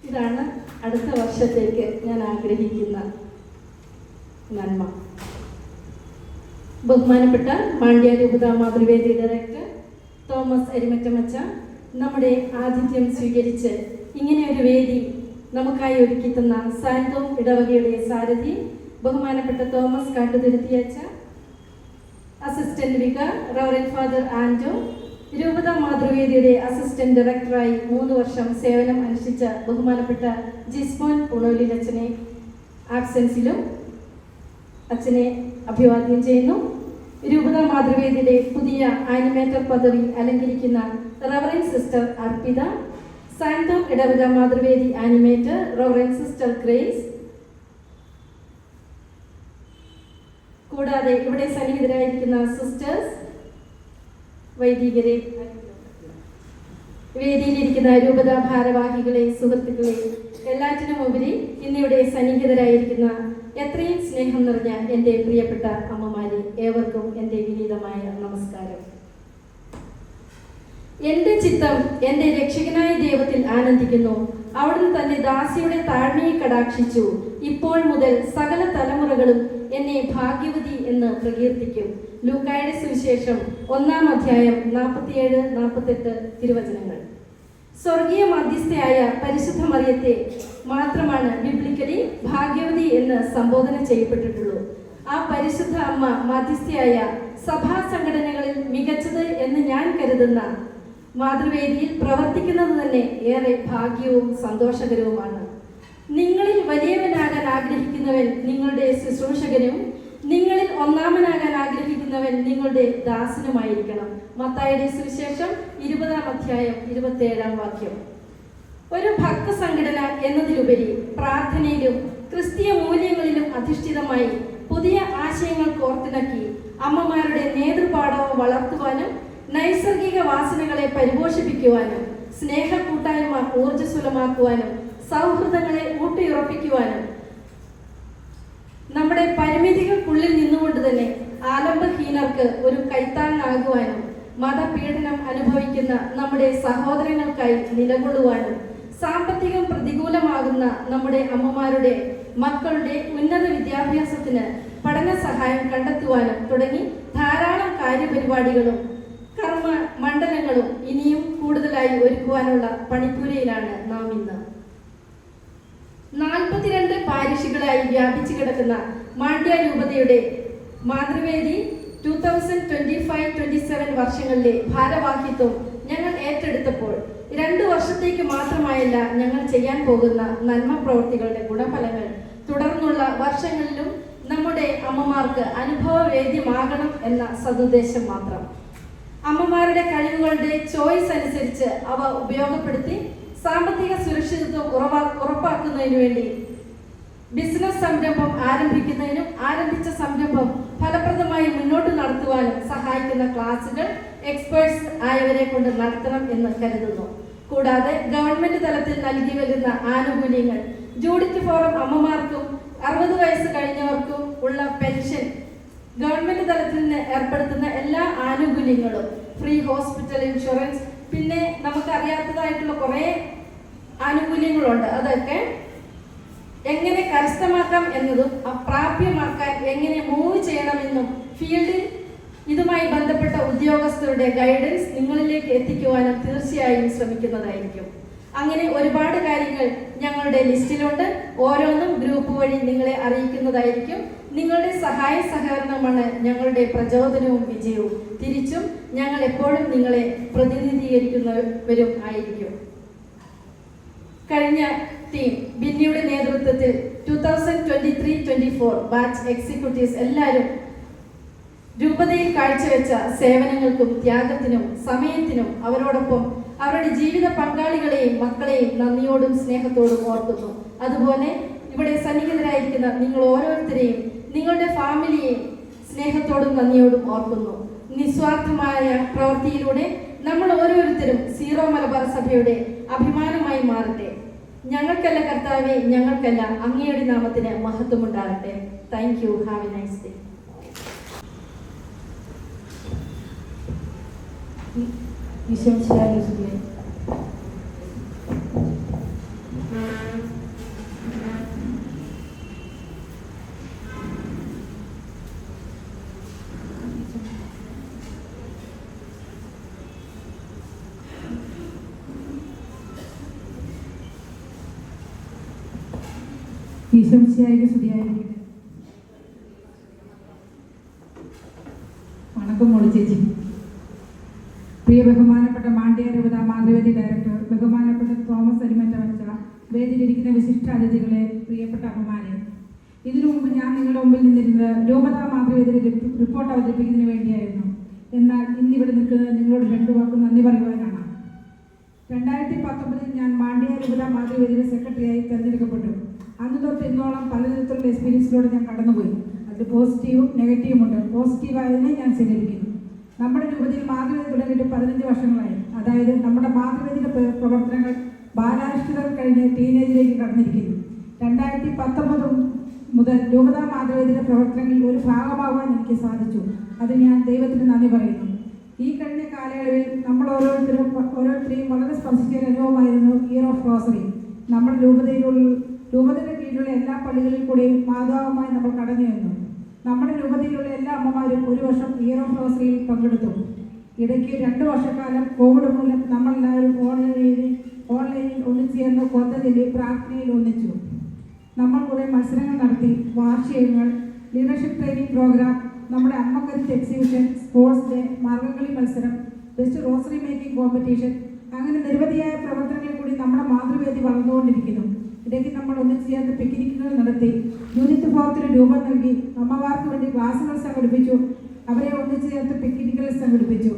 ഇതാണ് അടുത്ത വർഷത്തേക്ക് ഞാൻ ആഗ്രഹിക്കുന്ന നന്മ. ബഹുമാനപ്പെട്ട മാണ്ഡ്യ രൂപതാ മാതൃവേദി ഡയറക്ടർ തോമസ് അരിമറ്റമച്ച നമ്മുടെ ആതിഥ്യം സ്വീകരിച്ച് ഇങ്ങനെ ഒരു വേദി നമുക്കായി ഒരുക്കി തന്ന സാന്തോം ഇടവകയുടെ സാരഥി ബഹുമാനപ്പെട്ട തോമസ് കാട്ടുതുരുത്തിയച്ച, assistant vicar reverend father Anto, രൂപത മാതൃവേദിയുടെ അസിസ്റ്റന്റ് ഡയറക്ടറായി 3 വർഷം സേവനം അനുഷ്ഠിച്ച ബഹുമാനപ്പെട്ട ജിസ്മോൻ പുണോലിൽ അച്ഛനെ ആബ്സെൻസിലും അച്ഛനെ അഭിവാദ്യം ചെയ്യുന്നു. രൂപത മാതൃവേദിയുടെ പുതിയ ആനിമേറ്റർ പദവി അലങ്കരിക്കുന്ന റവറന്റ് സിസ്റ്റർ അർപ്പിത, സാന്തോം ഇടവക Mathruvedi animator reverend sister grace, കൂടാതെ ഇവിടെ സന്നിഹിതരായിരിക്കുന്ന സിസ്റ്റേഴ്സ്, വൈദികരെ, വേദിയിലിരിക്കുന്ന രൂപത ഭാരവാഹികളെ, സുഹൃത്തുക്കളെ, എല്ലാറ്റിനും ഉപരി ഇന്നിവിടെ സന്നിഹിതരായിരിക്കുന്ന എത്രയും സ്നേഹം നിറഞ്ഞ എൻ്റെ പ്രിയപ്പെട്ട അമ്മമാരെ, ഏവർക്കും എൻ്റെ വിനീതമായ നമസ്കാരം. എൻ്റെ ചിത്തം എൻ്റെ രക്ഷകനായ ദൈവത്തിൽ ആനന്ദിക്കുന്നു. അവിടുന്ന് തന്റെ ദാസിയുടെ താഴ്മയെ കടാക്ഷിച്ചു. ഇപ്പോൾ മുതൽ സകല തലമുറകളും എന്നെ ഭാഗ്യവതി എന്ന് പ്രകീർത്തിക്കും. ലൂക്കായുടെ സുവിശേഷം 1-ാം അധ്യായം 47-48 തിരുവചനങ്ങൾ. സ്വർഗീയ മധ്യസ്ഥയായ പരിശുദ്ധ മറിയത്തെ മാത്രമാണ് ബിബ്ലിക്കലി ഭാഗ്യവതി എന്ന് സംബോധന ചെയ്യപ്പെട്ടിട്ടുള്ളൂ. ആ പരിശുദ്ധ അമ്മ മധ്യസ്ഥയായ സഭാ സംഘടനകളിൽ മികച്ചത് എന്ന് ഞാൻ കരുതുന്ന മാതൃവേദിയിൽ പ്രവർത്തിക്കുന്നത് തന്നെ ഏറെ ഭാഗ്യവും സന്തോഷകരവുമാണ്. നിങ്ങളിൽ വലിയവനാകാൻ ആഗ്രഹിക്കുന്നവൻ നിങ്ങളുടെ ശുശ്രൂഷകനും നിങ്ങളിൽ ഒന്നാമനാകാൻ ആഗ്രഹിക്കുന്നവൻ നിങ്ങളുടെ ദാസനുമായിരിക്കണം. മത്തായിയുടെ സുവിശേഷം 20-ാം അധ്യായം 27-ാം വാക്യം. ഒരു ഭക്ത സംഘടന എന്നതിലുപരി പ്രാർത്ഥനയിലും ക്രിസ്തീയ മൂല്യങ്ങളിലും അധിഷ്ഠിതമായി പുതിയ ആശയങ്ങൾ കോർത്തിണക്കി അമ്മമാരുടെ നേതൃപാഠവും വളർത്തുവാനും നൈസർഗിക വാസനകളെ പരിപോഷിപ്പിക്കുവാനും സ്നേഹ കൂട്ടായ്മ ഊർജ്ജസ്വലമാക്കുവാനും സൗഹൃദങ്ങളെ ഊട്ടിയുറപ്പിക്കുവാനും നമ്മുടെ പരിമിതികൾക്കുള്ളിൽ നിന്നുകൊണ്ട് തന്നെ ആലംബഹീനർക്ക് ഒരു കൈത്താങ്ങാകുവാനും മതപീഡനം അനുഭവിക്കുന്ന നമ്മുടെ സഹോദരങ്ങൾക്കായി നിലകൊള്ളുവാനും സാമ്പത്തികം പ്രതികൂലമാകുന്ന നമ്മുടെ അമ്മമാരുടെ മക്കളുടെ ഉന്നത വിദ്യാഭ്യാസത്തിന് പഠന സഹായം കണ്ടെത്തുവാനും തുടങ്ങി ധാരാളം കാര്യപരിപാടികളും കർമ്മ മണ്ഡലങ്ങളും ഇനിയും കൂടുതലായി ഒരുക്കുവാനുള്ള പണിപ്പുരയിലാണ് നാം ഇന്ന്. 42 പാരിഷുകളായി വ്യാപിച്ചു കിടക്കുന്ന മാണ്ഡ്യ രൂപതയുടെ മാതൃവേദി 2025-27 വർഷങ്ങളിലെ ഭാരവാഹിത്വം ഞങ്ങൾ ഏറ്റെടുത്തപ്പോൾ 2 വർഷത്തേക്ക് മാത്രമായല്ല ഞങ്ങൾ ചെയ്യാൻ പോകുന്ന നന്മ പ്രവൃത്തികളുടെ ഗുണഫലങ്ങൾ തുടർന്നുള്ള വർഷങ്ങളിലും നമ്മുടെ അമ്മമാർക്ക് അനുഭവവേദ്യമാകണം എന്ന സതുദ്ദേശം മാത്രം. അമ്മമാരുടെ കഴിവുകളുടെ ചോയ്സ് അനുസരിച്ച് അവ ഉപയോഗപ്പെടുത്തി സാമ്പത്തിക സുരക്ഷിതത്വം ഉറപ്പാക്കുന്നതിനു വേണ്ടി ബിസിനസ് സംരംഭം ആരംഭിക്കുന്നതിനും ആരംഭിച്ച സംരംഭം ഫലപ്രദമായി മുന്നോട്ട് നടത്തുവാനും സഹായിക്കുന്ന ക്ലാസുകൾ എക്സ്പേർട്സ് ആയവരെ കൊണ്ട് നടത്തണം എന്ന് കരുതുന്നു. കൂടാതെ ഗവൺമെന്റ് തലത്തിൽ നൽകി വരുന്ന ആനുകൂല്യങ്ങൾ, ജൂഡിറ്റ് ഫോറം അമ്മമാർക്കും 60 വയസ്സ് കഴിഞ്ഞവർക്കും ഉള്ള പെൻഷൻ, ഗവൺമെന്റ് തലത്തിൽ നിന്ന് ഏർപ്പെടുത്തുന്ന എല്ലാ ആനുകൂല്യങ്ങളും, ഫ്രീ ഹോസ്പിറ്റൽ ഇൻഷുറൻസ്, പിന്നെ നമുക്കറിയാത്തതായിട്ടുള്ള കുറേ ആനുകൂല്യങ്ങളുണ്ട്. അതൊക്കെ എങ്ങനെ കരസ്ഥമാക്കാം എന്നതും പ്രാപ്യമാക്കാൻ എങ്ങനെ മൂവ് ചെയ്യണമെന്നും ഫീൽഡിൽ ഇതുമായി ബന്ധപ്പെട്ട ഉദ്യോഗസ്ഥരുടെ ഗൈഡൻസ് നിങ്ങളിലേക്ക് എത്തിക്കുവാനും തീർച്ചയായും ശ്രമിക്കുന്നതായിരിക്കും. അങ്ങനെ ഒരുപാട് കാര്യങ്ങൾ ഞങ്ങളുടെ ലിസ്റ്റിലുണ്ട്. ഓരോന്നും ഗ്രൂപ്പ് വഴി നിങ്ങളെ അറിയിക്കുന്നതായിരിക്കും. നിങ്ങളുടെ സഹായ സഹകരണമാണ് ഞങ്ങളുടെ പ്രചോദനവും വിജയവും. തിരിച്ചും ഞങ്ങൾ എപ്പോഴും നിങ്ങളെ പ്രതിനിധീകരിക്കുന്നവരും ആയിരിക്കും. കഴിഞ്ഞ ടീം ബിന്നിയുടെ നേതൃത്വത്തിൽ 2023-24 ബാച്ച് എക്സിക്യൂട്ടീവ്സ് എല്ലാവരും രൂപതയിൽ കാഴ്ചവെച്ച സേവനങ്ങൾക്കും ത്യാഗത്തിനും സമയത്തിനും അവരോടൊപ്പം അവരുടെ ജീവിത പങ്കാളികളെയും മക്കളെയും നന്ദിയോടും സ്നേഹത്തോടും ഓർക്കുന്നു. അതുപോലെ ഇവിടെ സന്നിഹിതരായിരിക്കുന്ന നിങ്ങൾ ഓരോരുത്തരെയും നിങ്ങളുടെ ഫാമിലിയെയും സ്നേഹത്തോടും നന്ദിയോടും ഓർക്കുന്നു. നിസ്വാർത്ഥമായ പ്രവൃത്തിയിലൂടെ നമ്മൾ ഓരോരുത്തരും സീറോ മലബാർ സഭയുടെ അഭിമാനമായി മാറട്ടെ. ഞങ്ങൾക്കല്ല കർത്താവേ, ഞങ്ങൾക്കല്ല, അങ്ങയുടെ നാമത്തിന് മഹത്വമുണ്ടാകട്ടെ. Thank you. Have a nice day. ഈശോമിശിഹായിക്ക് സ്തുതിയായിരിക്കട്ടെ. വണക്കം മോളി ചേച്ചി. പ്രിയ ബഹുമാനപ്പെട്ട മാണ്ഡ്യ രൂപത മാതൃവേദി ഡയറക്ടർ, ബഹുമാനപ്പെട്ട തോമസ് അരിമറ്റ വച്ച, വേദിയിലിരിക്കുന്ന വിശിഷ്ട അതിഥികളെ, പ്രിയപ്പെട്ട അമ്മമാരെ, ഇതിനു മുമ്പ് ഞാൻ നിങ്ങളുടെ മുമ്പിൽ നിന്നിരുന്നത് രൂപത മാതൃവേദിയുടെ റിപ്പോർട്ട് അവതരിപ്പിക്കുന്നതിന് വേണ്ടിയായിരുന്നു. എന്നാൽ ഇന്നിവിടെ നിൽക്കുന്നത് നിങ്ങളോട് 2 വാക്ക് നന്ദി പറയുവാനാണ്. 2019 ഞാൻ മാണ്ഡ്യ രൂപത മാതൃവേദിയുടെ സെക്രട്ടറിയായി തിരഞ്ഞെടുക്കപ്പെട്ടു. അന്ന് തൊട്ട് ഇന്നോളം പലതരത്തിലുള്ള എക്സ്പീരിയൻസിലൂടെ ഞാൻ കടന്നുപോയി. അത് പോസിറ്റീവും നെഗറ്റീവും ഉണ്ട്. പോസിറ്റീവായതിനെ ഞാൻ സ്വീകരിക്കുന്നു. നമ്മുടെ രൂപതയിൽ മാതൃവേദി തുടങ്ങിയിട്ട് 15 വർഷങ്ങളായി. അതായത് നമ്മുടെ മാതൃവേദിയുടെ പ്രവർത്തനങ്ങൾ ബാലാരിഷ്ടതകൾ കഴിഞ്ഞ് ടീനേജിലേക്ക് കടന്നിരിക്കുന്നു. 2019 മുതൽ രൂപത മാതൃവേദിയുടെ പ്രവർത്തനങ്ങളിൽ ഒരു ഭാഗമാകാൻ എനിക്ക് സാധിച്ചു. അത് ഞാൻ ദൈവത്തിന് നന്ദി പറയുന്നു. ഈ കഴിഞ്ഞ കാലയളവിൽ നമ്മൾ ഓരോരുത്തരെയും വളരെ സ്പർശിച്ച ഒരു അനുഭവമായിരുന്നു ഇയർ ഓഫ് റോസറി. നമ്മുടെ രൂപതയുടെ കീഴിലുള്ള എല്ലാ പള്ളികളിൽ കൂടെയും മാതാവുമായി നമ്മൾ കടന്നു ചെന്നു. നമ്മുടെ രൂപതയിലുള്ള എല്ലാ അമ്മമാരും ഒരു വർഷം ഇയർ ഓഫ് റോസറിയിൽ പങ്കെടുത്തു. ഇടയ്ക്ക് 2 വർഷക്കാലം കോവിഡ് മൂലം നമ്മളെല്ലാവരും ഓൺലൈനിൽ ഒന്നിച്ചു ചേർന്ന് കൊന്തതിൻ്റെ പ്രാർത്ഥനയിൽ ഒന്നിച്ചു. നമ്മൾ കുറേ മത്സരങ്ങൾ നടത്തി. വാർഷികങ്ങൾ, ലീഡർഷിപ്പ് ട്രെയിനിങ് പ്രോഗ്രാം, നമ്മുടെ അമ്മക്കരുത്ത് എക്സിബിഷൻ, സ്പോർട്സ് ഡേ, മാർഗംകളി മത്സരം, ബെസ്റ്റ് റോസറി മേക്കിംഗ് കോമ്പറ്റീഷൻ, അങ്ങനെ നിരവധിയായ പ്രവർത്തനങ്ങളിൽ കൂടി നമ്മുടെ മാതൃവേദി വളർന്നുകൊണ്ടിരിക്കുന്നു. ഇടയ്ക്ക് നമ്മൾ ഒന്നിച്ചു ചേർന്ന് പിക്നിക്കുകൾ നടത്തി, യൂണിറ്റ് ഫോറത്തിന് രൂപം നൽകി, അമ്മമാർക്ക് വേണ്ടി ക്ലാസുകൾ സംഘടിപ്പിച്ചു, അവരെ ഒന്നിച്ചു ചേർത്ത് പിക്നിക്കുകൾ സംഘടിപ്പിച്ചു.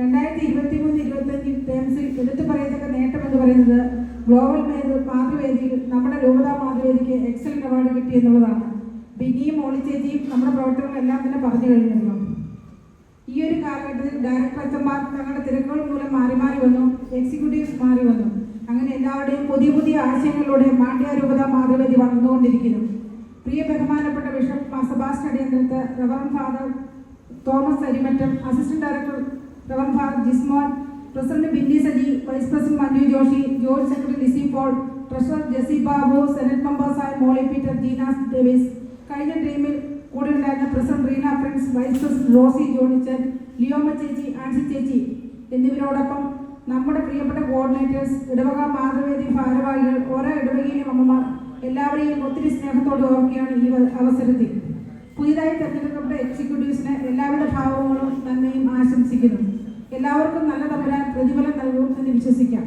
2023-25 ടേംസിൽ എടുത്തു പറയത്തക്ക നേട്ടം എന്ന് പറയുന്നത് ഗ്ലോബൽ മാതൃവേദിയിൽ നമ്മുടെ രൂപതാ മാതൃവേദിക്ക് എക്സലന്റ് അവാർഡ് കിട്ടി എന്നുള്ളതാണ്. ബിനിയും മോളിച്ചേച്ചിയും നമ്മുടെ പ്രവർത്തനങ്ങളെല്ലാം തന്നെ പറഞ്ഞു കഴിഞ്ഞല്ലോ. ഈ ഒരു കാലഘട്ടത്തിൽ ഡയറക്ടർമാർ തങ്ങളുടെ തിരക്കുകൾ മൂലം മാറി മാറി വന്നു, എക്സിക്യൂട്ടീവ്സ് മാറി വന്നു. അങ്ങനെ എല്ലാവരുടെയും പുതിയ പുതിയ ആശയങ്ങളിലൂടെ മാണ്ഡ്യ രൂപതാ മാതൃവേദി വളർന്നുകൊണ്ടിരിക്കുന്നു. പ്രിയ ബഹുമാനപ്പെട്ട bishop Sebastian Adayanthrath, reverend father Thomas Arimattam, assistant director reverend father Jismon, president Binny Saji, vice president Manju Joshy, joint secretary Lissy Paul, treasurer Jessy Babu, senate മെമ്പേഴ്സായ മോളി പീറ്റർ, ജീനാസ് ഡേവിസ്, കഴിഞ്ഞ ടീമിൽ കൂടെ ഉണ്ടായിരുന്ന president Reena Friends, vice president Rosy Johnichan, Leoma ചേച്ചി, ആൻസി ചേച്ചി എന്നിവരോടൊപ്പം നമ്മുടെ പ്രിയപ്പെട്ട കോർഡിനേറ്റേഴ്സ്, ഇടവക മാതൃവേദി ഭാരവാഹികൾ, ഓരോ ഇടവകയിലെയും അമ്മമാർ എല്ലാവരെയും ഒത്തിരി സ്നേഹത്തോടെ ഓർക്കുകയാണ് ഈ അവസരത്തിൽ. പുതിയതായി തെരഞ്ഞെടുക്കപ്പെട്ട എക്സിക്യൂട്ടീവ്സിന് എല്ലാവിധ ഭാവങ്ങളും നന്മയും ആശംസിക്കുന്നു. എല്ലാവർക്കും നല്ല തമ്പുരാൻ പ്രതിഫലം നൽകും എന്ന് വിശ്വസിക്കാം.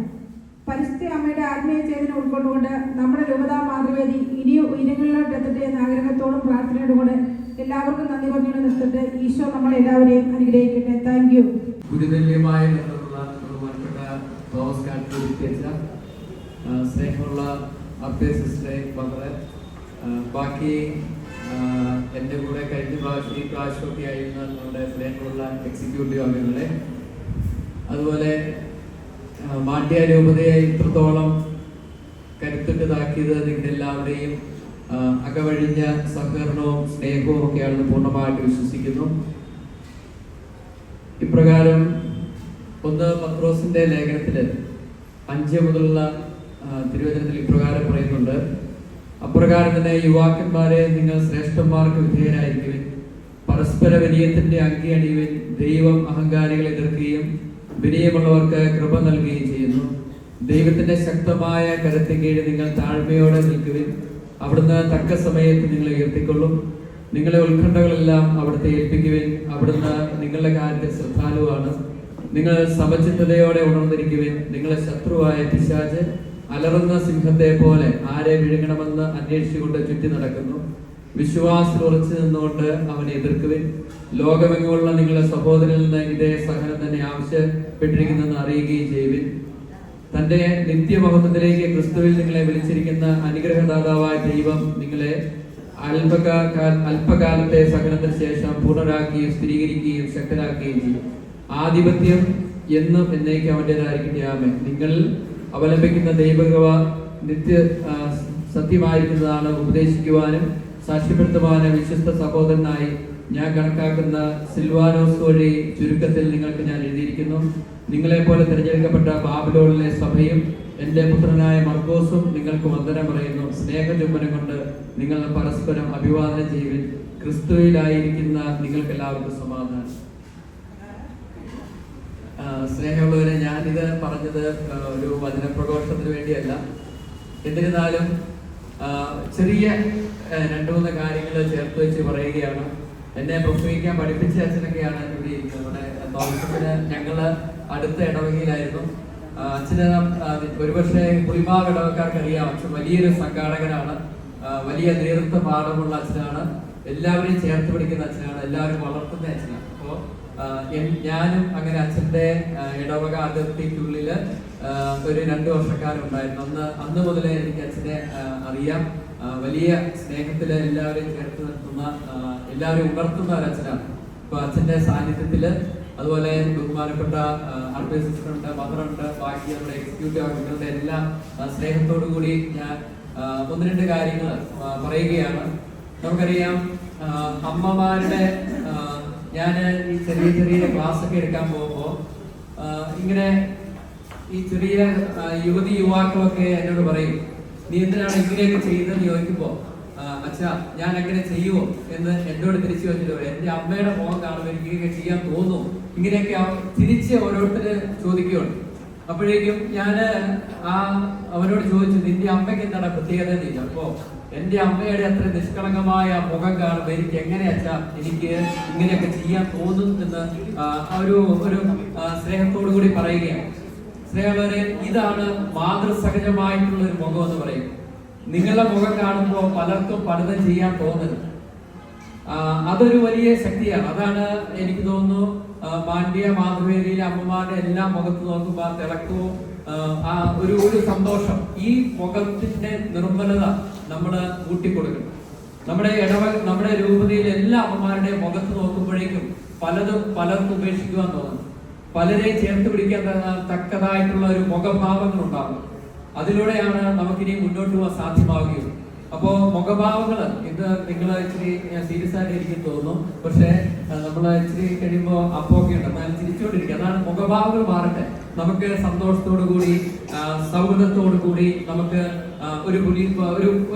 പരിശുദ്ധ അമ്മയുടെ ആത്മീയ ചേതന ഉൾക്കൊണ്ടുകൊണ്ട് നമ്മുടെ രൂപതാ മാതൃവേദി ഇനിയും ഉയരങ്ങളിലോട്ട് എത്തട്ടെ എന്ന ആഗ്രഹത്തോടും പ്രാർത്ഥനയോടും കൂടെ എല്ലാവർക്കും നന്ദി പറഞ്ഞുകൊണ്ട് നിർത്തട്ടെ. ഈശോ നമ്മളെല്ലാവരെയും അനുഗ്രഹിക്കട്ടെ. Thank you. ഗുരുതുല്യമായ ബഹുമാനപ്പെട്ട തോമസ് കാട്ടിച്ച, സ്നേഹമുള്ള അബ്ബേ സിസ്റ്ററെ, മദറെ, ബാക്കി എൻ്റെ കൂടെ കഴിഞ്ഞ പ്രാവശ്യം ഈ പ്രാവശ്യമൊക്കെ ആയിരുന്ന നമ്മുടെ സ്നേഹമുള്ള എക്സിക്യൂട്ടീവ് അംഗങ്ങളെ, അതുപോലെ മാണ്ഡ്യ രൂപതയെ ഇത്രത്തോളം കരുത്തുറ്റതാക്കിയത് നിങ്ങളുടെ എല്ലാവരുടെയും അകവഴിഞ്ഞ സഹകരണവും സ്നേഹവും ഒക്കെയാണെന്ന് പൂർണ്ണമായിട്ട് വിശ്വസിക്കുന്നു. ഇപ്രകാരം 1 പത്രോസിന്റെ ലേഖനത്തിൽ 5 മുതലുള്ള തിരുവചനത്തിൽ ഇപ്രകാരം പറയുന്നുണ്ട്: അപ്രകാരം തന്നെ യുവാക്കന്മാരെ നിങ്ങൾ ശ്രേഷ്ഠന്മാർക്ക് വിധേയരായിരിക്കുവിൻ, പരസ്പര വിനയത്തിന്റെ അങ്കി അണിയുവിൻ, ദൈവം അഹങ്കാരികളെ എതിർക്കുകയും വിനയമുള്ളവർക്ക് കൃപ നൽകുകയും ചെയ്യുന്നു. ദൈവത്തിന്റെ ശക്തമായ കരത്തിന് കീഴിൽ നിങ്ങൾ താഴ്മയോടെ നിൽക്കുവിൻ, അവിടുന്ന് തക്ക സമയത്ത് നിങ്ങളെ ഉയർത്തിക്കൊള്ളും. നിങ്ങളെ ഉത്കണ്ഠകളെല്ലാം അവിടുത്തെ ഏൽപ്പിക്കുവിൻ, അവിടുന്ന് നിങ്ങളുടെ കാര്യത്തിൽ ശ്രദ്ധാലുവാണ്. നിങ്ങൾ സമചിത്തതയോടെ ഉണർന്നിരിക്കുവിൻ. നിങ്ങളെ ശത്രുവായ പിശാച് അലറുന്ന സിംഹത്തെ പോലെ ആരെ വിഴുങ്ങണമെന്ന് അന്വേഷിച്ചുകൊണ്ട് ചുറ്റി നടക്കുന്നു. വിശ്വാസത്തിൽ ഉറച്ചു നിന്നുകൊണ്ട് അവനെ എതിർക്കുവിൻ. ലോകമെങ്ങുള്ള നിങ്ങളുടെ സഹോദരനിൽ നിന്ന് ഇതേ സഹനം തന്നെ ആവശ്യപ്പെട്ടിരിക്കുന്നെന്ന് അറിയുകയും ചെയ്യുവിൻ. തന്റെ നിത്യമഹത്വത്തിലേക്ക് ക്രിസ്തുവിൽ നിങ്ങളെ വിളിച്ചിരിക്കുന്ന അനുഗ്രഹദാതാവായ ദൈവം നിങ്ങളെ അല്പകാലത്തെ സഹനത്തിന് ശേഷം പൂർണ്ണരാക്കുകയും സ്ഥിരീകരിക്കുകയും ശക്തരാക്കുകയും ചെയ്യും. ആധിപത്യം എന്നും എന്നേക്കും അവൻ്റെതായിരിക്കട്ടെ. ആമേൻ. നിങ്ങൾ അവലംബിക്കുന്ന ദൈവകൃപ നിത്യ സത്യമായിരിക്കുന്നതാണ്. ഉപദേശിക്കുവാനും സാക്ഷ്യപ്പെടുത്തുവാനും വിശ്വസ്ത സഹോദരനായി ഞാൻ കണക്കാക്കുന്ന സിൽവാനോസ് വഴി ചുരുക്കത്തിൽ നിങ്ങൾക്ക് ഞാൻ എഴുതിയിരിക്കുന്നു. നിങ്ങളെപ്പോലെ തിരഞ്ഞെടുക്കപ്പെട്ട ബാബിലോണിലെ സഭയും എൻ്റെ പുത്രനായ മർക്കോസും നിങ്ങൾക്ക് വന്ദനം പറയുന്നു. സ്നേഹചുംബനം കൊണ്ട് നിങ്ങൾ പരസ്പരം അഭിവാദനം ചെയ്യുവിൻ. ക്രിസ്തുവിലായിരിക്കുന്ന നിങ്ങൾക്ക് എല്ലാവർക്കും സമാധാനം. സ്നേഹമുള്ളവരെ, ഞാനിത് പറഞ്ഞത് ഒരു വചനപ്രഘോഷത്തിന് വേണ്ടിയല്ല. എന്നിരുന്നാലും ചെറിയ 2-3 കാര്യങ്ങൾ ചേർത്ത് വെച്ച് പറയുകയാണ്. എന്നെ പ്രസംഗിക്കാൻ പഠിപ്പിച്ച അച്ഛനൊക്കെയാണ് ഇവിടെ ഇരിക്കുന്നത്. നമ്മുടെ ഞങ്ങള് അടുത്ത ഇടവകയിലായിരുന്നു. അച്ഛന് ഒരുപക്ഷെ പുളിമാവ് ഇടവക്കാർക്ക് അറിയാം. അച്ഛൻ വലിയൊരു സംഘാടകനാണ്, വലിയ നേതൃത്വ പാഠമുള്ള അച്ഛനാണ്, എല്ലാവരെയും ചേർത്ത് പിടിക്കുന്ന അച്ഛനാണ്, എല്ലാവരും വളർത്തുന്ന അച്ഛനാണ്. അപ്പോൾ ഞാനും അങ്ങനെ അച്ഛൻ്റെ ഇടവക അതിർത്തിക്കുള്ളില് ഒരു 2 വർഷക്കാലം ഉണ്ടായിരുന്നു. അന്ന് മുതലേ എനിക്ക് അച്ഛനെ അറിയാം. വലിയ സ്നേഹത്തില് എല്ലാവരെയും ചേർത്ത് നിർത്തുന്ന, എല്ലാവരും ഉണർത്തുന്ന ഒരു അച്ഛനാണ്. ഇപ്പൊ അച്ഛന്റെ സാന്നിധ്യത്തില് അതുപോലെ ബഹുമാനപ്പെട്ട അർബേ സിസ്റ്ററുണ്ട്, മദറുണ്ട്, ബാക്കി നമ്മുടെ എക്സിക്യൂട്ടീവ് അംഗങ്ങളുടെ എല്ലാം സ്നേഹത്തോടു കൂടി ഞാൻ 1-2 കാര്യങ്ങൾ പറയുകയാണ്. നമുക്കറിയാം, അമ്മമാരുടെ ഞാൻ ഈ ചെറിയ ക്ലാസ് ഒക്കെ എടുക്കാൻ പോകുമ്പോൾ ഇങ്ങനെ ഈ ചെറിയ യുവാക്കളൊക്കെ എന്നോട് പറയും, നീ എന്തിനാണ് ഇങ്ങനെയൊക്കെ ചെയ്യുന്നതെന്ന് ചോദിക്കുമ്പോൾ, അച്ഛാ ഞാൻ അങ്ങനെ ചെയ്യുമോ എന്ന് എന്നോട് തിരിച്ചു വന്നിട്ട് പറയും. എൻ്റെ അമ്മയുടെ മുഖം കാണുമ്പോൾ എനിക്ക് ഇങ്ങനെയൊക്കെ ചെയ്യാൻ തോന്നുന്നു. ഇങ്ങനെയൊക്കെ തിരിച്ച് ഓരോരുത്തര് ചോദിക്കുകയുണ്ട്. അപ്പോഴേക്കും ഞാൻ അവനോട് ചോദിച്ചു, നിന്റെ അമ്മയ്ക്ക് എന്താണ് പ്രത്യേകത എന്ന് ചോദിച്ചു. അപ്പോൾ എൻ്റെ അമ്മയുടെ അത്ര നിഷ്കളങ്കമായ മുഖം കാണുമ്പോൾ എനിക്ക് എങ്ങനെയാച്ചാ എനിക്ക് ഇങ്ങനെയൊക്കെ ചെയ്യാൻ തോന്നും എന്ന് ഒരു സ്നേഹത്തോടു കൂടി പറയുകയാണ്. സ്നേഹമുള്ളവരെ, ഇതാണ് മാതൃസഹജമായിട്ടുള്ള ഒരു മുഖം എന്ന് പറയും. നിങ്ങളുടെ മുഖം കാണുമ്പോൾ പലർക്കും പലതും ചെയ്യാൻ തോന്നരുത്. അതൊരു വലിയ ശക്തിയാണ്. അതാണ് എനിക്ക് തോന്നുന്നു മാണ്ഡ്യ മാതൃവേദിയിലെ അമ്മമാരുടെ എല്ലാ മുഖത്ത് നോക്കുമ്പോൾ ആ തിളക്കവും ഒരു സന്തോഷം, ഈ മുഖത്തിന്റെ നിർമ്മലത നമ്മൾ കൂട്ടിക്കൊടുക്കണം. നമ്മുടെ രൂപതയിലെ എല്ലാ അമ്മമാരുടെ മുഖത്ത് നോക്കുമ്പോഴേക്കും പലർക്കും ഉപേക്ഷിക്കുവാൻ തോന്നുന്നു. പലരെയും ചേർത്ത് പിടിക്കാൻ തക്കതായിട്ടുള്ള ഒരു മുഖഭാവങ്ങൾ ഉണ്ടാകും. അതിലൂടെയാണ് നമുക്കിനി മുന്നോട്ട് പോകാൻ സാധ്യമാവുകയുള്ളൂ. അപ്പോ മുഖഭാവങ്ങൾ ഇത് നിങ്ങൾ ഇച്ചിരി സീരിയസ് ആയിട്ട് എനിക്ക് തോന്നുന്നു. പക്ഷെ നമ്മൾ ഇച്ചിരി കഴിയുമ്പോൾ അപ്പൊക്കെ ഉണ്ട്, എന്നാലും ചിരിച്ചുകൊണ്ടിരിക്കുക. അതാണ് മുഖഭാവങ്ങൾ മാറട്ടെ. നമുക്ക് സന്തോഷത്തോടു കൂടി സൗഹൃദത്തോടു കൂടി നമുക്ക്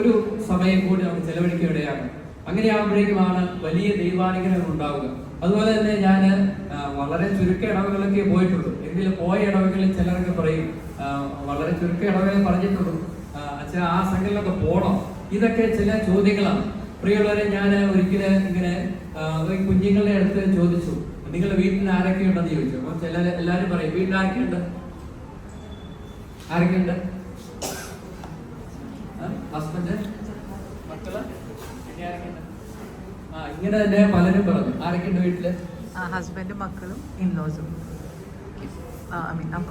ഒരു സമയം കൂടി നമുക്ക് ചെലവഴിക്കുകയാണ്. അങ്ങനെയാകുമ്പോഴേക്കുമാണ് വലിയ ദൈവാനുഗ്രഹം ഉണ്ടാവുക. അതുപോലെ തന്നെ ഞാൻ വളരെ ചുരുക്ക ഇടവകളൊക്കെ പോയിട്ടുള്ളൂ. എങ്കിലും പോയ ഇടവകളിൽ ചിലരൊക്കെ പറയും, വളരെ ചുരുക്ക ഇടവകൾ പറഞ്ഞിട്ടുള്ളൂ, അച്ഛാ ആ സംഘങ്ങളിലൊക്കെ പോകണം. ഇതൊക്കെ ചില ചോദ്യങ്ങളാണ്. പ്രിയമുള്ളവരെ, ഞാൻ ഒരിക്കലും ഇങ്ങനെ കുഞ്ഞുങ്ങളുടെ അടുത്ത് ചോദിച്ചു, നിങ്ങളുടെ വീട്ടിൽ ആരൊക്കെ ഉണ്ടെന്ന് ചോദിച്ചു. അപ്പൊ എല്ലാവരും പറയും വീട്ടിൽ ആരൊക്കെയുണ്ട്, ആരൊക്കെയുണ്ട്, ഹസ്ബൻഡ്, മക്കള്, പിന്നെ ആരൊക്കെയുണ്ട്? ഇങ്ങനെ തന്നെ പലരും പറഞ്ഞു. ആരൊക്കെയുണ്ട് വീട്ടില്? ഹസ്ബൻഡും മക്കളും ഇൻലോസും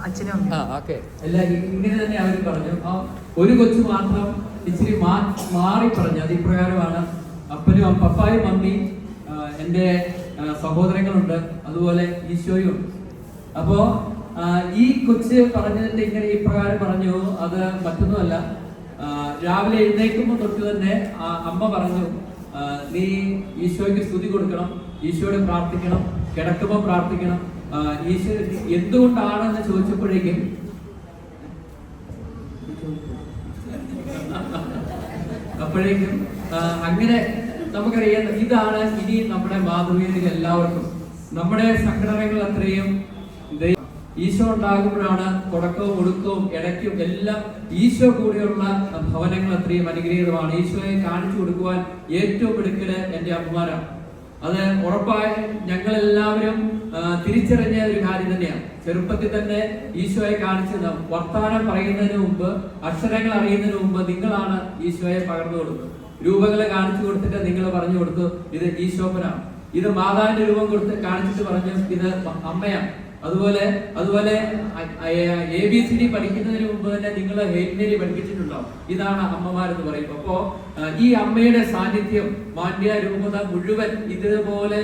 അച്ഛനും. ഇങ്ങനെ തന്നെ അവർ പറഞ്ഞു. ഒരു കൊച്ചു മാത്രം ഇച്ചിരി മാറി പറഞ്ഞു. അത് ഇപ്രകാരമാണ്: പപ്പായും മമ്മിയും എൻ്റെ സഹോദരങ്ങളുണ്ട്, അതുപോലെ ഈശോയും ഉണ്ട്. അപ്പോ ഈ കൊച്ച് പറഞ്ഞതിന്റെ ഇങ്ങനെ ഇപ്രകാരം പറഞ്ഞു. അത് മറ്റൊന്നുമല്ല, രാവിലെ എഴുന്നേൽക്കുമ്പോൾ തൊട്ട് തന്നെ അമ്മ പറഞ്ഞു, നീ ഈശോയ്ക്ക് സ്തുതി കൊടുക്കണം, ഈശോയോട് പ്രാർത്ഥിക്കണം, കിടക്കുമ്പോൾ പ്രാർത്ഥിക്കണം. ഈശോ എന്തുകൊണ്ടാണെന്ന് ചോദിച്ചപ്പോഴേക്കും അങ്ങനെ നമുക്കറിയാം. ഇതാണ് ഇനി നമ്മുടെ മാതൃവേദിയിൽ എല്ലാവർക്കും നമ്മുടെ സംഘടനകൾ അത്രയും ഈശോ ഉണ്ടാകുമ്പോഴാണ് തുടക്കവും ഒടുക്കവും ഇടയ്ക്കും എല്ലാം ഈശോ കൂടെയുള്ള ഭവനങ്ങൾ അത്രയും അനുഗ്രഹീതമാണ്. ഈശോയെ കാണിച്ചു കൊടുക്കുവാൻ ഏറ്റവും എടുക്കല് എൻ്റെ അമ്മമാരാണ്. അത് ഉറപ്പായും ഞങ്ങളെല്ലാവരും തിരിച്ചറിഞ്ഞ ഒരു കാര്യം തന്നെയാണ്. ചെറുപ്പത്തിൽ തന്നെ ഈശോയെ കാണിച്ചത് വർത്താനം പറയുന്നതിന് മുമ്പ്, അക്ഷരങ്ങൾ അറിയുന്നതിന് മുമ്പ് നിങ്ങളാണ് ഈശോയെ പകർന്നു കൊടുത്തത്. രൂപങ്ങളെ കാണിച്ചു കൊടുത്തിട്ട് നിങ്ങൾ പറഞ്ഞു കൊടുത്തു, ഇത് ഈശോപ്പനാണ്. ഇത് മാതാവിന്റെ രൂപം കൊടുത്ത് കാണിച്ചിട്ട് പറഞ്ഞു, ഇത് അമ്മയാണ്. അതുപോലെ ABCD പഠിക്കുന്നതിന് മുമ്പ് തന്നെ നിങ്ങൾ ഹെയിൽ മേരി പഠിപ്പിച്ചിട്ടുണ്ടാവും. ഇതാണ് അമ്മമാരെന്ന് പറയും. അപ്പോ ഈ അമ്മയുടെ സാന്നിധ്യം മാണ്ഡ്യ രൂപത മുഴുവൻ ഇതുപോലെ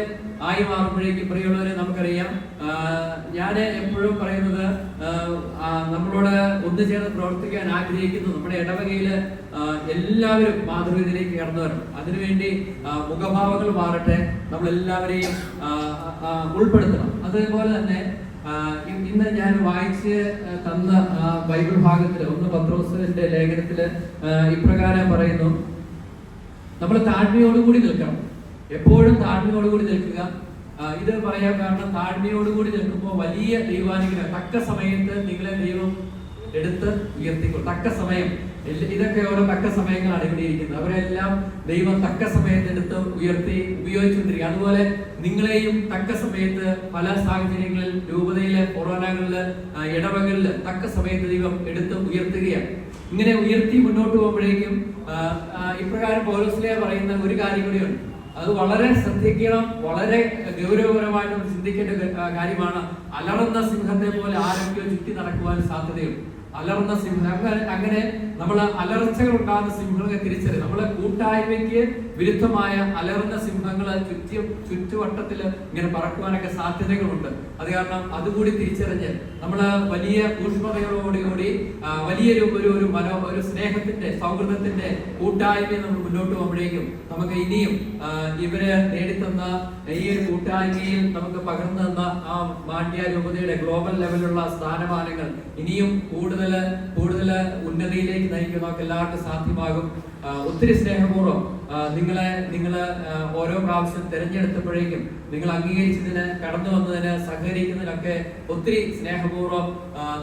ആയി മാറുമ്പോഴേക്കും പ്രിയമുള്ളവരെ നമുക്കറിയാം. ഞാൻ എപ്പോഴും പറയുന്നത്, നമ്മളോട് ഒന്നുചേർന്ന് പ്രവർത്തിക്കാൻ ആഗ്രഹിക്കുന്നു നമ്മുടെ ഇടവകയില് എല്ലാവരും മാതൃവേദിയിലേക്ക് കടന്നു വരണം. അതിനുവേണ്ടി മുഖഭാവങ്ങൾ മാറട്ടെ, നമ്മളെല്ലാവരെയും ഉൾപ്പെടുത്തണം. അതുപോലെ തന്നെ ഇന്ന് ഞാൻ വായിച്ച് തന്ന ബൈബിൾ ഭാഗത്തില് 1 പത്രോസിന്റെ ലേഖനത്തില് ഇപ്രകാരം പറയുന്നു: നമ്മൾ താഴ്മയോടുകൂടി നിൽക്കണം, എപ്പോഴും താഴ്മയോടുകൂടി നിൽക്കുക. ഇത് പറയാൻ കാരണം, താഴ്മയോടുകൂടി നിൽക്കുമ്പോൾ വലിയ ദൈവാനുഗ്രഹം തക്ക സമയത്ത് നിങ്ങളെ ദൈവം എടുത്ത് ഉയർത്തിക്കൊള്ളും. തക്ക സമയം, ഇതൊക്കെ ഓരോ തക്ക സമയങ്ങളാണ് ഇവിടെ ഇരിക്കുന്നത്. അവരെല്ലാം ദൈവം തക്ക സമയത്ത് എടുത്ത് ഉയർത്തി ഉപയോഗിച്ചുകൊണ്ടിരിക്കുക. അതുപോലെ നിങ്ങളെയും തക്ക സമയത്ത് പല സാഹചര്യങ്ങളിൽ രൂപതയിലെ കൊറോണകളില് ഇടവകളില് തക്ക സമയത്ത് ദൈവം എടുത്ത് ഉയർത്തുകയാണ്. ഇങ്ങനെ ഉയർത്തി മുന്നോട്ട് പോകുമ്പോഴേക്കും ഇപ്രകാരം പൗലോസ്ലീഹ പറയുന്ന ഒരു കാര്യം കൂടിയുണ്ട്. അത് വളരെ ശ്രദ്ധിക്കണം, വളരെ ഗൗരവപരമായിട്ട് ചിന്തിക്കേണ്ട കാര്യമാണ്. അലറുന്ന സിംഹത്തെ പോലെ ആരൊക്കെയോ ചുറ്റി നടക്കുവാൻ സാധ്യതയുണ്ട്. അലർന്ന സിംഹം, അങ്ങനെ നമ്മൾ അലർച്ചകൾ ഉണ്ടാകുന്ന സിംഹങ്ങളെ തിരിച്ചറിയും. നമ്മളെ കൂട്ടായ്മയ്ക്ക് വിരുദ്ധമായ അലർന്ന സിംഹങ്ങളെ ചുറ്റുവട്ടത്തിൽ ഇങ്ങനെ പറക്കുവാനൊക്കെ സാധ്യതകളുണ്ട്. അത് കാരണം അതുകൂടി തിരിച്ചറിഞ്ഞ് നമ്മൾ വലിയ ഊഷ്മതയോടുകൂടി വലിയൊരു ഒരു സ്നേഹത്തിന്റെ, സൗഹൃദത്തിന്റെ കൂട്ടായ്മയെ നമ്മൾ മുന്നോട്ട് പോകുമ്പോഴേക്കും നമുക്ക് ഇനിയും ഇവര് നേടിത്തന്ന ഈ ഒരു കൂട്ടായ്മയിൽ നമുക്ക് പകർന്നു തന്ന ആ മാണ്ഡ്യ രൂപതയുടെ ഗ്ലോബൽ ലെവലിലുള്ള സ്ഥാനമാനങ്ങൾ ഇനിയും കൂടുതൽ ഉന്നതിയിലേക്ക് നയിക്കാൻ നമുക്ക് എല്ലാവർക്കും സാധ്യമാകും. ഒത്തിരി സ്നേഹപൂർവ്വം നിങ്ങള് ഓരോ പ്രാവശ്യം തിരഞ്ഞെടുത്തപ്പോഴേക്കും നിങ്ങൾ അംഗീകരിച്ചതിന്, കടന്നു വന്നതിന്, സഹകരിക്കുന്നതിനൊക്കെ ഒത്തിരി സ്നേഹപൂർവ്വം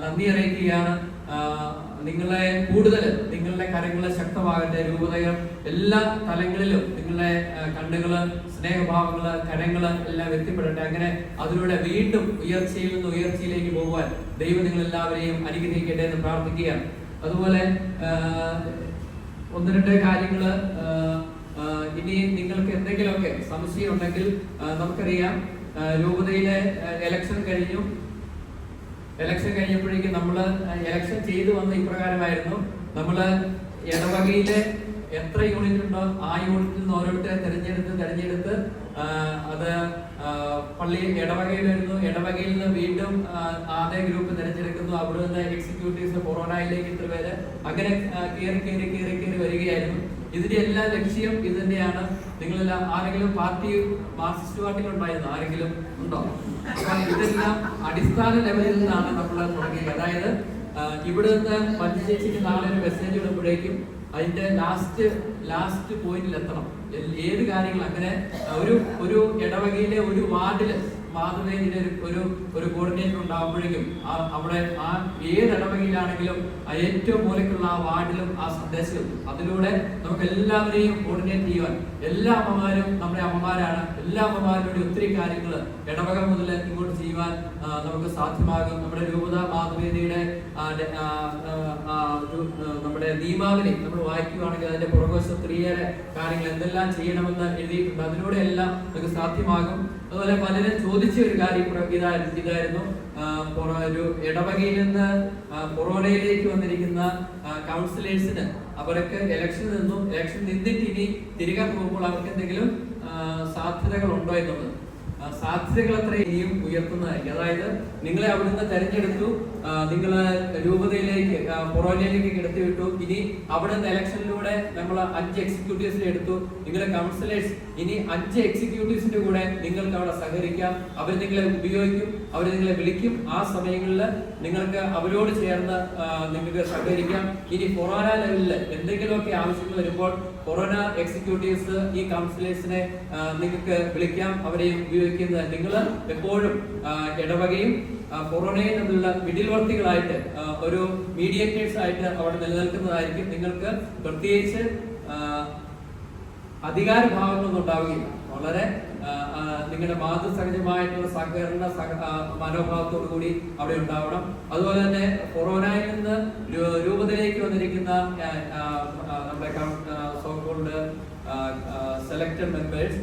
നന്ദി അറിയിക്കുകയാണ്. നിങ്ങളെ കൂടുതൽ നിങ്ങളുടെ കരങ്ങളെ ശക്തമാകട്ടെ. രൂപതകൾ എല്ലാ തലങ്ങളിലും നിങ്ങളുടെ കണ്ണുകള്, സ്നേഹഭാവങ്ങള്, കരങ്ങള് എല്ലാം എത്തിപ്പെടട്ടെ. അങ്ങനെ അതിലൂടെ വീണ്ടും ഉയർച്ചയിൽ നിന്ന് ഉയർച്ചയിലേക്ക് പോകുവാൻ ദൈവം നിങ്ങളെല്ലാവരെയും അനുഗ്രഹിക്കട്ടെ എന്ന് പ്രാർത്ഥിക്കുകയാണ്. അതുപോലെ ഒന്ന് രണ്ട് കാര്യങ്ങള് ഇനി നിങ്ങൾക്ക് എന്തെങ്കിലുമൊക്കെ സംശയം ഉണ്ടെങ്കിൽ നമുക്കറിയാം, രൂപതയിലെ ഇലക്ഷൻ കഴിഞ്ഞപ്പോഴേക്കും നമ്മൾ ഇലക്ഷൻ ചെയ്തു വന്ന ഇപ്രകാരമായിരുന്നു. നമ്മൾ ഇടവകയിലെ എത്ര യൂണിറ്റ് ഉണ്ടോ ആ യൂണിറ്റിൽ നിന്ന് ഓരോരുത്തരെ തെരഞ്ഞെടുത്ത് അത് പള്ളി ഇടവകയിൽ വരുന്നു. ഇടവകയിൽ നിന്ന് വീണ്ടും അതേ ഗ്രൂപ്പ് തിരഞ്ഞെടുക്കുന്നു. അവിടെ നിന്ന് എക്സിക്യൂട്ടീവ്സ് കൊറോണയിലേക്ക് ഇത്ര പേര് അങ്ങനെ കയറി വരികയായിരുന്നു. ഇതിന്റെ എല്ലാ ലക്ഷ്യം ഇത് തന്നെയാണ്. നിങ്ങളെല്ലാം ആരെങ്കിലും മാർക്സിസ്റ്റ് പാർട്ടിയിലുണ്ടായിരുന്നു? ആരെങ്കിലും ഉണ്ടോ? ഇതെല്ലാം അടിസ്ഥാന ലെവലിൽ നിന്നാണ് നമ്മൾ തുടങ്ങിയത്. അതായത് ഇവിടെ നിന്ന് പഞ്ചേച്ചിക്ക് നാളെ ഒരു മെസ്സേജ് ഇടുമ്പോഴേക്കും അതിന്റെ ലാസ്റ്റ് പോയിന്റിൽ എത്തണം. ഏത് കാര്യങ്ങൾ അങ്ങനെ ഒരു ഇടവകയിലെ ഒരു വാർഡില് മാതൃവേദിയിലെ ഒരു കോർഡിനേറ്റർ ഉണ്ടാകുമ്പോഴേക്കും അവിടെ ആ ഏത് ഇടവകയിലാണെങ്കിലും ഏറ്റവും മൂലക്കുള്ള ആ വാർഡിലും ആ സന്ദേശവും അതിലൂടെ നമുക്ക് എല്ലാവരെയും കോർഡിനേറ്റ് ചെയ്യുവാൻ, എല്ലാ അമ്മമാരും നമ്മുടെ അമ്മമാരാണ്. എല്ലാ അമ്മമാരോടും ഒത്തിരി കാര്യങ്ങൾ ഇടവക മുതൽ ഇങ്ങോട്ട് ചെയ്യുവാൻ നമുക്ക് സാധ്യമാകും. നമ്മുടെ രൂപത മാതൃവേദിയുടെ നമ്മുടെ നിയമാവലി നമ്മൾ വായിക്കുകയാണെങ്കിൽ അതിന്റെ പുറകുവശം ഒത്തിരിയേറെ കാര്യങ്ങൾ എന്തെല്ലാം ചെയ്യണമെന്ന് എഴുതിയിട്ടുണ്ട്. അതിലൂടെ എല്ലാം നമുക്ക് സാധ്യമാകും. അതുപോലെ പലരും ചോദിച്ച ഒരു കാര്യം ഇതായിരുന്നു, ഒരു ഇടവകയിൽ നിന്ന് കൊറോണയിലേക്ക് വന്നിരിക്കുന്ന കൗൺസിലേഴ്സിന് അവർക്ക് ഇലക്ഷൻ നിന്നിട്ട് ഇനി തിരികെ പോകുമ്പോൾ അവർക്ക് എന്തെങ്കിലും സാധ്യതകൾ ഉണ്ടോ എന്നുള്ളത്. സാധ്യതകൾ അത്ര ഇനിയും ഉയർത്തുന്നതായിരിക്കും. അതായത് നിങ്ങളെ അവിടുന്ന് തെരഞ്ഞെടുത്തു, നിങ്ങള് രൂപതയിലേക്ക് കൊറോണയിലേക്ക് കിടത്തിവിട്ടു. ഇനി അവിടെ നിന്ന് ഇലക്ഷനിലൂടെ നമ്മൾ 5 എക്സിക്യൂട്ടീവ്സിനെ എടുത്തു. നിങ്ങളെ കൗൺസിലേഴ്സ് ഇനി 5 എക്സിക്യൂട്ടീവ്സിന്റെ കൂടെ നിങ്ങൾക്ക് അവിടെ സഹകരിക്കാം. അവർ നിങ്ങളെ ഉപയോഗിക്കും, അവർ നിങ്ങളെ വിളിക്കും. ആ സമയങ്ങളിൽ നിങ്ങൾക്ക് അവരോട് ചേർന്ന് നിങ്ങൾക്ക് സഹകരിക്കാം. ഇനി കൊറോണ ലെവലിൽ എന്തെങ്കിലുമൊക്കെ ആവശ്യങ്ങൾ വരുമ്പോൾ കൊറോണ എക്സിക്യൂട്ടീവ്സ് ഈ കൗൺസിലേഴ്സിനെ നിങ്ങൾക്ക് വിളിക്കാം, അവരെയും ഉപയോഗിക്കുന്നത്. നിങ്ങൾ എപ്പോഴും ഇടവകയും കൊറോണയിൽ നിന്നുള്ള മിഡിൽവർത്തികളായിട്ട് ഒരു മീഡിയേറ്റേഴ്സ് ആയിട്ട് അവിടെ നിലനിൽക്കുന്നതായിരിക്കും. നിങ്ങൾക്ക് പ്രത്യേകിച്ച് അധികാരഭാവങ്ങളൊന്നും ഉണ്ടാവുകയില്ല. വളരെ നിങ്ങളുടെ മാതൃസഹജമായിട്ടുള്ള സഹകരണ മനോഭാവത്തോടു കൂടി അവിടെ ഉണ്ടാവണം. അതുപോലെ തന്നെ കൊറോണയിൽ നിന്ന് രൂപതയിലേക്ക് വന്നിരിക്കുന്ന നമ്മുടെ സോക്കോൾഡ് സെലക്ടഡ് മെമ്പേഴ്സ്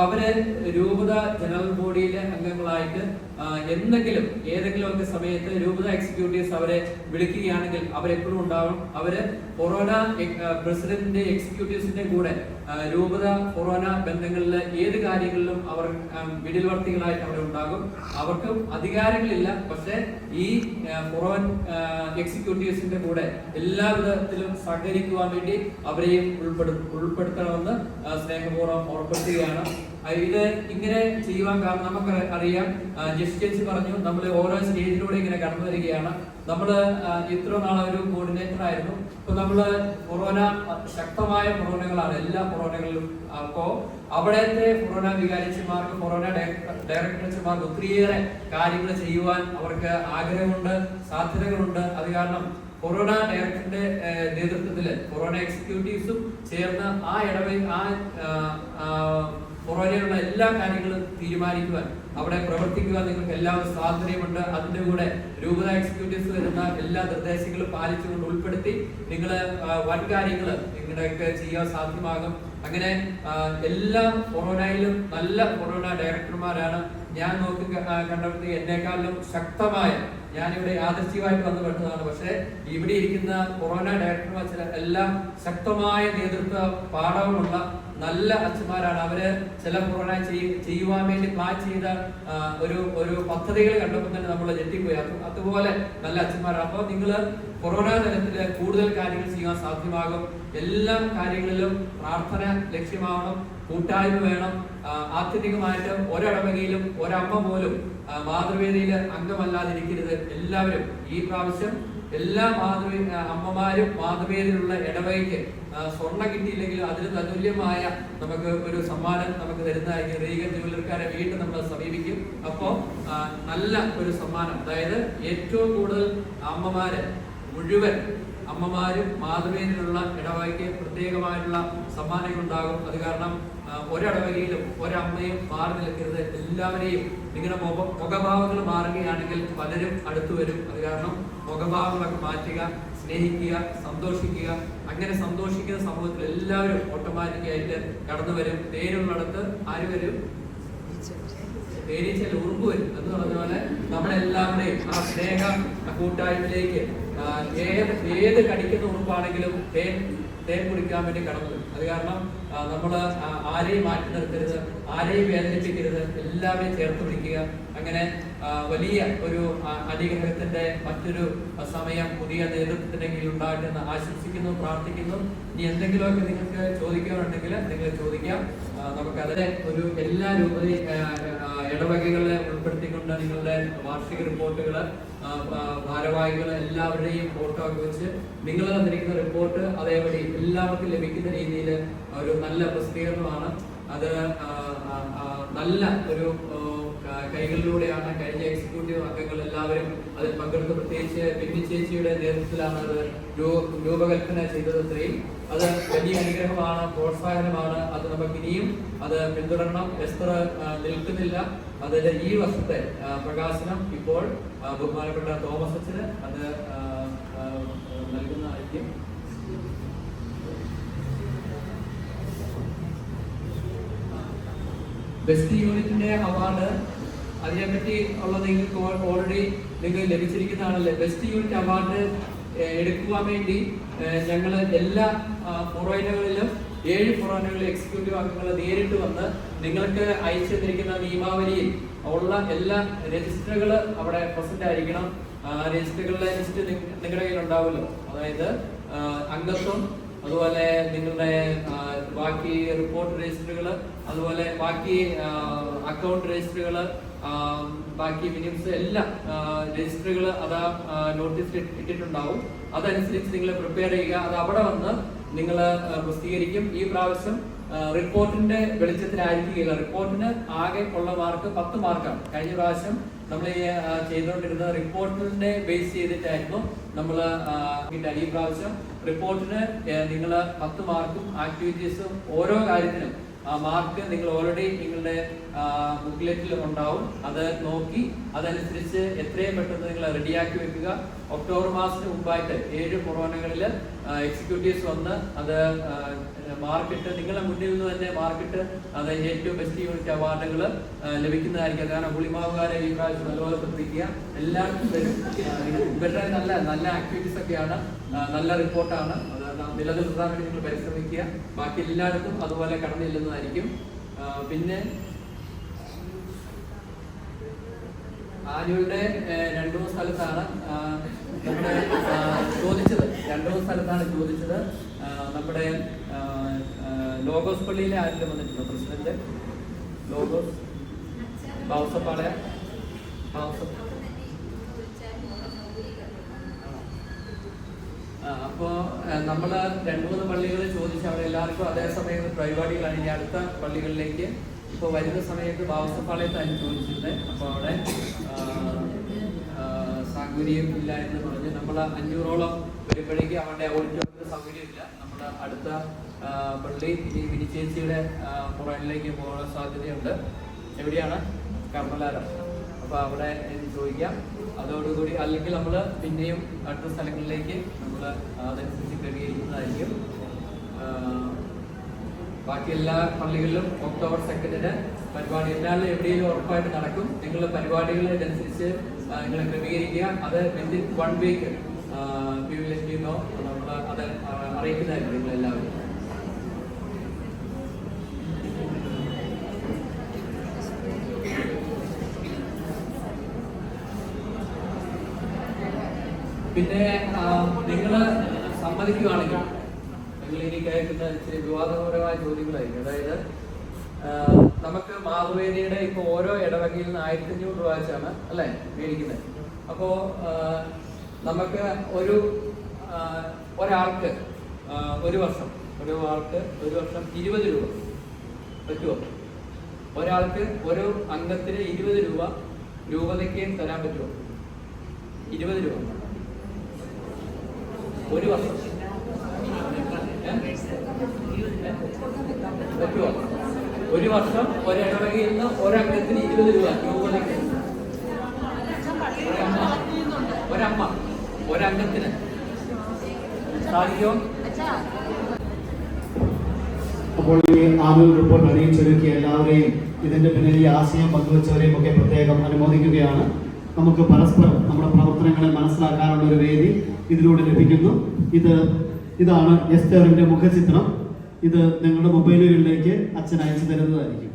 അവര് രൂപത ജനറൽ ബോഡിയിലെ അംഗങ്ങളായിട്ട് ഏതെങ്കിലുമൊക്കെ സമയത്ത് രൂപത എക്സിക്യൂട്ടീവ്സ് അവരെ വിളിക്കുകയാണെങ്കിൽ അവരെപ്പോഴും ഉണ്ടാവും. അവര് കൊറോണ പ്രസിഡന്റിന്റെ എക്സിക്യൂട്ടീവ്സിന്റെ കൂടെ രൂപത കൊറോണ ബന്ധങ്ങളിലെ ഏത് കാര്യങ്ങളിലും അവർ മിഡിൽവർത്തികളായിട്ട് അവിടെ ഉണ്ടാകും. അവർക്കും അധികാരങ്ങളില്ല, പക്ഷെ ഈ കൊറോണ എക്സിക്യൂട്ടീവ്സിന്റെ കൂടെ എല്ലാവിധത്തിലും സഹകരിക്കുവാൻ വേണ്ടി അവരെയും ഉൾപ്പെടുത്തണമെന്ന് സ്നേഹപൂർവ്വം ഓർപ്പെടുത്തുകയാണ്. ഇത് ഇങ്ങനെ ചെയ്യുവാൻ കാരണം നമുക്ക് അറിയാം, ജസ്റ്റിസ് പറഞ്ഞു, നമ്മൾ ഓരോ സ്റ്റേജിലൂടെ ഇങ്ങനെ കടന്നു വരികയാണ്. നമ്മള് ഇത്ര നാളെ ഒരു കോർഡിനേറ്റർ ആയിരുന്നു. ഇപ്പൊ നമ്മള് കൊറോണ ശക്തമായ കൊറോണകളാണ് എല്ലാ കൊറോണകളിലും. അപ്പോ അവിടത്തെ കൊറോണ വികാരിച്ചമാർക്ക്, കൊറോണ ഡയറക്ടർമാർക്ക് ഒത്തിരിയേറെ കാര്യങ്ങൾ ചെയ്യുവാൻ അവർക്ക് ആഗ്രഹമുണ്ട്, സാധ്യതകളുണ്ട്. അത് കാരണം കൊറോണ ഡയറക്ടറിന്റെ നേതൃത്വത്തില് കൊറോണ എക്സിക്യൂട്ടീവ്സും ചേർന്ന് കൊറോണയുള്ള എല്ലാ കാര്യങ്ങളും തീരുമാനിക്കുവാൻ, അവിടെ പ്രവർത്തിക്കുവാൻ നിങ്ങൾക്ക് എല്ലാവരും സ്വാതന്ത്ര്യമുണ്ട്. അതിന്റെ കൂടെ രൂപത എക്സിക്യൂട്ടീവ്സ് വരുന്ന എല്ലാ നിർദ്ദേശങ്ങളും പാലിച്ചുകൊണ്ട് ഉൾപ്പെടുത്തി നിങ്ങൾ വൻ കാര്യങ്ങൾ നിങ്ങളുടെയൊക്കെ ചെയ്യാൻ സാധ്യമാകും. അങ്ങനെ എല്ലാ കൊറോണയിലും നല്ല കൊറോണ ഡയറക്ടർമാരാണ് ഞാൻ കണ്ടെത്തി. എന്നെക്കാളും ശക്തമായ, ഞാനിവിടെ യാദൃശ്ചികമായിട്ട് വന്നു പെട്ടതാണ്, പക്ഷെ ഇവിടെ ഇരിക്കുന്ന കൊറോണ ഡയറക്ടർമാർ എല്ലാം ശക്തമായ നേതൃത്വ പാഠവുമുള്ള നല്ല അച്ഛന്മാരാണ്. അവര് ചില കൊറോണ ചെയ്യുവാൻ വേണ്ടി പ്ലാൻ ചെയ്ത ഒരു പദ്ധതികൾ കണ്ടപ്പോൾ തന്നെ നമ്മൾ ഞെട്ടിപ്പോയി. അതുപോലെ നല്ല അച്ഛന്മാരാണ്. അപ്പോൾ നിങ്ങൾ കൊറോണ തലത്തില് കൂടുതൽ കാര്യങ്ങൾ ചെയ്യാൻ സാധ്യമാകും. എല്ലാ കാര്യങ്ങളിലും പ്രാർത്ഥന ലക്ഷ്യമാവണം, കൂട്ടായ്മ വേണം. ആത്യന്തികമായിട്ട് ഒരിടവകയിലും ഒരമ്മ പോലും മാതൃവേദിയിൽ അംഗമല്ലാതിരിക്കരുത്. എല്ലാവരും ഈ പ്രാവശ്യം എല്ലാ അമ്മമാരും മാതൃവേദിയിലുള്ള ഇടവകയ്ക്ക് സ്വർണ്ണം കിട്ടിയില്ലെങ്കിലും അതിന് തതുല്യമായ നമുക്ക് ഒരു സമ്മാനം നമുക്ക് തരുന്നതായിരിക്കും. റീഗൽ ജുവലറിക്കാരെ വീണ്ടും നമ്മൾ സമീപിക്കും. അപ്പോൾ നല്ല ഒരു സമ്മാനം, അതായത് ഏറ്റവും കൂടുതൽ അമ്മമാര് മുഴുവൻ അമ്മമാരും മാതൃവേദിയിലുള്ള ഇടവകയ്ക്ക് പ്രത്യേകമായിട്ടുള്ള സമ്മാനങ്ങൾ ഉണ്ടാകും. അത് കാരണം ഒരിടവകയിലും ഒരമ്മയും മാറി നിൽക്കരുത്. എല്ലാവരെയും നിങ്ങളുടെ മുഖഭാവങ്ങൾ മാറുകയാണെങ്കിൽ പലരും അടുത്തു വരും. അത് കാരണം മുഖഭാവങ്ങളൊക്കെ മാറ്റുക, സ്നേഹിക്കുക, സന്തോഷിക്കുക. അങ്ങനെ സന്തോഷിക്കുന്ന സമൂഹത്തിൽ എല്ലാവരും ഓട്ടോമാറ്റിക്കായിട്ട് കടന്നു വരും. തേനുള്ളിടത്ത് ആര് വരും? തേനീച്ചയിൽ ഉറുമ്പ് വരും എന്ന് പറഞ്ഞ പോലെ നമ്മളെല്ലാവരുടെയും ആ സ്നേഹ കൂട്ടായ്മയിലേക്ക് ഏത് കടിക്കുന്ന ഉറുമ്പാണെങ്കിലും തേൻ കുടിക്കാൻ വേണ്ടി കടന്നു വരും. അത് കാരണം നമ്മൾ ആരെയും മാറ്റി നിർത്തരുത്, ആരെയും വേദനിപ്പിക്കരുത്, എല്ലാവരെയും ചേർത്ത് പിടിക്കുക. അങ്ങനെ വലിയ ഒരു അനുഗ്രഹത്തിന്റെ മറ്റൊരു സമയം പുതിയ നേതൃത്വത്തിന്റെ കീഴിൽ ഉണ്ടാകട്ടെ എന്ന് ആശംസിക്കുന്നു, പ്രാർത്ഥിക്കുന്നു. ഇനി എന്തെങ്കിലുമൊക്കെ നിങ്ങൾക്ക് ചോദിക്കാനുണ്ടെങ്കിൽ നിങ്ങൾ ചോദിക്കാം. നമുക്കതിലെ ഒരു എല്ലാ ഇടവകകളെ ഉൾപ്പെടുത്തിക്കൊണ്ട് നിങ്ങളുടെ വാർഷിക റിപ്പോർട്ടുകൾ, ഭാരവാഹികൾ എല്ലാവരുടെയും ഫോട്ടോ ഒക്കെ വെച്ച് നിങ്ങൾ തന്നിരിക്കുന്ന റിപ്പോർട്ട് അതേപടി എല്ലാവർക്കും ലഭിക്കുന്ന രീതിയിൽ ഒരു നല്ല പ്രസിദ്ധീകരണമാണ്. അത് നല്ല ഒരു കൈകളിലൂടെയാണ് കഴിഞ്ഞ എക്സിക്യൂട്ടീവ് അംഗങ്ങൾ എല്ലാവരും അതിൽ പങ്കെടുത്ത്, പ്രത്യേകിച്ച് ബിന്നി ചേച്ചിയുടെ നേതൃത്വത്തിലാണ് അത് രൂപകൽപ്പന ചെയ്തത്. ഇത്രയും അത് വലിയ അനുഗ്രഹമാണ്, പ്രോത്സാഹനമാണ്. അത് നമുക്ക് ഇനിയും അത് പിന്തുടരണം. എസ്തർ നിൽക്കുന്നില്ല. അതിന്റെ ഈ വർഷത്തെ പ്രകാശനം ഇപ്പോൾ ബഹുമാനപ്പെട്ട തോമസ് അച്ഛന് അത് നൽകുന്നതായിരിക്കും. ബെസ്റ്റ് യൂണിറ്റിന്റെ അവാർഡ് അതിനെപ്പറ്റി ഉള്ളത് നിങ്ങൾക്ക് ഓൾറെഡി നിങ്ങൾ ലഭിച്ചിരിക്കുന്നതാണല്ലേ. ബെസ്റ്റ് യൂണിറ്റ് അവാർഡ് എടുക്കുവാൻ വേണ്ടി ഞങ്ങൾ എല്ലാ ഫൊറോയിനുകളിലും 7 ഫൊറോയിനുകളിലും എക്സിക്യൂട്ടീവ് അംഗങ്ങൾ നേരിട്ട് വന്ന് നിങ്ങൾക്ക് അയച്ചു തന്നിരിക്കുന്ന നിയമാവലിയിൽ ഉള്ള എല്ലാ രജിസ്റ്ററുകൾ അവിടെ പ്രസന്റ് ആയിരിക്കണം. രജിസ്റ്ററുകളുടെ ലിസ്റ്റ് നിങ്ങളുടെ കയ്യിൽ ഉണ്ടാവുമല്ലോ. അതായത് അംഗത്വം, അതുപോലെ നിങ്ങളുടെ ബാക്കി റിപ്പോർട്ട് രജിസ്റ്ററുകൾ, അതുപോലെ ബാക്കി അക്കൗണ്ട് രജിസ്റ്ററുകൾ, ബാക്കി മിനിംസ് എല്ലാം രജിസ്റ്ററുകൾ അതാ നോട്ടീസ് ഇട്ടിട്ടുണ്ടാവും. അതനുസരിച്ച് നിങ്ങൾ പ്രിപ്പയർ ചെയ്യുക. അത് അവിടെ വന്ന് നിങ്ങൾ പ്രസിദ്ധീകരിക്കും. ഈ പ്രാവശ്യം റിപ്പോർട്ടിന്റെ വെളിച്ചത്തിലായിരിക്കുകയില്ല. റിപ്പോർട്ടിന് ആകെ ഉള്ള മാർക്ക് 10 മാർക്കാണ്. കഴിഞ്ഞ പ്രാവശ്യം നമ്മൾ ചെയ്തുകൊണ്ടിരുന്ന റിപ്പോർട്ടിനെ ബേസ് ചെയ്തിട്ടായിരുന്നു നമ്മൾ. ഈ പ്രാവശ്യം റിപ്പോർട്ടിന് നിങ്ങൾ 10 മാർക്കും ആക്ടിവിറ്റീസും ഓരോ കാര്യത്തിനും മാർക്ക് നിങ്ങൾ ഓൾറെഡി നിങ്ങളുടെ ബുക്ക്ലെറ്റിൽ ഉണ്ടാവും. അത് നോക്കി അതനുസരിച്ച് എത്രയും പെട്ടെന്ന് നിങ്ങൾ റെഡിയാക്കി വെക്കുക. ഒക്ടോബർ മാസത്തിന് മുമ്പായിട്ട് 7 ഫൊറോനകളിൽ എക്സിക്യൂട്ടീവ്സ് വന്ന് അത് മാർക്കിട്ട് നിങ്ങളുടെ മുന്നിൽ നിന്ന് തന്നെ മാർക്കിട്ട് അത് ഏറ്റവും ബെസ്റ്റ് യൂണിറ്റ് അവാർഡുകൾ ലഭിക്കുന്നതായിരിക്കും. കാരണം പുളിമാവുകാരെ ഈ പ്രാവശ്യം നല്ലപോലെ ശ്രദ്ധിക്കുക. എല്ലാവർക്കും വരും. ഇവരുടെ നല്ല ആക്ടിവിറ്റീസ് ഒക്കെയാണ്, നല്ല റിപ്പോർട്ടാണ്. അത് നിലനിർത്താൻ വേണ്ടി നിങ്ങൾ പരിശ്രമിക്കുക. ബാക്കി എല്ലായിടത്തും അതുപോലെ കടന്നു ചെല്ലുന്നതായിരിക്കും. പിന്നെ ആനുവലിന്റെ 2 സ്ഥലത്താണ് നമ്മുടെ ചോദിച്ചത്. 2 സ്ഥലത്താണ് ചോദിച്ചത്. നമ്മുടെ ലോഗോസ് പള്ളിയിലെ ആരെങ്കിലും വന്നിട്ടുണ്ടോ? പ്രസിഡന്റ് ലോഗോസ് ബാവസപ്പാളയ അപ്പോ നമ്മള് 2-3 പള്ളികൾ ചോദിച്ചു. അവിടെ എല്ലാവർക്കും അതേസമയം പരിപാടികളാണ്. ഇനി അടുത്ത പള്ളികളിലേക്ക് ഇപ്പോൾ വരുന്ന സമയത്ത് ബാവസപ്പാളയത്താണ് ചോദിച്ചിരുന്നത്. അപ്പോൾ അവിടെ സൗകര്യം ഇല്ല എന്ന് പറഞ്ഞ് നമ്മൾ 500ഓളം വരുമ്പോഴേക്ക് അവരുടെ ഓഡിറ്റോറിയത്തിൽ സൗകര്യമില്ല. നമ്മൾ അടുത്ത പള്ളി ഈ വിനിച്ചേച്ചിയുടെ പുറകിലേക്ക് പോകാൻ സാധ്യതയുണ്ട്. എവിടെയാണ്? കർമ്മലാര. അപ്പോൾ അവിടെ ചോദിക്കാം. അതോടുകൂടി അല്ലെങ്കിൽ നമ്മൾ പിന്നെയും അടുത്ത സ്ഥലങ്ങളിലേക്ക് നമ്മൾ അതനുസരിച്ച് ക്രമീകരിക്കുന്നതായിരിക്കും. ബാക്കി എല്ലാ പള്ളികളിലും ഒക്ടോബർ 2-ന് പരിപാടി എല്ലാവരും എവിടെയെങ്കിലും ഉറപ്പായിട്ട് നടക്കും. നിങ്ങളുടെ പരിപാടികളനുസരിച്ച് നിങ്ങൾ ക്രമീകരിക്കുക. അത് വിത്തിൻ 1 വീക്ക് നമ്മൾ അത് അറിയിക്കുന്നതായിരിക്കും നിങ്ങളെല്ലാവരും. പിന്നെ നിങ്ങൾ സമ്മതിക്കുകയാണെങ്കിൽ നിങ്ങൾ ഇനി കേൾക്കുന്ന ഇച്ചിരി വിവാദപരമായ ചോദ്യങ്ങളായിരിക്കും. അതായത് നമുക്ക് മാതൃവേദിയുടെ ഇപ്പോൾ ഓരോ ഇടവകയിൽ നിന്ന് 1500 രൂപ വെച്ചാണ് അല്ലേ മേടിക്കുന്നത്. അപ്പോൾ നമുക്ക് ഒരാൾക്ക് ഒരു വർഷം 20 രൂപ പറ്റുമോ? ഒരാൾക്ക് ഒരു അംഗത്തിന് 20 രൂപ രൂപതയ്ക്ക് തരാൻ പറ്റുമോ? 20 രൂപ ഒരു വർഷം പറ്റുമോ? ഒരു വർഷം ഒരിടവകയിൽ നിന്ന് ഒരംഗത്തിന് 20 രൂപ രൂപതയ്ക്ക്. ഒരമ്മ ഒരംഗത്തിന് സാധിക്കുമോ? അപ്പോൾ ഈ ആനുവൽ റിപ്പോർട്ട് അറിയിച്ചൊരുക്കിയ എല്ലാവരെയും ഇതിന്റെ പിന്നിൽ ഈ ആശയം പങ്കുവച്ചവരെയും ഒക്കെ പ്രത്യേകം അനുമോദിക്കുകയാണ്. നമുക്ക് പരസ്പരം നമ്മുടെ പ്രവർത്തനങ്ങളെ മനസ്സിലാക്കാനുള്ള ഒരു വേദി ഇതിലൂടെ ലഭിക്കുന്നു. ഇതാണ് എസ്തറിന്റെ മുഖചിത്രം. ഇത് നിങ്ങളുടെ മൊബൈലുകളിലേക്ക് അച്ഛൻ അയച്ചു തരുന്നതായിരിക്കും.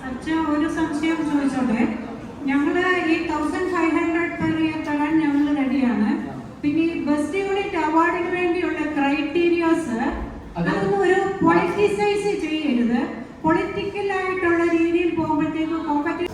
അച്ഛൻ ഒരു സംശയം ചോദിച്ചോട്ടെ. ഞങ്ങൾ ഈ 1500 പെർ ഇയർ തരാൻ ഞങ്ങൾ റെഡിയാണ്. പിന്നെ ഈ ബെസ്റ്റ് യൂണിറ്റ് അവാർഡിന് വേണ്ടിയുള്ള ക്രൈറ്റീരിയാസ് അതൊന്നും ഒരു പൊളിറ്റിസൈസ് ചെയ്യരുത്. പൊളിറ്റിക്കൽ ആയിട്ടുള്ള രീതിയിൽ പോകുമ്പോഴത്തേക്ക് കോമ്പറ്റീഷൻ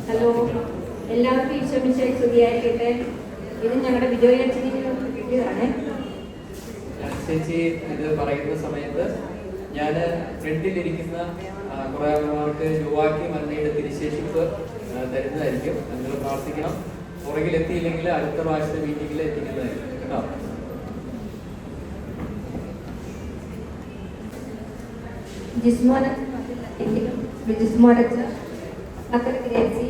ഹലോ, എല്ലാവർക്കും ഈശോമിശിഹായെ സ്തുതിയായിരിക്കട്ടെ. ഇത് ഞങ്ങളുടെ വിജയലക്ഷ്മി കിട്ടിയതാണ്. ചേച്ചി ഇത് പറയുന്ന സമയത്ത് ഞാൻ ഫ്രണ്ടിലിരിക്കുന്ന കുറേ ആൾക്ക് യുവാക്കി മന്നയുടെ തിരിശേഷിപ്പ് തരുന്നതായിരിക്കും. നിങ്ങൾ പ്രാർത്ഥിക്കണം. പുറകിലെത്തിയില്ലെങ്കിൽ അടുത്ത പ്രാവശ്യത്തെ മീറ്റിംഗിൽ എത്തിക്കുന്നതായിരിക്കും കേട്ടോ. ജിസ്മോനച്ച മക്കൾ ഗ്രേസി,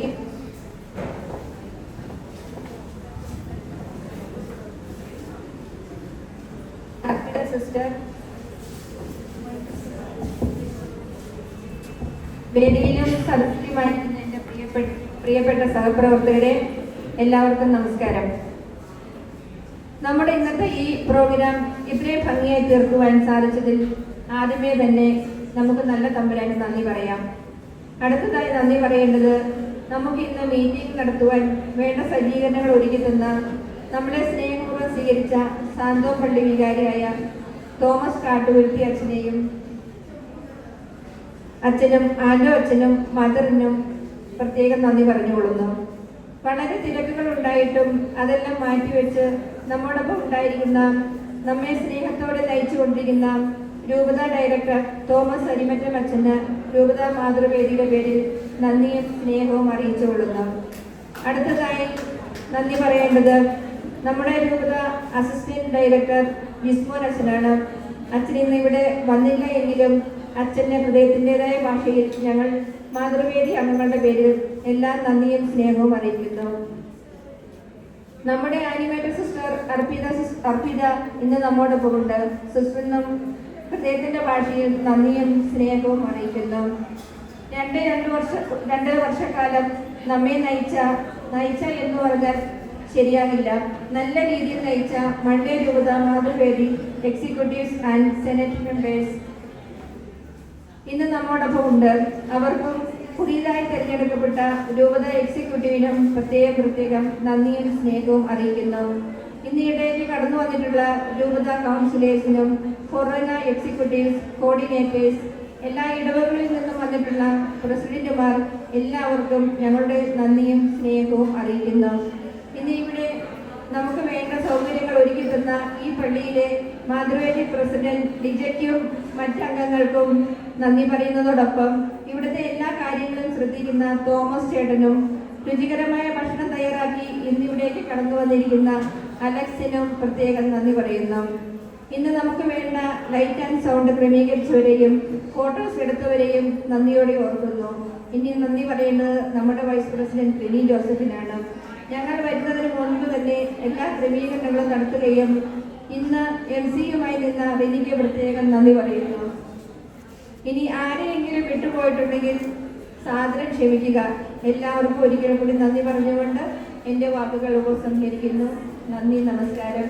സിസ്റ്റർ, വേദിയിലും സദസ്സിലുമായിരിക്കുന്ന എൻ്റെ പ്രിയപ്പെട്ട സഹപ്രവർത്തകരെ എല്ലാവർക്കും നമസ്കാരം. നമ്മുടെ ഇന്നത്തെ ഈ പ്രോഗ്രാം ഇത്രയും ഭംഗിയായി തീർക്കുവാൻ സാധിച്ചതിൽ ആദ്യമേ തന്നെ നമുക്ക് നല്ല തമ്പുരാന് നന്ദി പറയാം. അടുത്തതായി നന്ദി പറയേണ്ടത് നമുക്ക് ഇന്ന് മീറ്റിംഗ് നടത്തുവാൻ വേണ്ട സജ്ജീകരണങ്ങൾ ഒരുക്കി തന്ന നമ്മളെ സ്നേഹപൂർവ്വം സ്വീകരിച്ച സാന്തോ പള്ളി വികാരിയായ തോമസ് കാട്ടുകുരുത്തി അച്ഛനെയും ആൻഡോ അച്ഛനും മദറിനും പ്രത്യേകം നന്ദി പറഞ്ഞുകൊള്ളുന്നു. വളരെ തിരക്കുകൾ ഉണ്ടായിട്ടും അതെല്ലാം മാറ്റിവെച്ച് നമ്മോടൊപ്പം ഉണ്ടായിരിക്കുന്ന നമ്മെ സ്നേഹത്തോടെ നയിച്ചുകൊണ്ടിരിക്കുന്ന രൂപത ഡയറക്ടർ തോമസ് അരിമറ്റം അച്ഛന് രൂപത മാതൃവേദിയുടെ പേരിൽ നന്ദിയും സ്നേഹവും അറിയിച്ചുകൊള്ളുന്നു. അടുത്തതായി നന്ദി പറയേണ്ടത് നമ്മുടെ രൂപത അസിസ്റ്റന്റ് ഡയറക്ടർ ജിസ്മോൻ അച്ഛനാണ്. അച്ഛൻ ഇന്ന് ഇവിടെ വന്നില്ല എങ്കിലും അച്ഛൻ്റെ ഹൃദയത്തിൻ്റെതായ ഭാഷയിൽ ഞങ്ങൾ മാതൃവേദി അംഗങ്ങളുടെ പേരിൽ എല്ലാ നന്ദിയും സ്നേഹവും അറിയിക്കുന്നു. നമ്മുടെ ആനിമേറ്റർ സിസ്റ്റർ അർപ്പിത ഇന്ന് നമ്മോടൊപ്പം ഉണ്ട്. സിസ്റ്ററിനും ഹൃദയത്തിന്റെ ഭാഷയിൽ നന്ദിയും സ്നേഹവും അറിയിക്കുന്നു. 2 വർഷക്കാലം നമ്മെ നയിച്ച എന്ന് പറഞ്ഞാൽ ശരിയാകില്ല. നല്ല രീതിയിൽ നയിച്ച മൺഡേ രൂപത Mathruvedi executives and senate members ഇന്ന് നമ്മോടൊപ്പം ഉണ്ട്. അവർക്കും പുതിയതായി തിരഞ്ഞെടുക്കപ്പെട്ട രൂപത എക്സിക്യൂട്ടീവിനും പ്രത്യേകം നന്ദിയും സ്നേഹവും അറിയിക്കുന്നു. ഇന്നിടയിൽ കടന്നു വന്നിട്ടുള്ള രൂപത കൗൺസിലേഴ്സിനും കൊറോന എക്സിക്യൂട്ടീവ്സ്, കോർഡിനേറ്റേഴ്സ്, എല്ലാ ഇടവകളിൽ നിന്നും വന്നിട്ടുള്ള പ്രസിഡന്റുമാർ എല്ലാവർക്കും ഞങ്ങളുടെ നന്ദിയും സ്നേഹവും അറിയിക്കുന്നു. ഇന്ന് ഇവിടെ നമുക്ക് വേണ്ട സൗകര്യങ്ങൾ ഒരുക്കി തന്ന ഈ പള്ളിയിലെ മാതൃവേദി പ്രസിഡന്റ് ഡിജയ്ക്കും മറ്റംഗങ്ങൾക്കും നന്ദി പറയുന്നതോടൊപ്പം ഇവിടുത്തെ എല്ലാ കാര്യങ്ങളും ശ്രദ്ധിക്കുന്ന തോമസ് ചേട്ടനും രുചികരമായ ഭക്ഷണം തയ്യാറാക്കി ഇന്നിവിടേക്ക് കടന്നു വന്നിരിക്കുന്ന അലക്സിനും പ്രത്യേകം നന്ദി പറയുന്നു. ഇന്ന് നമുക്ക് വേണ്ട ലൈറ്റ് ആൻഡ് സൗണ്ട് ക്രമീകരിച്ചവരെയും ഫോട്ടോസ് എടുത്തവരെയും നന്ദിയോടെ ഓർക്കുന്നു. ഇനി നന്ദി പറയേണ്ടത് നമ്മുടെ വൈസ് പ്രസിഡന്റ് റിനി ജോസഫിനാണ്. ഞങ്ങൾ വരുന്നതിന് മുൻപ് തന്നെ എല്ലാ ക്രമീകരണങ്ങളും നടത്തുകയും ഇന്ന് MC-യുമായി നിന്ന റിനിക്ക് പ്രത്യേകം നന്ദി പറയുന്നു. ഇനി ആരെയെങ്കിലും വിട്ടുപോയിട്ടുണ്ടെങ്കിൽ സാദരം ക്ഷമിക്കുക. എല്ലാവർക്കും ഒരിക്കലും കൂടി നന്ദി പറഞ്ഞുകൊണ്ട് എൻ്റെ വാക്കുകൾ ഉപസംഹരിക്കുന്നു. നന്ദി, നമസ്കാരം.